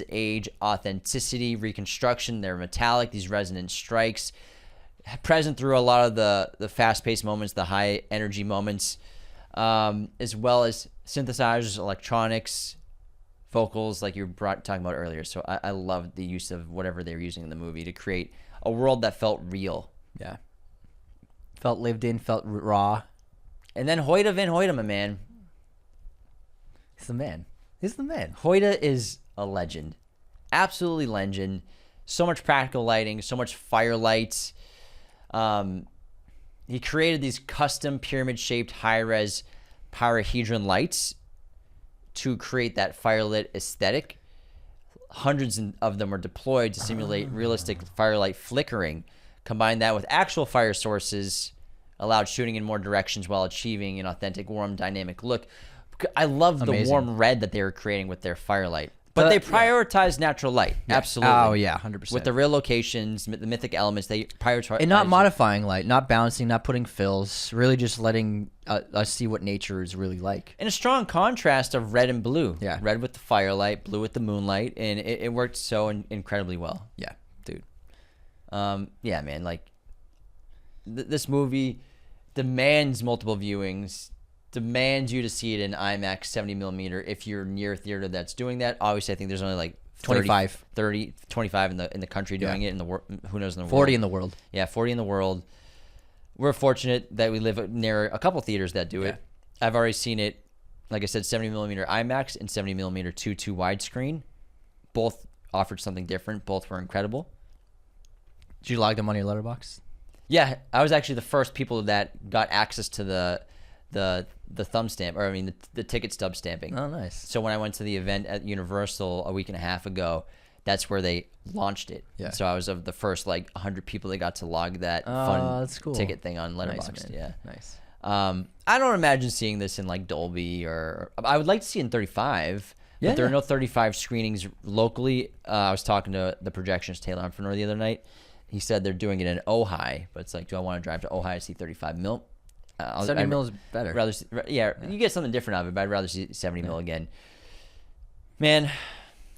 Age authenticity, reconstruction. They're metallic, these resonant strikes, present through a lot of the fast-paced moments, the high-energy moments, as well as synthesizers, electronics, vocals, like you were talking about earlier. So I loved the use of whatever they were using in the movie to create a world that felt real. Yeah. Felt lived in, felt raw. And then Hoyte van Hoyte, my man. He's the man. He's the man. Hoyte is a legend. Absolutely legend. So much practical lighting, so much firelight. He created these custom pyramid-shaped high-res pyrahedron lights to create that firelit aesthetic. Hundreds of them were deployed to simulate realistic firelight flickering. Combine that with actual fire sources, allowed shooting in more directions while achieving an authentic, warm, dynamic look. I love the warm red that they were creating with their firelight. But they prioritized natural light. Yeah. Absolutely. Oh, yeah, 100%. With the real locations, the mythic elements, they prioritize. And not modifying light, not balancing, not putting fills, really just letting us see what nature is really like. And a strong contrast of red and blue. Yeah. Red with the firelight, blue with the moonlight. And it worked so incredibly well. Yeah, dude. Yeah, man. Like, this movie demands multiple viewings, demands you to see it in IMAX 70 millimeter if you're near a theater that's doing that. Obviously, I think there's only like 25 in the country doing it. In the world, who knows in the world? 40 in the world. Yeah, 40 in the world. We're fortunate that we live near a couple theaters that do it. I've already seen it, like I said, 70 millimeter IMAX and 70 millimeter 2.2 widescreen. Both offered something different. Both were incredible. Did you log them on your letterbox? Yeah, I was actually the first people that got access to the thumb stamp, or I mean the ticket stub stamping. Oh, nice. So when I went to the event at Universal a week and a half ago, that's where they launched it. Yeah. So I was of the first like 100 people that got to log that that's cool. ticket thing on Letterboxd. Nice, man. Yeah. Nice. I don't imagine seeing this in like Dolby, or I would like to see it in 35. Yeah, But there are no 35 screenings locally. I was talking to the projectionist Taylor Unfenor the other night. He said they're doing it in Ojai, but it's like, do I want to drive to Ojai to see 35 mil? 70 mil is better. Rather, you get something different out of it, but I'd rather see 70 mil again. Man,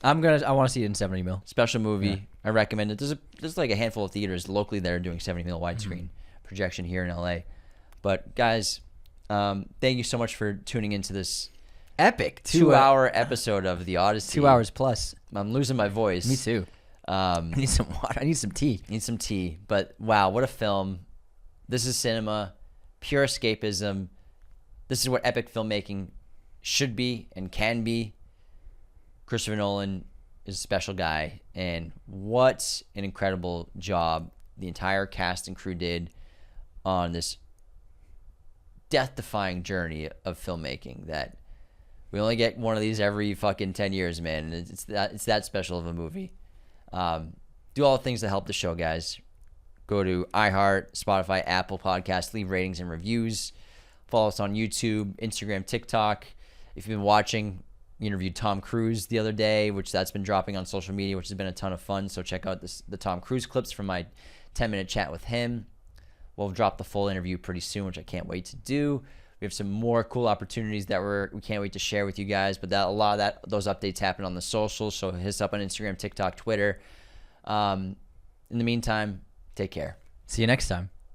I want to see it in 70 mil. special movie. Yeah. I recommend it. There's like a handful of theaters locally that are doing 70 mil widescreen projection here in LA. But guys, thank you so much for tuning into this Epic 2-hour episode of the Odyssey. 2 hours plus. I'm losing my voice. Me too. I need some water. I need some tea. Need some tea. But wow, what a film. This is cinema, pure escapism. This is what epic filmmaking should be and can be. Christopher Nolan is a special guy, and what an incredible job the entire cast and crew did on this death-defying journey of filmmaking that we only get one of these every fucking 10 years, man. And it's that special of a movie. Do all the things that help the show, guys. Go to iHeart, Spotify, Apple Podcasts, leave ratings and reviews. Follow us on YouTube, Instagram, TikTok. If you've been watching, we interviewed Tom Cruise the other day, which that's been dropping on social media, which has been a ton of fun. So check out the Tom Cruise clips from my 10-minute chat with him. We'll drop the full interview pretty soon, which I can't wait to do. We have some more cool opportunities that we can't wait to share with you guys. But a lot of those updates happen on the socials. So hit us up on Instagram, TikTok, Twitter. In the meantime, take care. See you next time.